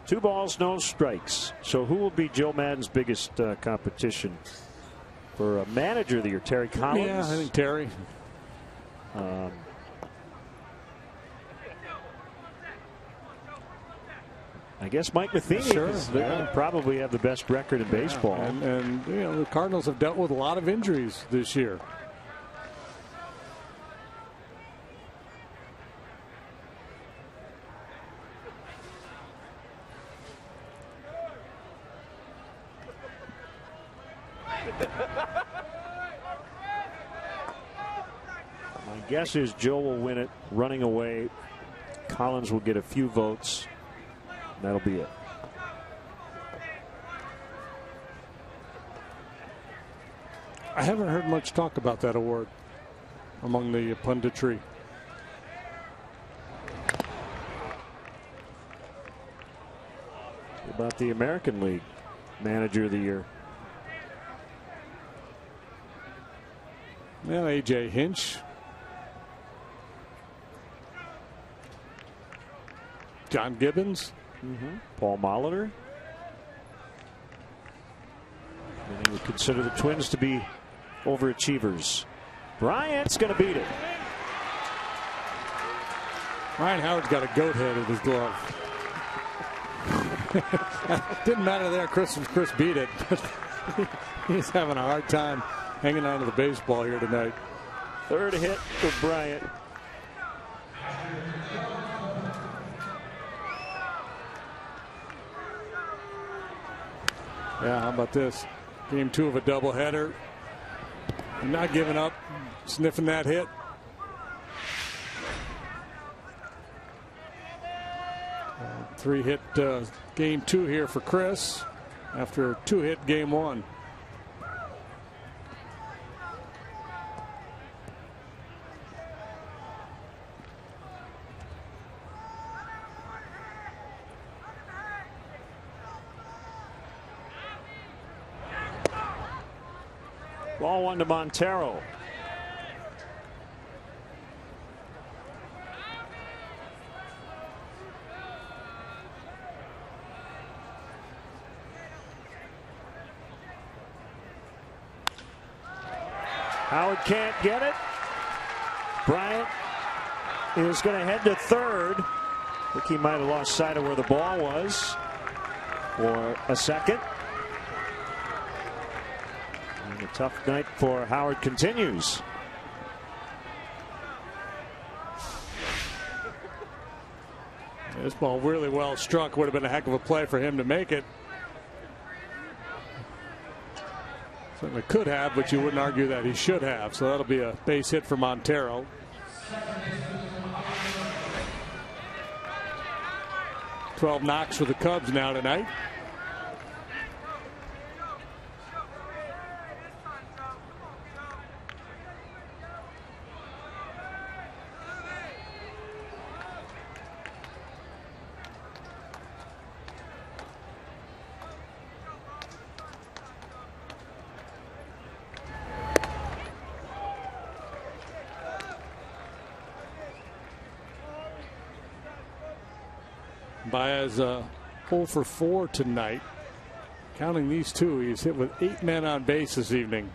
Speaker 1: 2 balls, no strikes. So who will be Joe Madden's biggest competition for a manager of the year? Terry Collins?
Speaker 2: Yeah, I think Terry.
Speaker 1: I guess Mike Matheny.
Speaker 2: Sure,
Speaker 1: They probably have the best record in baseball.
Speaker 2: And you know, the Cardinals have dealt with a lot of injuries this year.
Speaker 1: My guess is Joe will win it running away. Collins will get a few votes. That'll be it.
Speaker 2: I haven't heard much talk about that award among the punditry.
Speaker 1: What about the American League Manager of the Year?
Speaker 2: Well, A.J. Hinch. John Gibbons.
Speaker 1: Paul Molitor. And he would consider the Twins to be overachievers. Bryant's going to beat it.
Speaker 2: Ryan Howard's got a goat head in his glove. Didn't matter there. Chris beat it. He's having a hard time hanging on to the baseball here tonight.
Speaker 1: Third hit for Bryant.
Speaker 2: Yeah, how about this? Game 2 of a doubleheader. Not giving up, sniffing that hit. Three-hit game 2 here for Chris after a 2-hit game 1.
Speaker 1: Ball 1 to Montero. Howard can't get it. Bryant is going to head to third. I think he might have lost sight of where the ball was for a second. And the tough night for Howard continues.
Speaker 2: This ball really well struck. Would have been a heck of a play for him to make it. Certainly could have, but you wouldn't argue that he should have. So that'll be a base hit for Montero. "12 knocks for the Cubs now tonight. Baez 0 for 4 tonight. Counting these two, he's hit with 8 men on base this evening.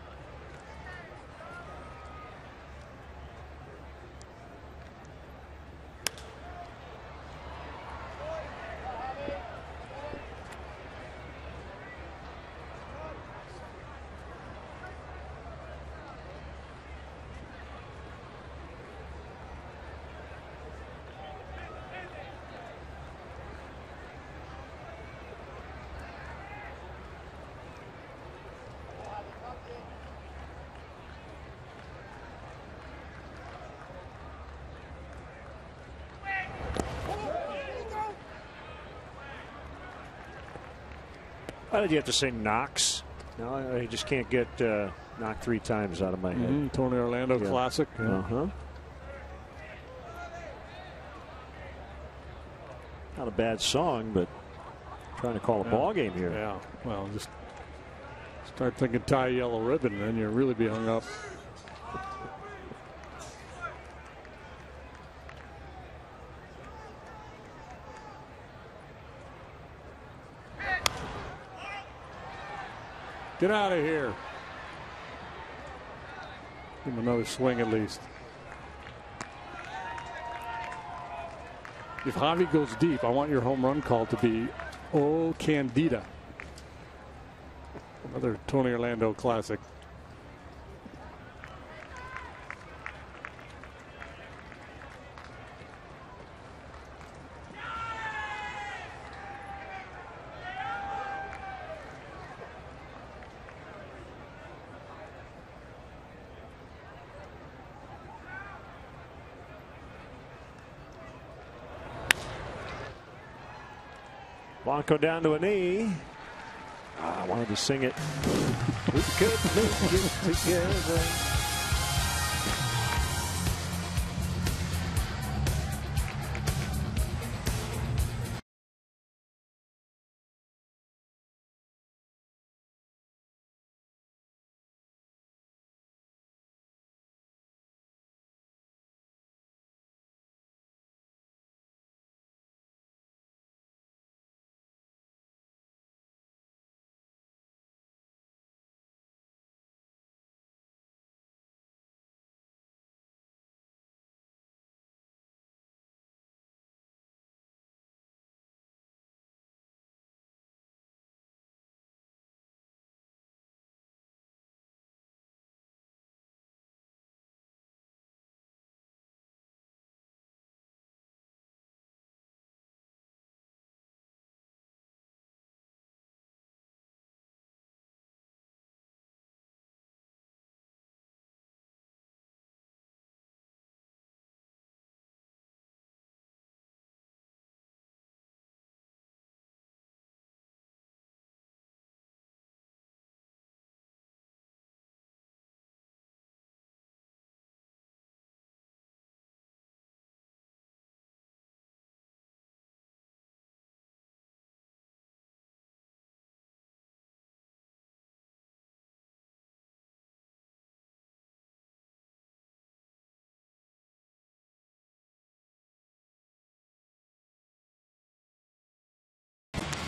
Speaker 1: Why did you have to say Knox? No, I just can't get knocked 3 times out of my head.
Speaker 2: Tony Orlando classic.
Speaker 1: Yeah. Not a bad song, but trying to call a ball game here.
Speaker 2: Yeah. Well, just start thinking tie yellow ribbon, and then you'll really be hung up. Get out of here. Give him another swing at least. If Javi goes deep, I want your home run call to be "Oh Candida." Another Tony Orlando classic.
Speaker 1: Blanco down to a knee. I wanted to sing it. We could make it together.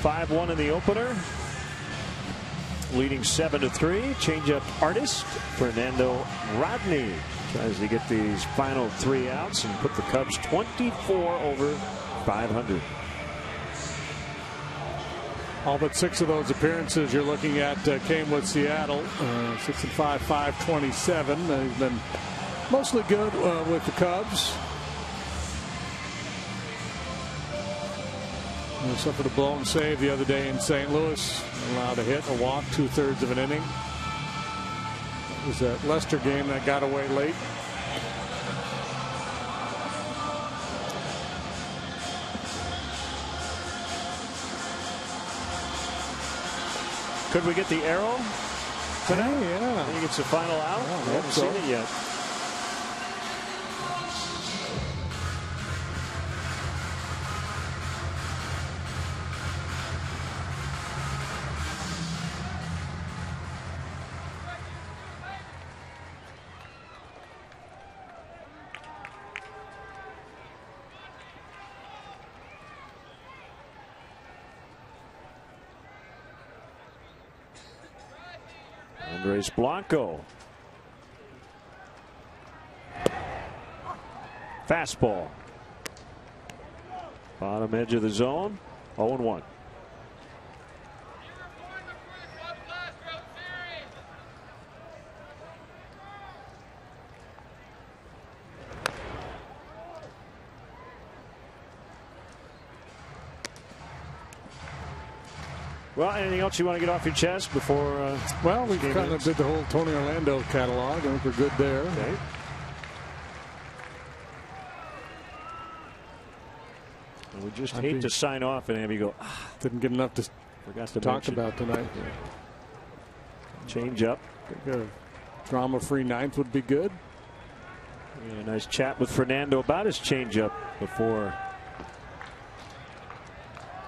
Speaker 1: Five-1 in the opener. Leading 7-3. Changeup artist Fernando Rodney tries to get these final 3 outs and put the Cubs 24 over 500.
Speaker 2: All but 6 of those appearances you're looking at came with Seattle. 6-5, 527. He's been mostly good with the Cubs. He suffered a blown save the other day in St. Louis. Allowed a hit, a walk, 2/3 of an inning. It was that Lester game that got away late.
Speaker 1: Could we get the arrow today?
Speaker 2: Yeah.
Speaker 1: I think it's the final out. I haven't seen it yet. Andres Blanco. Fastball. Bottom edge of the zone. 0-1. Well, anything else you want to get off your chest before?
Speaker 2: Well, we kind of did the whole Tony Orlando catalog. I think we're good there.
Speaker 1: Okay. We just hate to sign off and have you go.
Speaker 2: Didn't get enough to
Speaker 1: forgot to
Speaker 2: talk about tonight.
Speaker 1: Yeah. Change up.
Speaker 2: A drama-free ninth would be good.
Speaker 1: We had a nice chat with Fernando about his changeup before.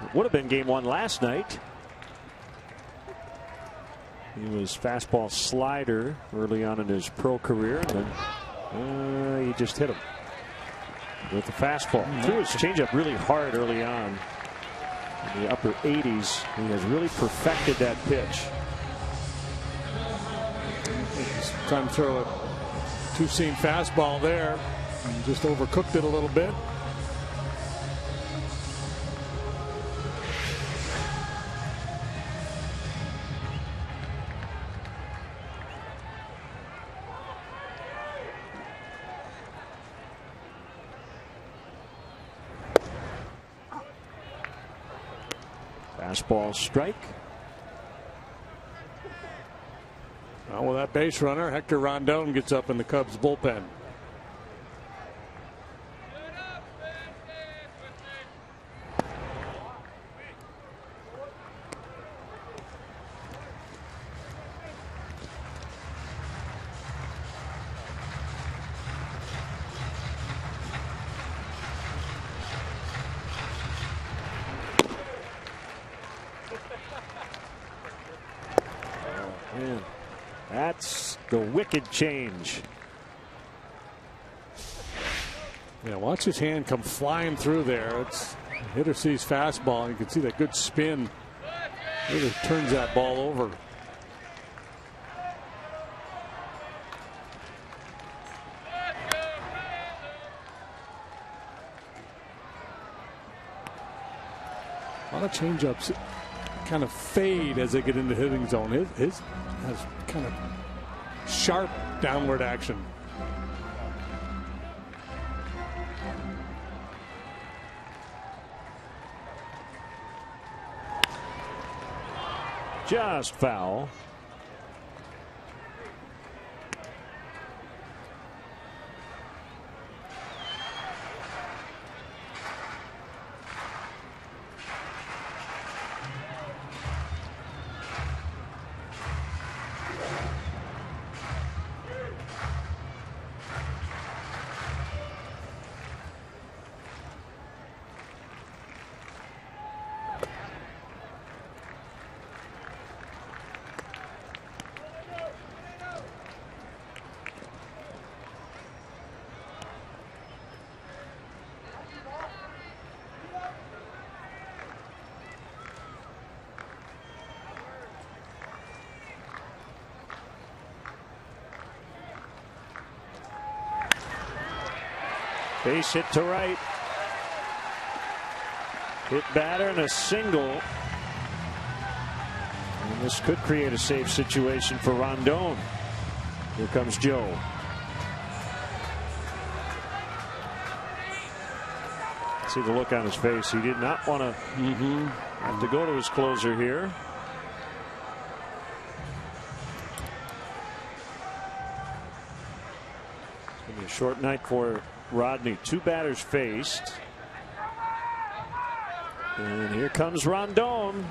Speaker 1: It would have been game one last night. He was fastball slider early on in his pro career, and then he just hit him with the fastball. Threw his changeup really hard early on in the upper 80s. He has really perfected that pitch.
Speaker 2: He's trying to throw a two-seam fastball there, and just overcooked it a little bit.
Speaker 1: Fastball strike.
Speaker 2: Well, with that base runner, Hector Rondon gets up in the Cubs bullpen.
Speaker 1: Man, that's the wicked change.
Speaker 2: Yeah, watch his hand come flying through there. It's hitter sees fastball, and you can see that good spin. Really turns that ball over. A lot of changeups kind of fade as they get into hitting zone. His has kind of sharp downward action.
Speaker 1: Just foul. Base hit to right. Hit batter and a single. And this could create a safe situation for Rondon. Here comes Joe. See the look on his face. He did not want to have to go to his closer here. It's going to be a short night for Rodney. Two batters faced. And here comes Rondon.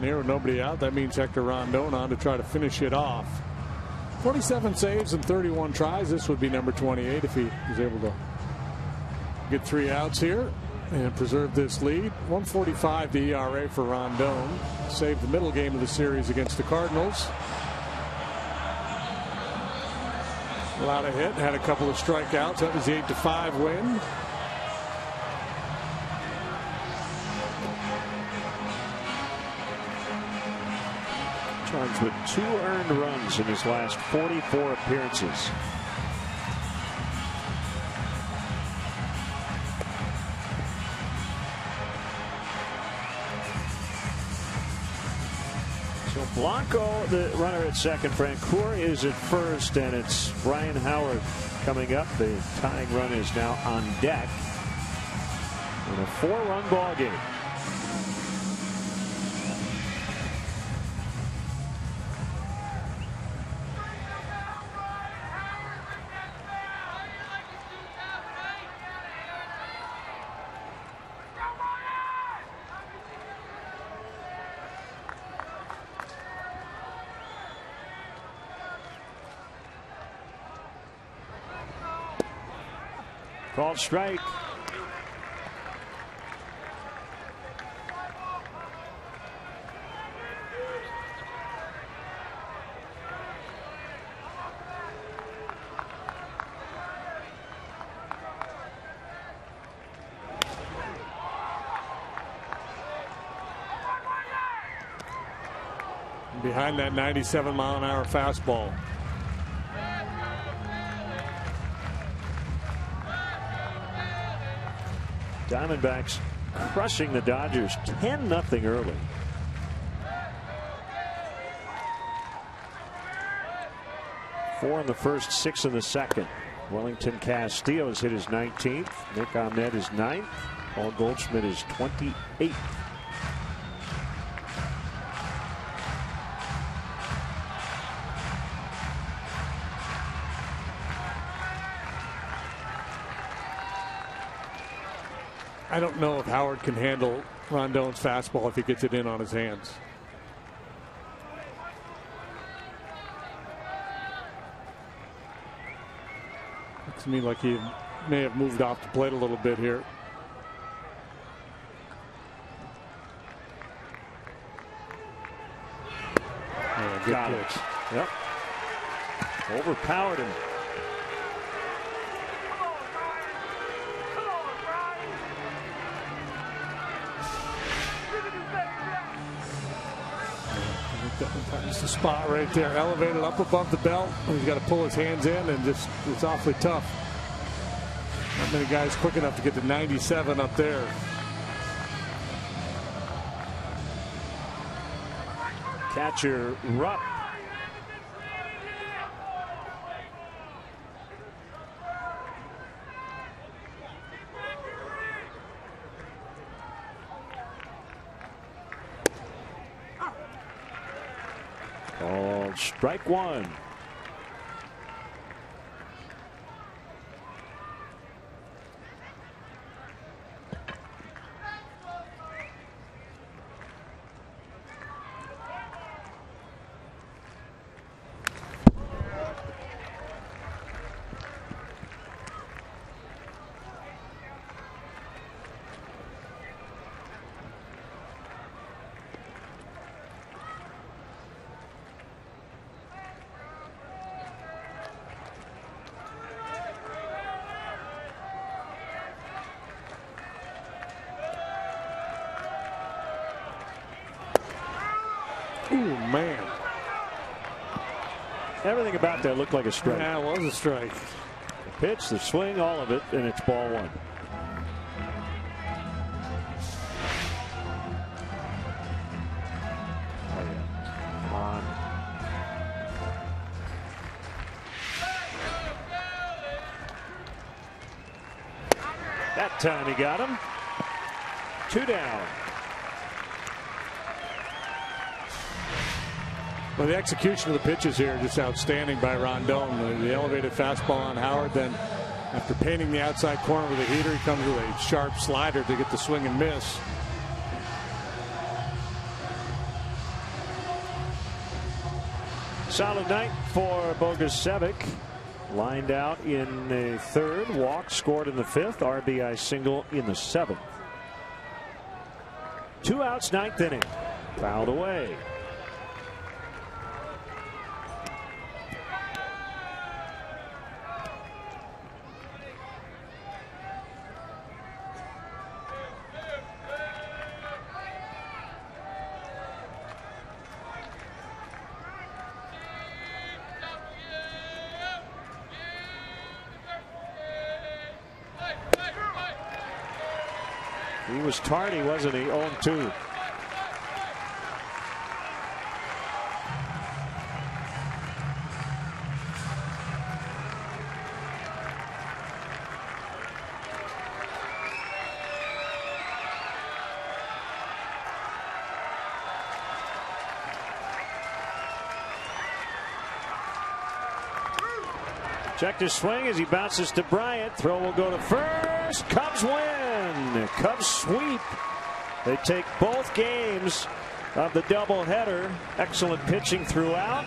Speaker 2: Here with nobody out, that means Hector Rondon on to try to finish it off. 27 saves and 31 tries. This would be number 28 if he was able to get 3 outs here and preserve this lead. 1.45 the ERA for Rondon. Saved the middle game of the series against the Cardinals. Allowed a hit, had a couple of strikeouts. That was the 8-5 win.
Speaker 1: With 2 earned runs in his last 44 appearances. So Blanco, the runner at second. Francoeur is at first, and it's Brian Howard coming up. The tying run is now on deck in a 4-run ball game. Called strike.
Speaker 2: Behind that 97-mile-an-hour fastball.
Speaker 1: Diamondbacks crushing the Dodgers 10-0 early. Four in the first, 6 in the second. Wellington Castillo's hit his 19th. Nick Ahmed is 9th. Paul Goldschmidt is 28th.
Speaker 2: I don't know if Howard can handle Rondon's fastball if he gets it in on his hands. Looks to me like he may have moved off the plate a little bit here. Yeah, good
Speaker 1: Got
Speaker 2: pitch.
Speaker 1: it. Yep. Overpowered him.
Speaker 2: That's the spot right there, elevated up above the belt. He's got to pull his hands in, and just it's awfully tough. Not many guys quick enough to get to 97 up there.
Speaker 1: Catcher Rupp. Called strike one.
Speaker 2: Ooh, man.
Speaker 1: Everything about that looked like a strike.
Speaker 2: Yeah, it was a strike.
Speaker 1: The pitch, the swing, all of it, and it's ball one. Oh, yeah. Come on. That time he got him. 2 down.
Speaker 2: Well, the execution of the pitches here just outstanding by Rondon. The elevated fastball on Howard, then after painting the outside corner with a heater, he comes with a sharp slider to get the swing and miss.
Speaker 1: Solid night for Bogusevic. Lined out in the third, walked, scored in the fifth, RBI single in the seventh. 2 outs, ninth inning. Fouled away. He was tardy, wasn't he? 0-2. Checked his swing as he bounces to Bryant. Throw will go to first. Cubs win. Cubs sweep. They take both games of the doubleheader. Excellent pitching throughout.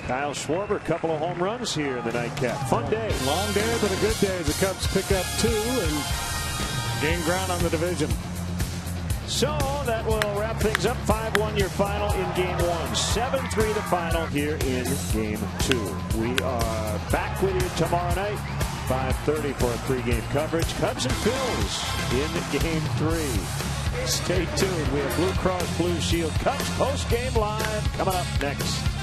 Speaker 1: Kyle Schwarber, a couple of home runs here in the nightcap. Fun day.
Speaker 2: Long day, but a good day. The Cubs pick up 2 and gain ground on the division.
Speaker 1: So that will wrap things up. 5-1 your final in game 1. 7-3 the final here in game 2. We are back with you tomorrow night, 5:30 for a pregame coverage. Cubs and Phillies in game 3. Stay tuned. We have Blue Cross Blue Shield Cubs post-game live coming up next.